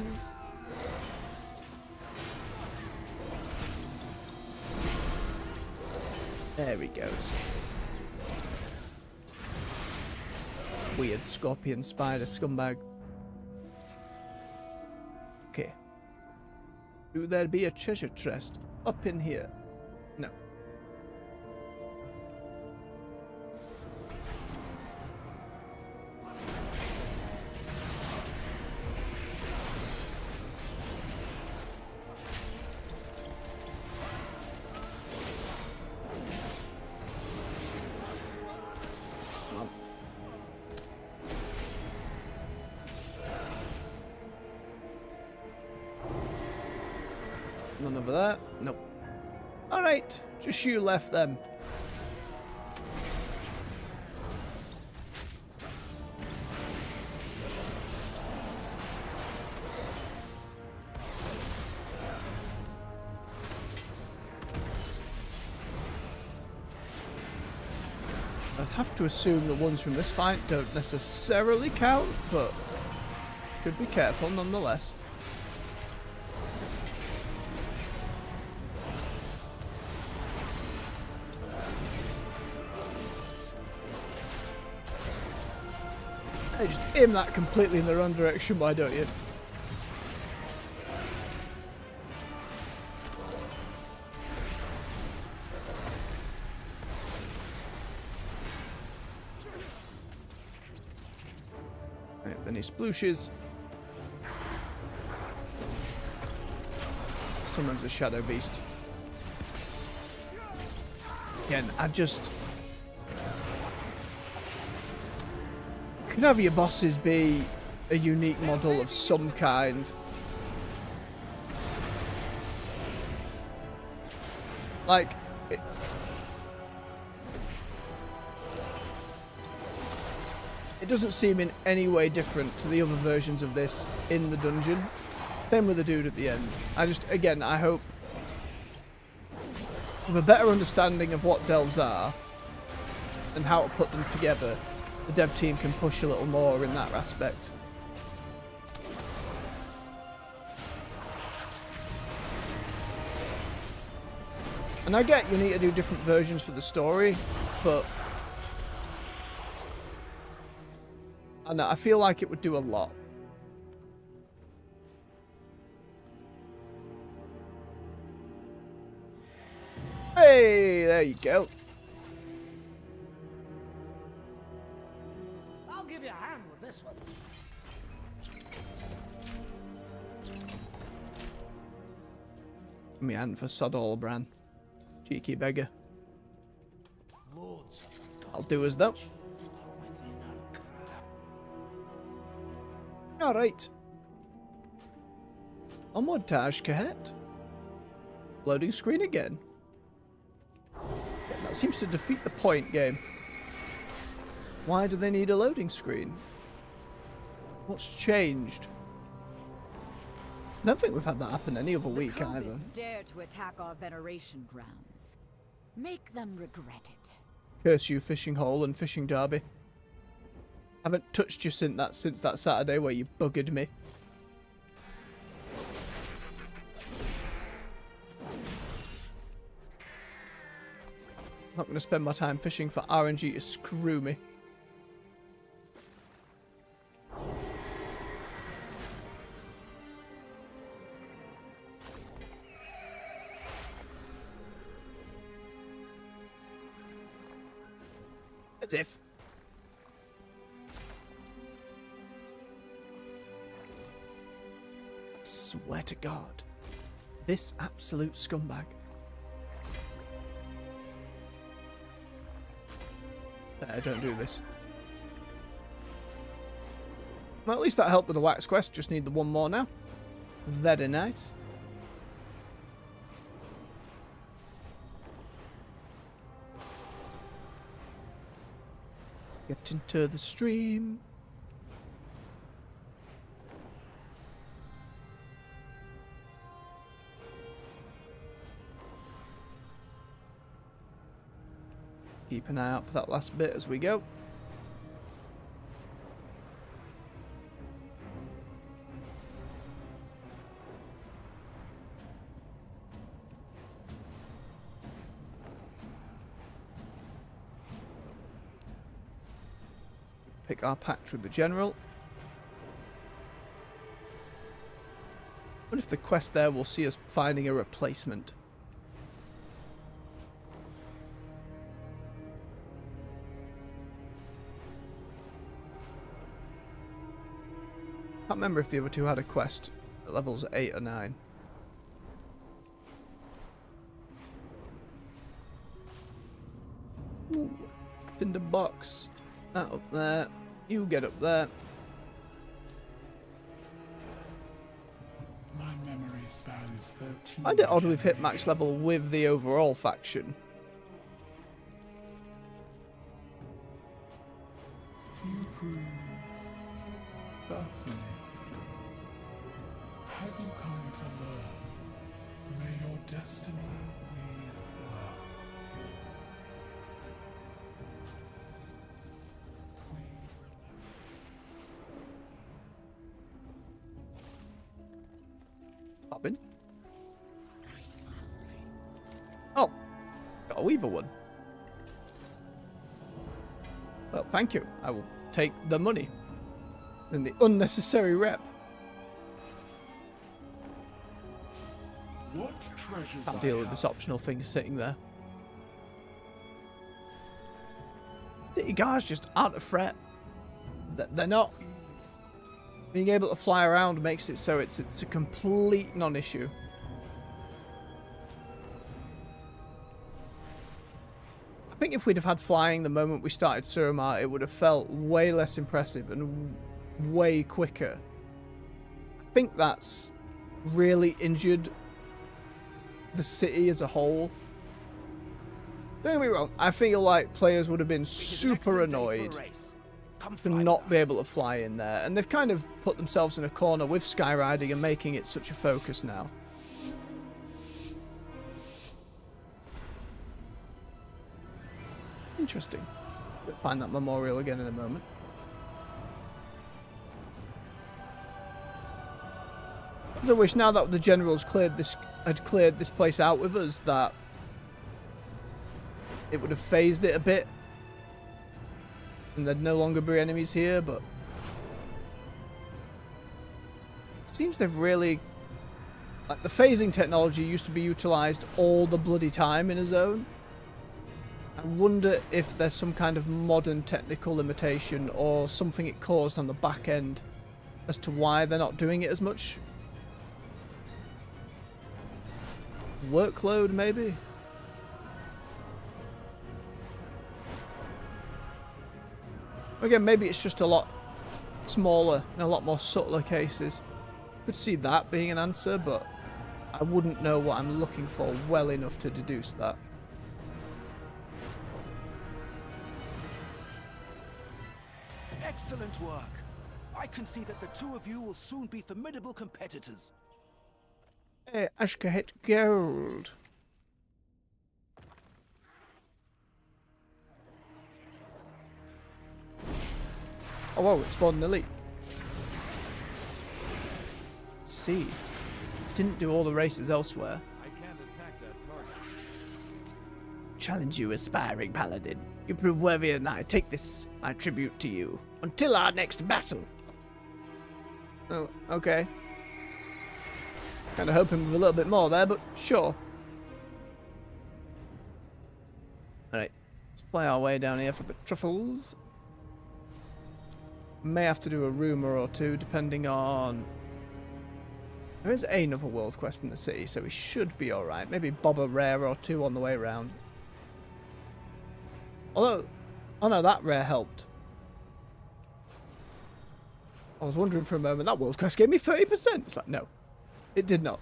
S1: There he goes. Weird scorpion spider scumbag. Okay. Do there be a treasure chest up in here? No. None of that? Nope. Alright, just you left them. I'd have to assume the ones from this fight don't necessarily count, but should be careful nonetheless. Hey, just aim that completely in the wrong direction, why don't you? Right, then he splooshes. Summons a shadow beast. Again, I just... Can have your bosses be a unique model of some kind. Like... It doesn't seem in any way different to the other versions of this in the dungeon. Same with the dude at the end. I just, again, I hope with a better understanding of what delves are and how to put them together, the dev team can push a little more in that aspect. And I get you need to do different versions for the story, but I feel like it would do a lot. Hey, there you go.
S10: I'll give you a hand with this one.
S1: Give me a hand for sod all, Bran. Cheeky beggar. I'll do as though. Alright. Onward, Taj Kahet. Loading screen again. That seems to defeat the point, game. Why do they need a loading screen? What's changed? I don't think we've had that happen any other week either.
S3: Dare to attack our veneration grounds. Make them regret it.
S1: Curse you, fishing hole and fishing derby. Haven't touched you since that Saturday where you buggered me. I'm not going to spend my time fishing for RNG to screw me. As if. I swear to God. This absolute scumbag. Don't do this. Well, at least that helped with the wax quest. Just need the one more now. Very nice. Get into the stream. Keep an eye out for that last bit as we go. Pick our pact with the general. What if the quest there will see us finding a replacement? I can't remember if the other two had a quest at levels 8 or 9. Ooh, tinder box. That up there. You get up there.
S8: My memory spans 13.
S1: I find it odd we've hit max level with the overall faction.
S8: You prove fascinating. Have you come to learn? May your destiny weave love.
S1: Bobbin? Oh, got a weaver one. Well, thank you. I will take the money and the unnecessary rep.
S8: What treasures
S1: Can't deal with this optional thing sitting there. City guards just aren't a threat. They're not. Being able to fly around makes it so it's a complete non-issue. think if we'd have had flying the moment we started Suramar, it would have felt way less impressive and way quicker. I think that's really injured the city as a whole. Don't get me wrong, I feel like players would have been super annoyed to not be able to fly in there, and they've kind of put themselves in a corner with skyriding and making it such a focus now. Interesting. We'll find that memorial again in a moment. I wish now that the generals had cleared this place out with us, that it would have phased it a bit and there'd no longer be enemies here, but it seems they've really, like, the phasing technology used to be utilized all the bloody time in a zone. I wonder if there's some kind of modern technical limitation or something it caused on the back end as to why they're not doing it as much. Workload, maybe? Again, maybe it's just a lot smaller and a lot more subtler cases. Could see that being an answer, but I wouldn't know what I'm looking for well enough to deduce that.
S17: Excellent work. I can see that the two of you will soon be formidable competitors.
S1: Hey, Ashkahet Gold. Oh, whoa, it spawned an elite. Let's see. Didn't do all the races elsewhere.
S2: I can't attack that target.
S1: Challenge you, aspiring paladin. You prove worthier than I. Take this, my tribute to you. Until our next battle. Oh, okay. Kind of hoping with a little bit more there, but sure. Alright, let's fly our way down here for the truffles. May have to do a rumour or two, depending on... There is another world quest in the city, so we should be alright. Maybe bob a rare or two on the way round. Although, oh no, that rare helped. I was wondering for a moment, that world quest gave me 30%. It's like, no, it did not.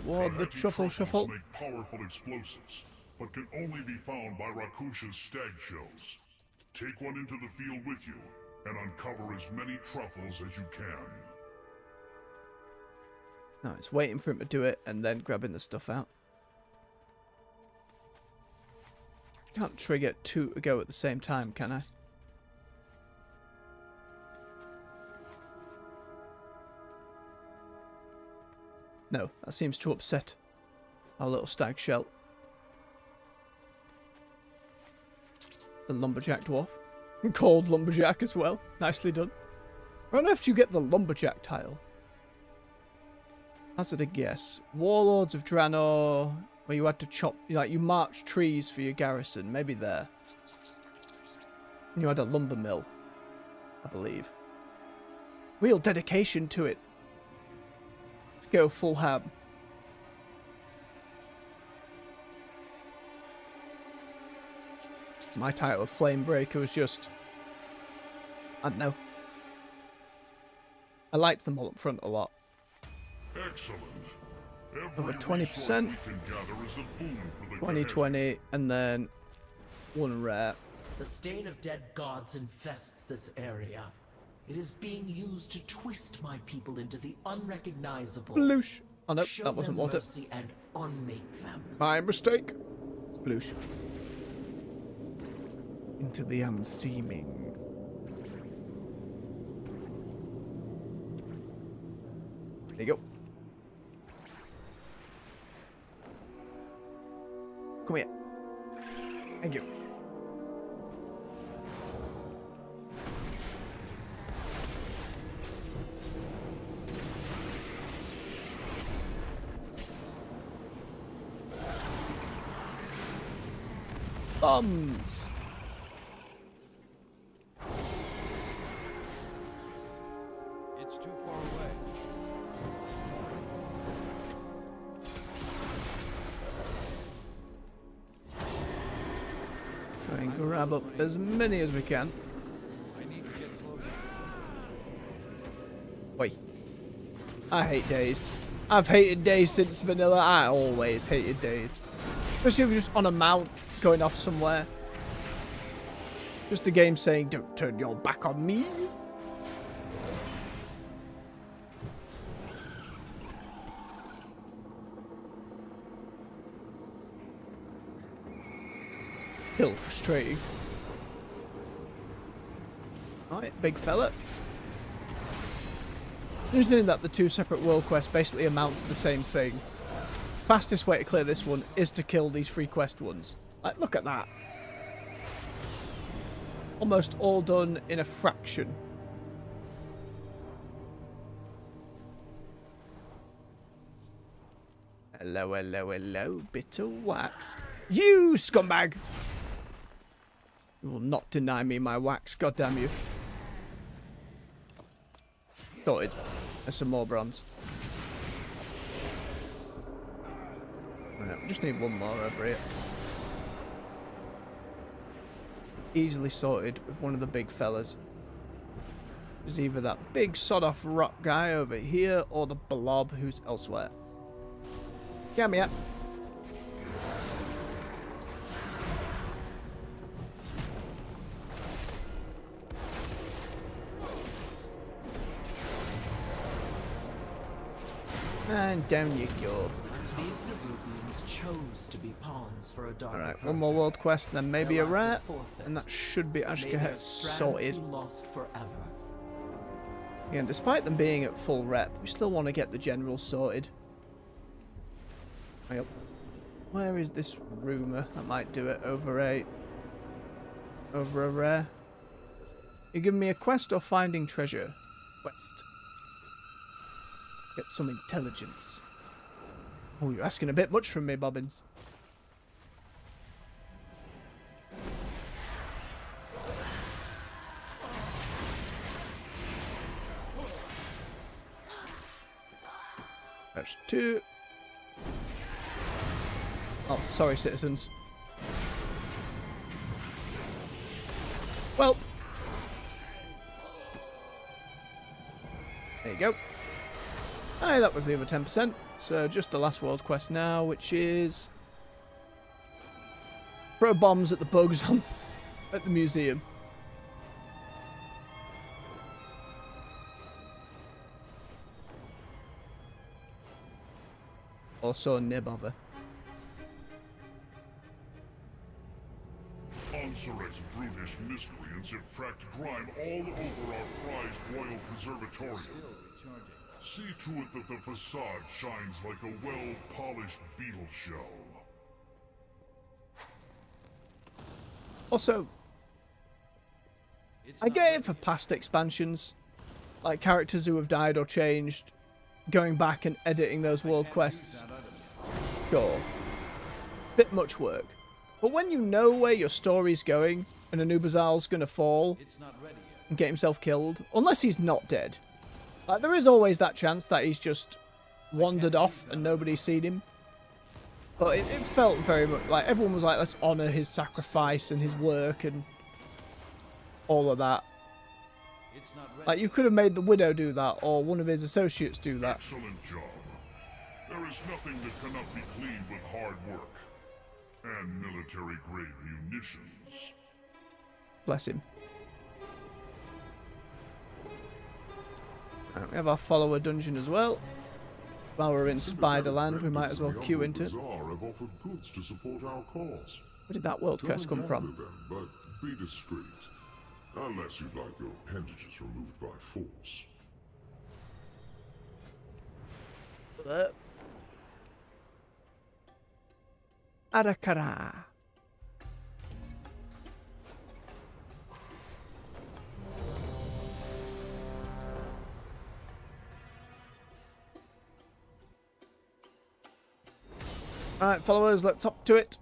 S1: Toward the truffle shuffle.
S7: Make powerful explosives, but can only be found by Rakusha's stag shows. Take one into the field with you, and uncover as many truffles as you can.
S1: No, it's waiting for him to do it and then grabbing the stuff out. Can't trigger two to go at the same time, can I? No, that seems to upset our little stag shell. The lumberjack dwarf. Called lumberjack as well. Nicely done. Where on earth do you get the lumberjack tile? Hazard a guess. Warlords of Draenor, where you had to chop, like you marched trees for your garrison. Maybe there. And you had a lumber mill, I believe. Real dedication to it. Go full ham. My title of Flamebreaker was just, I don't know. I liked them all up front a lot.
S7: Excellent.
S1: Over 20%. 2020, and then one rare.
S9: The stain of dead gods infests this area. It is being used to twist my people into the unrecognizable.
S1: Sploosh. Oh no,
S9: Show
S1: that wasn't
S9: them
S1: water.
S9: mercy and unmake them.
S1: My mistake. Sploosh. Into the unseeming. There you go. Come here. Thank you. bombs.
S2: It's too far away.
S1: Try and grab up as many as we can.
S2: I need to get closer.
S1: Oi. I hate Dazed. I've hated Dazed since vanilla. I always hated Dazed. Especially if you're just on a mount going off somewhere. Just the game saying, don't turn your back on me. Still frustrating. Alright, big fella. Just knowing that the two separate world quests basically amount to the same thing. Fastest way to clear this one is to kill these free quest ones. Like, look at that. Almost all done in a fraction. Hello, hello, hello, bit of wax. You scumbag! You will not deny me my wax, goddamn you. Sorted. There's some more bronze. Right, we just need one more over here. Easily sorted with one of the big fellas. There's either that big sod-off rock guy over here or the blob who's elsewhere. Get me up. And down you go.
S9: These Nerubians chose to be pawns for a dark.
S1: Alright, one more world quest, then maybe a rat, and that should be Ashkahet sorted.
S9: Lost forever.
S1: Again, despite them being at full rep, we still want to get the general sorted. Right up. Where is this rumour? I might do it over a rare. You giving me a quest or finding treasure? Quest. Get some intelligence. Oh, you're asking a bit much from me, Bobbins. There's two. Oh, sorry, citizens. Well. There you go. Aye, that was the other 10%. So just the last world quest now, which is throw bombs at the bugs on at the museum. Also, Nibother.
S7: Onsuret's brutish miscreants have tracked grime all over our prized royal preservatorium. See to it that the facade shines like a well-polished beetle shell.
S1: Also, I get it for past expansions, like characters who have died or changed, going back and editing those world quests. Sure. Bit much work. But when you know where your story's going, and Anub'azal's gonna fall and get himself killed, unless he's not dead. Like, there is always that chance that he's just wandered off and nobody's seen him. But it felt very much like everyone was like, let's honour his sacrifice and his work and all of that. Like, you could have made the Widow do that, or one of his associates do that.
S7: Excellent job. There is nothing that cannot be cleaned with hard work. And military-grade munitions.
S1: Bless him. Right, we have our follower dungeon as well. While we're in Spiderland, we might as well queue into.
S7: Have offered goods to support our cause.
S1: Where did that world quest come from?
S7: Them, but be discreet. Unless you'd like your appendages removed by force.
S1: Arakara. Alright, followers, let's hop to it.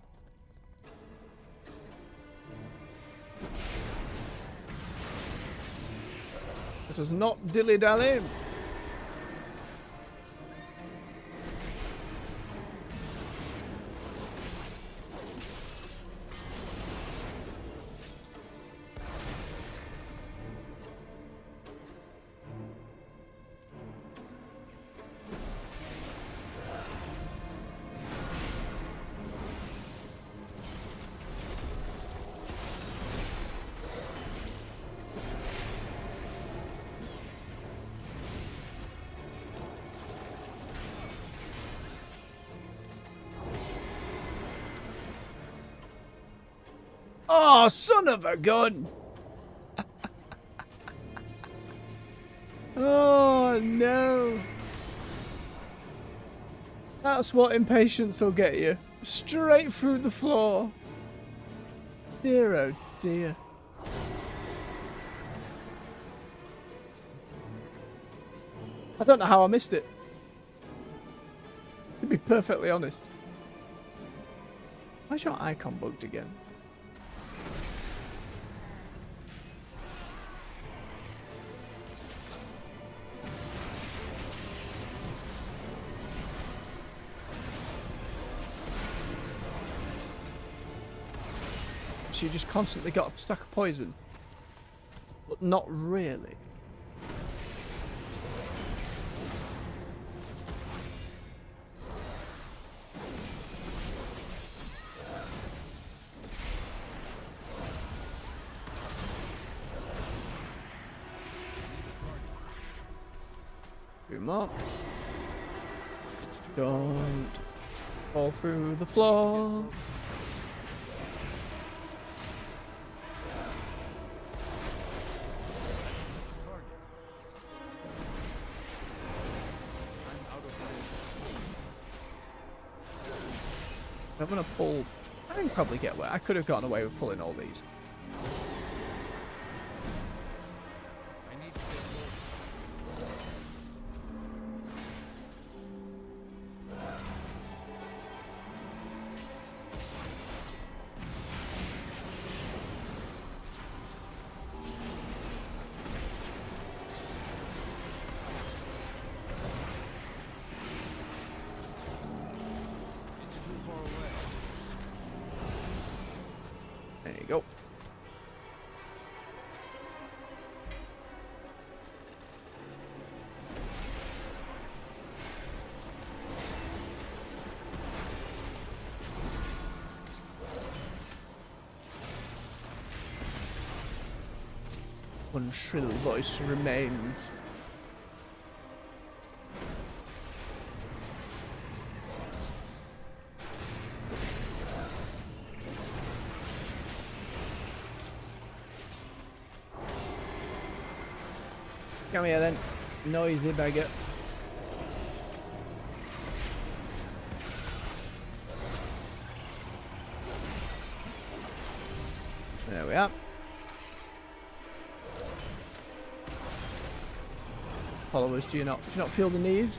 S1: us not dilly-dally. Oh, son of a gun! Oh, no. That's what impatience will get you. Straight through the floor. Dear, oh dear. I don't know how I missed it. To be perfectly honest. Why's your icon bugged again? So you just constantly got a stack of poison. But not really. Two more. Don't fall through the floor. I'm gonna pull. I can probably get away. I could have gotten away with pulling all these. There you go. One shrill voice remains. Come here then, noisy beggar. There we are. Followers, do you not feel the need?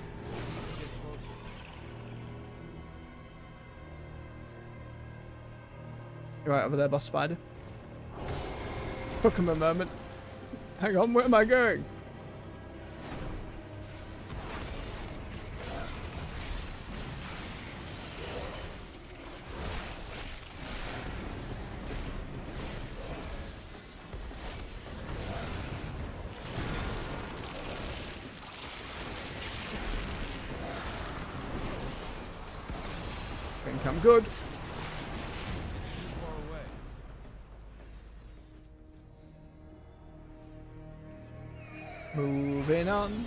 S1: You're right over there, boss spider. Took him a moment. Hang on, where am I going? I think I'm good. Moving on.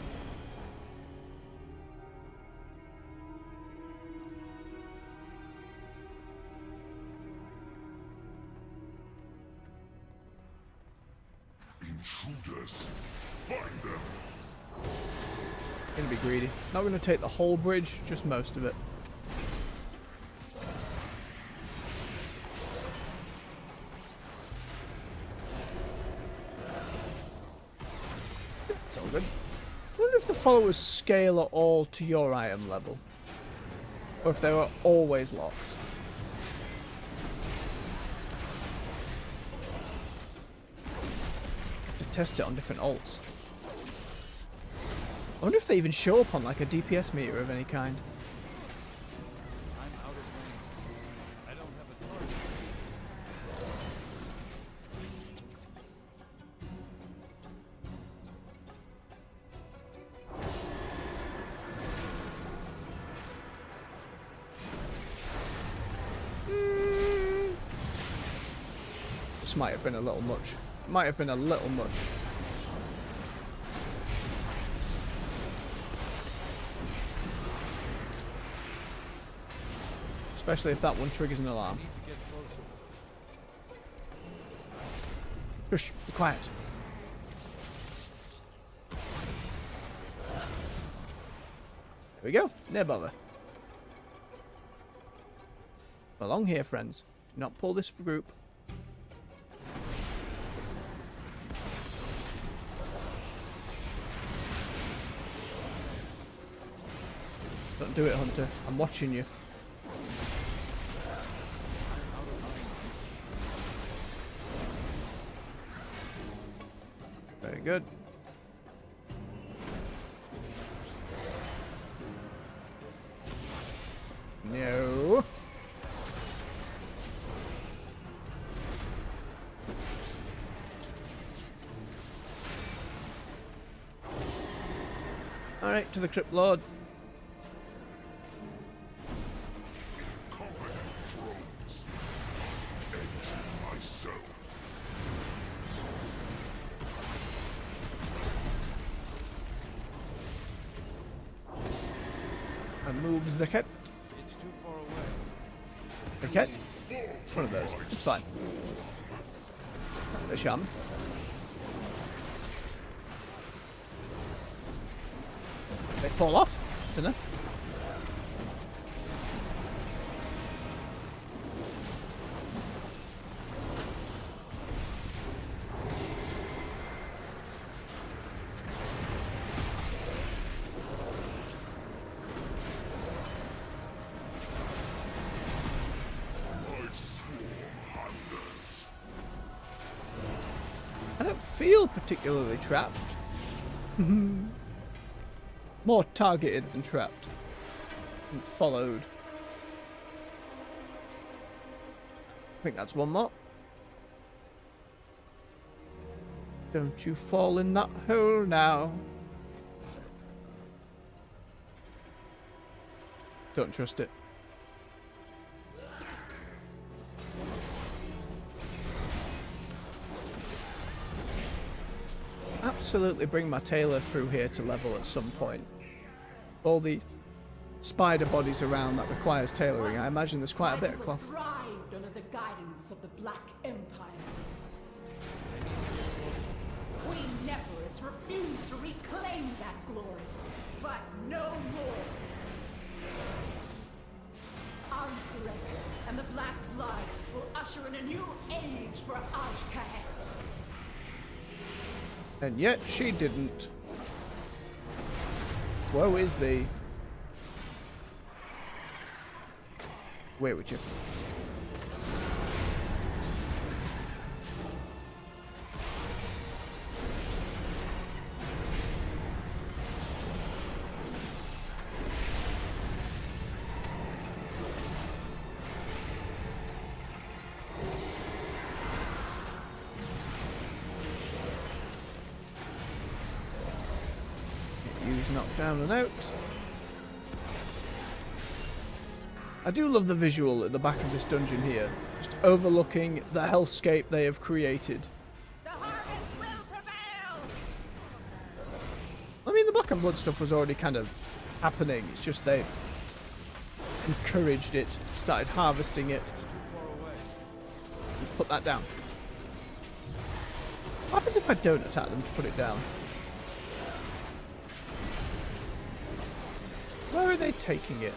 S7: Intruders, find them.
S1: Gonna be greedy. Not gonna take the whole bridge, just most of it. It's all good. I wonder if the followers scale at all to your item level. Or if they were always locked. Have to test it on different alts. I wonder if they even show up on like a DPS meter of any kind.
S2: I'm out of range. I don't have a target.
S1: This might have been a little much. Might have been a little much. Especially if that one triggers an alarm. Shush, be quiet. There we go. No bother. Belong here, friends. Do not pull this group. Don't do it, Hunter. I'm watching you. Very good. No. Alright, to the Crypt Lord. Move Zaket.
S2: It's too far away.
S1: Zaket? One of those. It's fine. A sham. They fall off. Dunno. I don't feel particularly trapped. More targeted than trapped. And followed. I think that's one more. Don't you fall in that hole now. Don't trust it. Absolutely bring my tailor through here to level at some point. All the spider bodies around that requires tailoring. I imagine there's quite a bit of cloth.
S9: Thrived under the guidance of the Black Empire. Queen Neferis refused to reclaim that glory, but no more. Azeroth and the Black Blood will usher in a new age for Ashkahet.
S1: And yet she didn't. Woe is thee. Where would you? Use knockdown and out. I do love the visual at the back of this dungeon here, just overlooking the hellscape they have created. I mean, the Black and Blood stuff was already kind of happening, it's just they encouraged it, started harvesting it. Put that down. What happens if I don't attack them to put it down? Where are they taking it?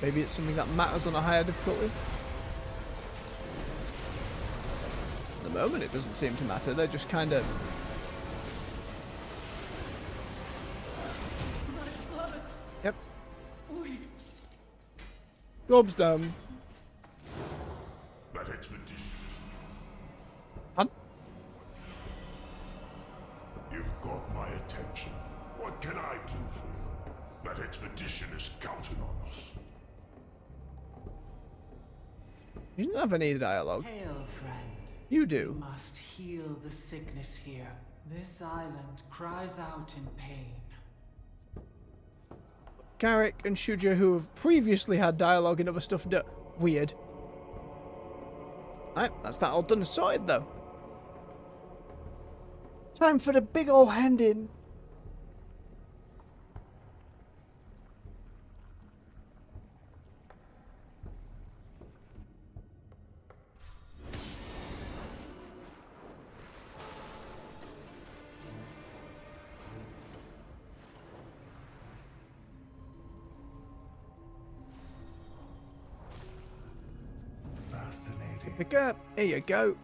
S1: Maybe it's something that matters on a higher difficulty? At the moment it doesn't seem to matter, they're just kind of... Yep. Job's down.
S7: That expedition.
S1: Huh?
S7: You've got my attention. What can I do for you? That expedition is counting on us.
S1: You don't have any dialogue.
S18: Hail, friend.
S1: You do.
S18: We must heal the sickness here. This island cries out in pain.
S1: Garrick and Shuja, who have previously had dialogue and other stuff, weird. Alright, that's that all done and sorted, though. Time for the big ol' hand in.
S14: Fascinating.
S1: Pick up. Here you go.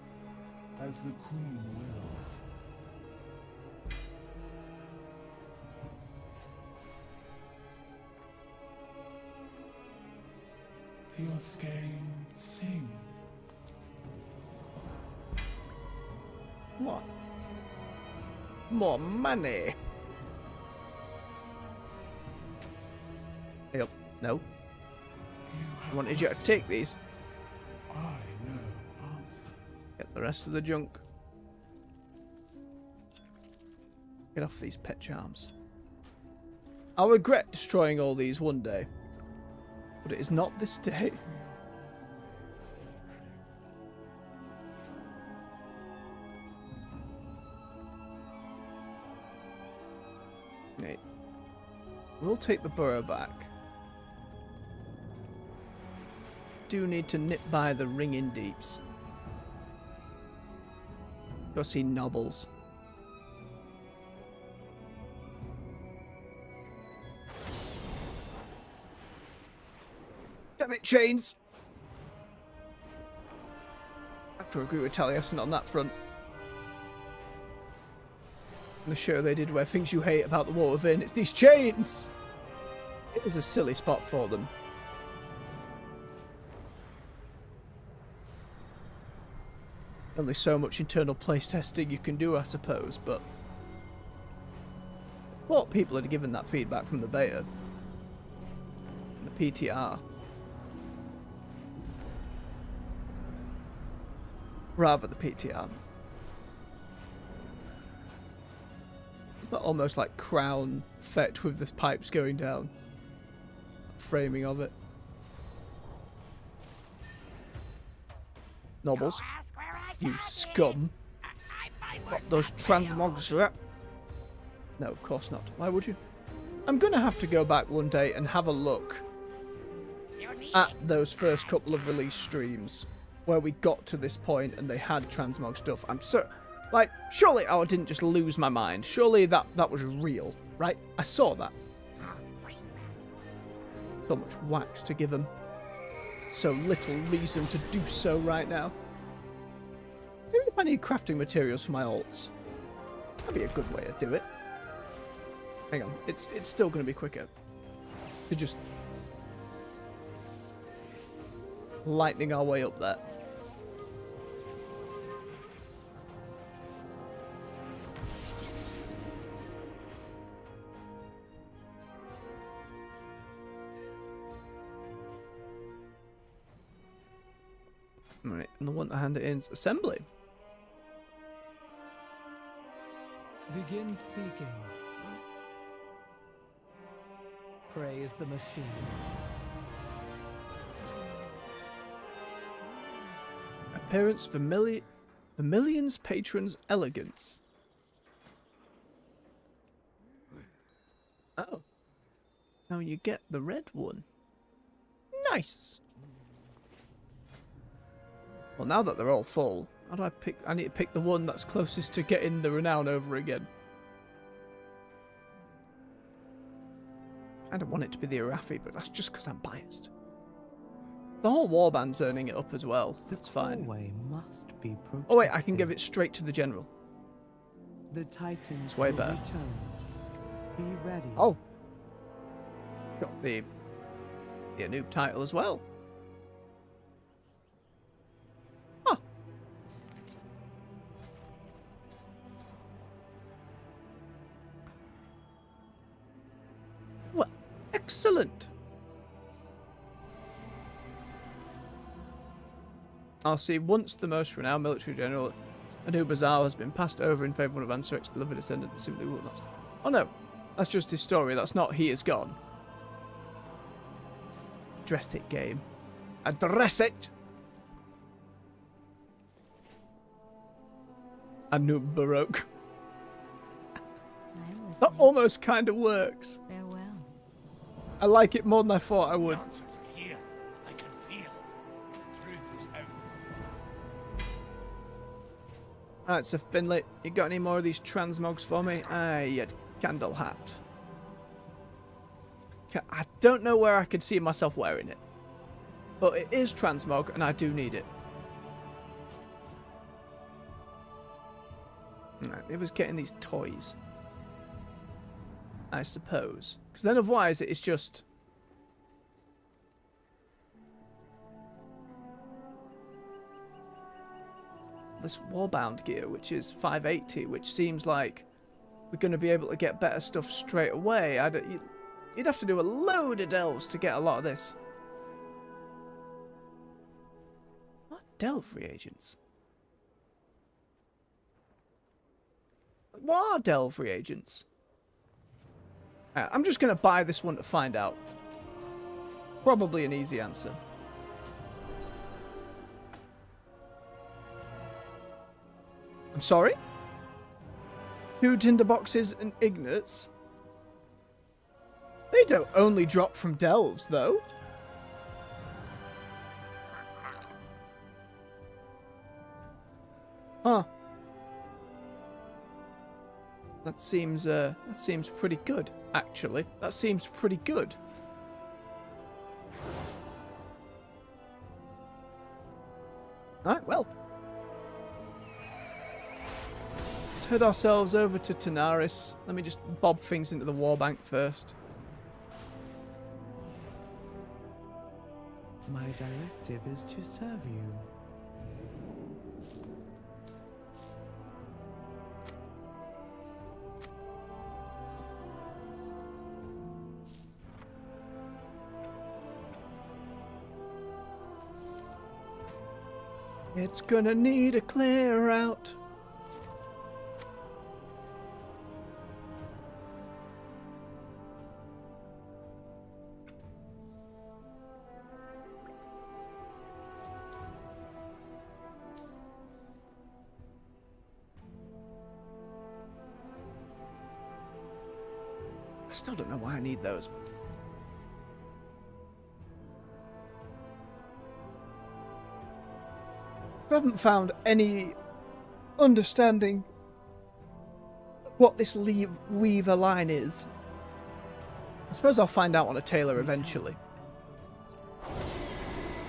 S14: As the Queen wills. Your skein sings.
S1: What? More money. Hey up. No. I wanted you to take these.
S14: I know answer.
S1: Get the rest of the junk. Get off these pet charms. I'll regret destroying all these one day. But it is not this day. Nate. We'll take the burrow back. Do need to nip by the ringing deeps. Go see Nobbles. Damn it, Chains! I have to agree with Taliesin on that front. The show they did where things you hate about the War Within, it's these chains! It is a silly spot for them. Only so much internal playtesting you can do, I suppose, but I thought people had given that feedback from the beta. The PTR. Rather the PTR. But almost like crown effect with the pipes going down. Framing of it. Nobbles. You scum. What, those transmogs are? No, of course not. Why would you? I'm gonna have to go back one day and have a look at those first couple of release streams where we got to this point and they had transmog stuff. I'm so... Like, surely I didn't just lose my mind. Surely that was real, right? I saw that. So much wax to give them. So little reason to do so right now. Maybe if I need crafting materials for my alts. That'd be a good way to do it. Hang on, it's still going to be quicker. To just... lightning our way up there. Right, and the one to hand it in is assembly.
S11: Begin speaking. Praise the machine.
S1: Appearance Vermilion's patron's elegance. Oh. Now you get the red one. Nice. Well, now that they're all full, how do I pick? I need to pick the one that's closest to getting the renown over again. I don't want it to be the Arathi, but that's just because I'm biased. The whole warband's earning it up as well. That's fine.
S11: Must be
S1: oh wait, I can give it straight to the general.
S11: The Titans
S1: it's way better.
S11: Return. Be ready.
S1: Oh. Got the noob title as well. Excellent. I'll see once the most renowned military general Anubazal has been passed over in favour of one of Ansarek's beloved descendant that simply will not stop. Oh no, that's just his story. That's not he is gone. Address it, game. Address it! Anub Baroque. That almost kind of works.
S3: Farewell.
S1: I like it more than I thought I would.
S8: Here, I can feel it. The truth is out.
S1: Alright, so Finley, you got any more of these transmogs for me? You candle hat. I don't know where I could see myself wearing it. But it is transmog and I do need it. Right, it was getting these toys. I suppose. Because then otherwise it's just... this warbound gear, which is 580, which seems like we're going to be able to get better stuff straight away. You'd have to do a load of delves to get a lot of this. What delve reagents? What are delve reagents? I'm just going to buy this one to find out. Probably an easy answer. I'm sorry? 2 tinderboxes and ignates? They don't only drop from delves, though. Huh. That seems pretty good, actually. That seems pretty good. Alright, well. Let's head ourselves over to Tanaris. Let me just bob things into the warbank first.
S11: My directive is to serve you.
S1: It's gonna need a clear out. I still don't know why I need those. I haven't found any understanding what this weaver line is. I suppose I'll find out on a tailor eventually.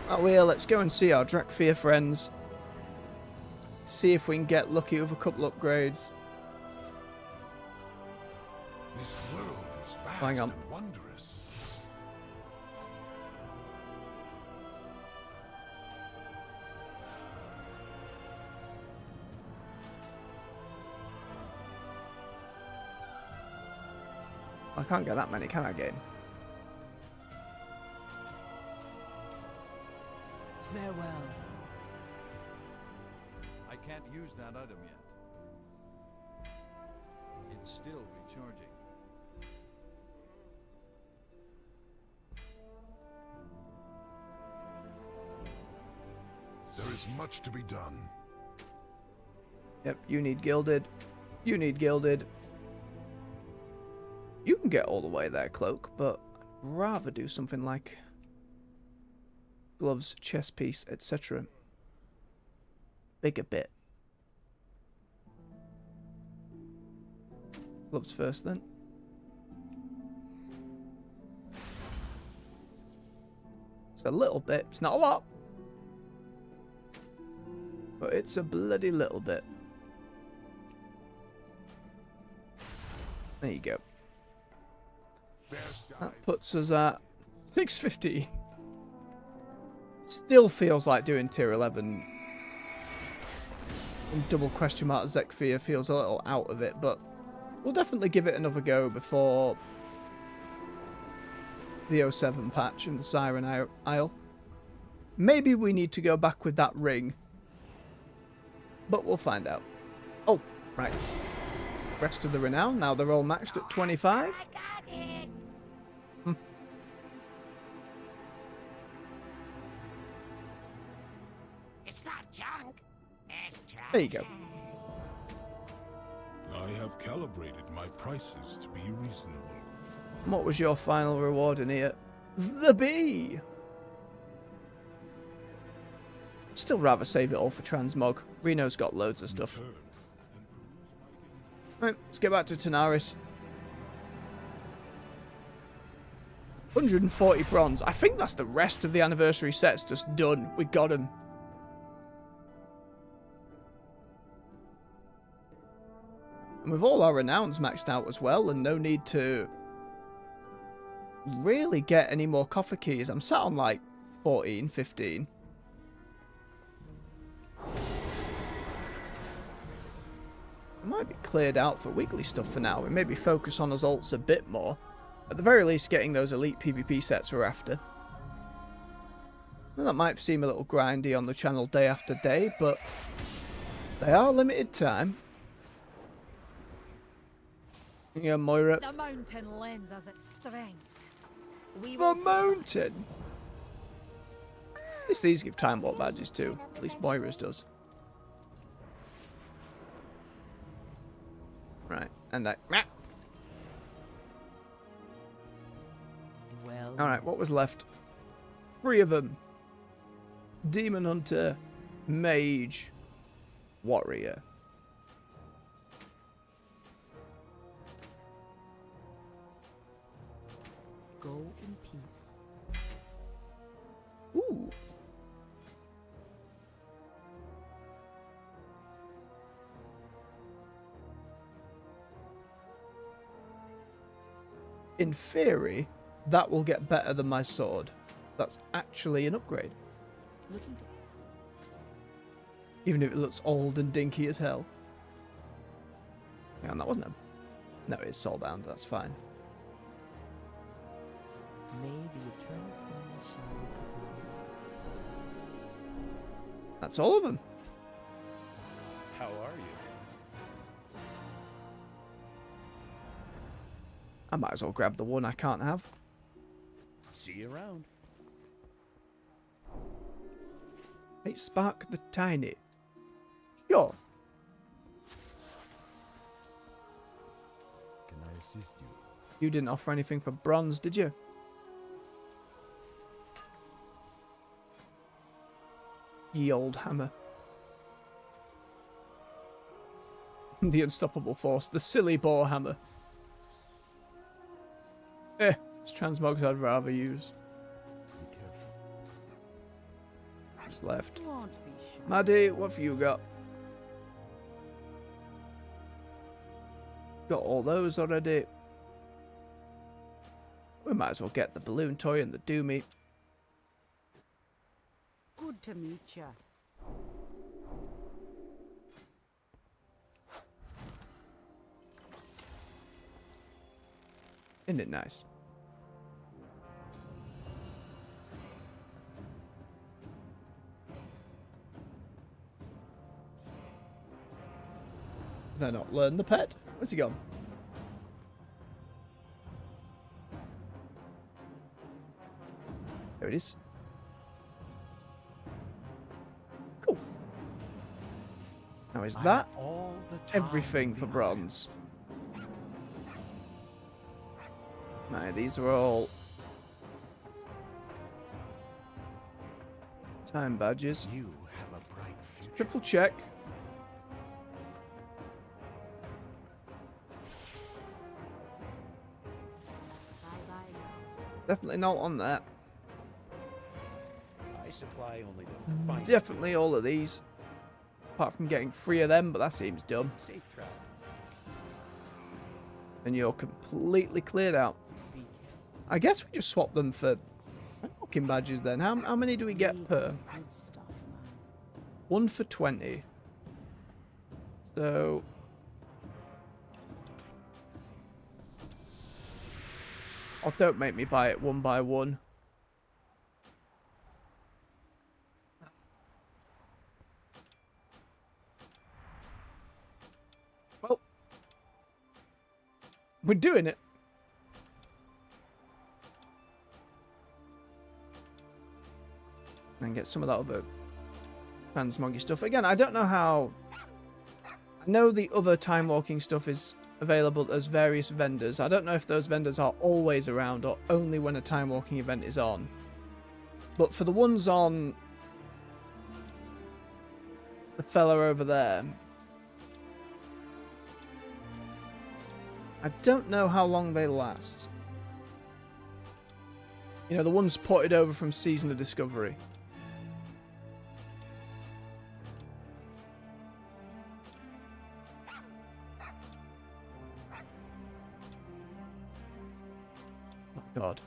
S1: Oh well, let's go and see our Drakfir friends. See if we can get lucky with a couple upgrades.
S8: This world is vast
S1: Hang on.
S8: and wondrous.
S1: I can't get that many, can I, game?
S3: Farewell.
S2: I can't use that item yet. It's still recharging.
S8: There is much to be done.
S1: Yep, you need gilded. You need gilded. You can get all the way there, Cloak, but I'd rather do something like gloves, chest piece, etc. Bigger bit. Gloves first, then. It's a little bit. It's not a lot. But it's a bloody little bit. There you go. That puts us at 650. Still feels like doing tier 11. And double question mark Zekfir feels a little out of it, but we'll definitely give it another go before the 07 patch and the Siren Isle. Maybe we need to go back with that ring. But we'll find out. Oh, right. Rest of the renown. Now they're all maxed at 25.
S10: It's not junk. It's junk.
S1: There you go.
S8: I have calibrated my prices to be reasonable.
S1: What was your final reward in here? The bee! Still rather save it all for transmog. Reno's got loads of stuff. Right, let's get back to Tanaris. 140 bronze. I think that's the rest of the anniversary sets just done. We got them. And with all our renowns maxed out as well, and no need to really get any more coffer keys. I'm sat on like 14, 15. I might be cleared out for weekly stuff for now. We maybe focus on us alts a bit more. At the very least, getting those elite PvP sets we're after. Well, that might seem a little grindy on the channel day after day, but they are limited time. Yeah, Moira.
S3: The mountain lends us its strength.
S1: The mountain! At least these give time warp badges too. At least Moira's does. Right, and that.
S11: Well.
S1: Alright, what was left? 3 of them. Demon Hunter, Mage, Warrior.
S11: Go in peace.
S1: Ooh. In theory, that will get better than my sword. That's actually an upgrade. Even if it looks old and dinky as hell. Hang on, that wasn't a... No, it's soulbound, that's fine.
S11: May the eternal sun shine upon you.
S1: That's all of them.
S16: How are you?
S1: I might as well grab the one I can't have.
S16: See you around.
S1: Hey, Spark the Tiny. Sure.
S19: Can I assist you?
S1: You didn't offer anything for bronze, did you? Ye old hammer. The unstoppable force. The silly boar hammer. It's transmogs I'd rather use. What's left? Maddie, what have you got? Got all those already. We might as well get the balloon toy and the doomy.
S20: Good to meet ya.
S1: Isn't it nice? Did I not learn the pet? Where's he gone? There it is. Cool. Now is that everything for bronze? No, these are all time badges.
S19: You have a bright future.
S1: Let's triple check. Definitely not on that.
S16: I supply only the finest.
S1: Definitely all of these. Apart from getting 3 of them, but that seems dumb.
S16: Safe travel.
S1: And you're completely cleared out. I guess we just swap them for unlocking badges then. How many do we get per? 1 for 20. So... Or don't make me buy it one by one. Well, we're doing it. And get some of that other transmoggy stuff. Again, I don't know how... I know the other time walking stuff is available as various vendors. I don't know if those vendors are always around or only when a time walking event is on. But for the ones on the fella over there, I don't know how long they last. You know, the ones ported over from Season of Discovery. God.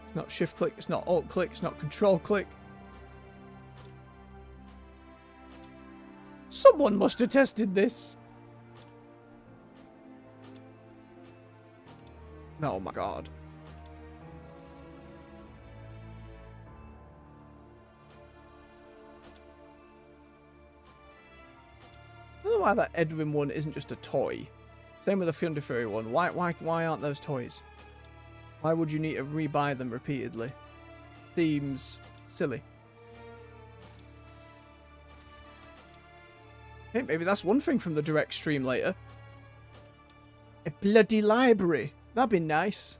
S1: It's not shift click, it's not alt click, it's not control click. Someone must have tested this. Oh my God. I don't know why that Edwin one isn't just a toy. Same with the Thunder Fury one. Why aren't those toys? Why would you need to rebuy them repeatedly? Seems silly. Hey, maybe that's one thing from the direct stream later. A bloody library. That'd be nice.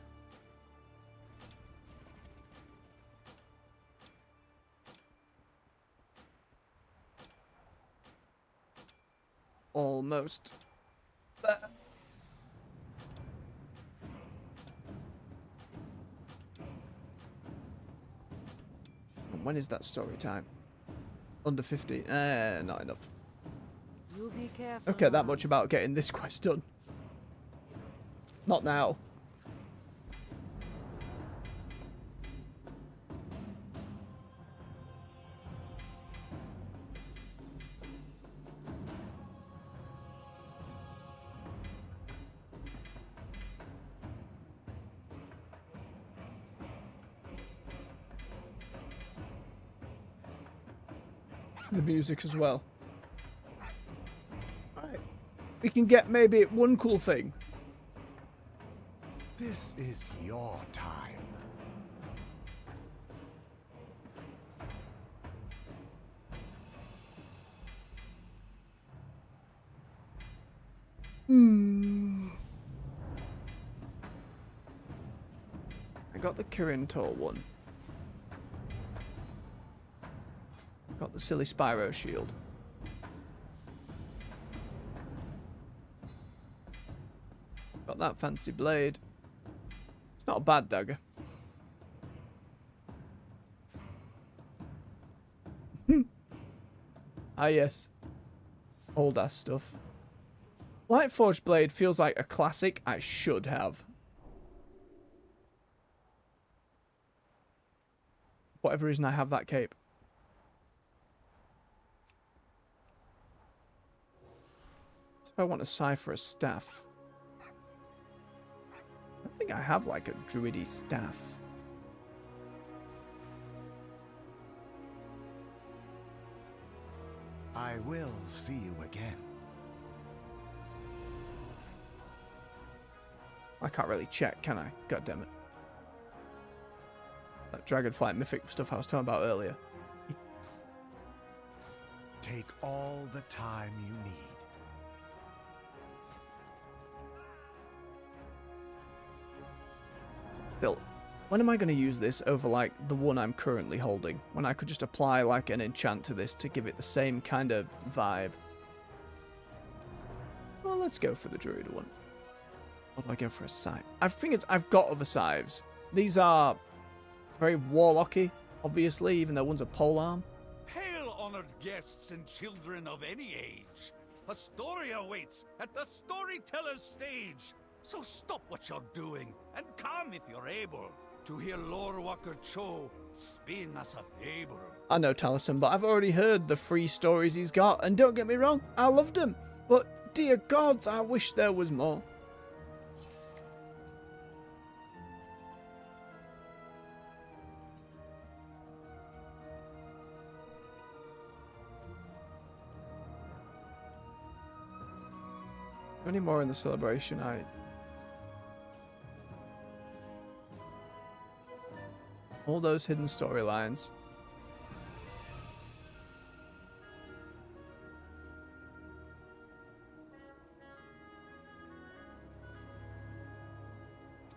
S1: Almost there. When is that story time? Under 50. Not enough.
S11: You be careful.
S1: Okay, that much about getting this quest done. Not now. The music as well. Right. We can get maybe one cool thing.
S19: This is your time.
S1: I got the Kirin-Tor one. Got the silly Spyro shield. Got that fancy blade. It's not a bad dagger. Ah yes. Old ass stuff. Lightforged blade feels like a classic I should have. For whatever reason I have that cape. If I want to cipher a staff. I think I have like a druidy staff.
S19: I will see you again.
S1: I can't really check, can I? God damn it. That Dragonflight mythic stuff I was talking about earlier.
S19: Take all the time you need.
S1: Still, when am I going to use this over like the one I'm currently holding? When I could just apply like an enchant to this to give it the same kind of vibe. Well, let's go for the druid one. Or do I go for a scythe? I think I've got other scythes. These are very warlocky, obviously, even though one's a polearm.
S20: Hail, honored guests and children of any age. A story awaits at the storyteller's stage. So stop what you're doing and come if you're able to hear Lore Walker Cho spin us a fable.
S1: I know Taliesin, but I've already heard the 3 stories he's got, and don't get me wrong, I loved them. But dear gods, I wish there was more. Any more in the celebration? All those hidden storylines.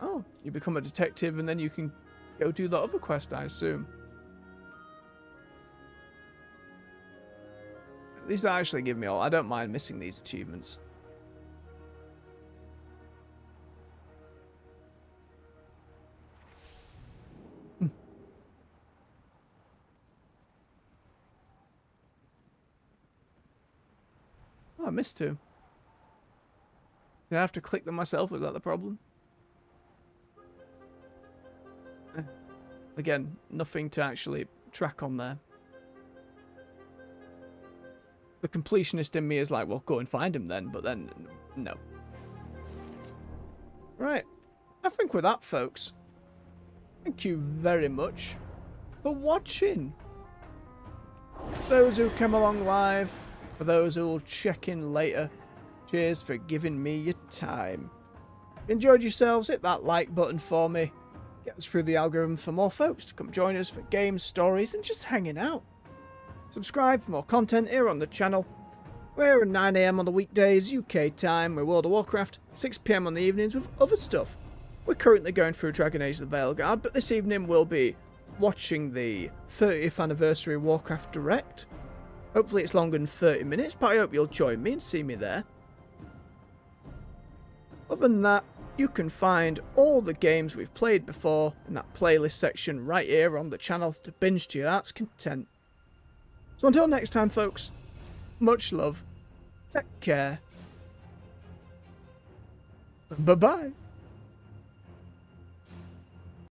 S1: Oh, you become a detective and then you can go do that other quest, I assume. These actually give me all. I don't mind missing these achievements. Oh, I missed two. Did I have to click them myself? Was that the problem? Again, nothing to actually track on there. The completionist in me is like, well, go and find him then, but then, no. Right. I think with that, folks, thank you very much for watching. For those who came along live, for those who will check in later, cheers for giving me your time. Enjoyed yourselves, hit that like button for me. Get us through the algorithm for more folks to come join us for games, stories, and just hanging out. Subscribe for more content here on the channel. We're at 9 AM on the weekdays, UK time, with World of Warcraft, 6 PM on the evenings with other stuff. We're currently going through Dragon Age the Veilguard, but this evening we'll be watching the 30th anniversary Warcraft Direct. Hopefully it's longer than 30 minutes, but I hope you'll join me and see me there. Other than that, you can find all the games we've played before in that playlist section right here on the channel to binge to your heart's content. So until next time, folks, much love, take care, bye-bye.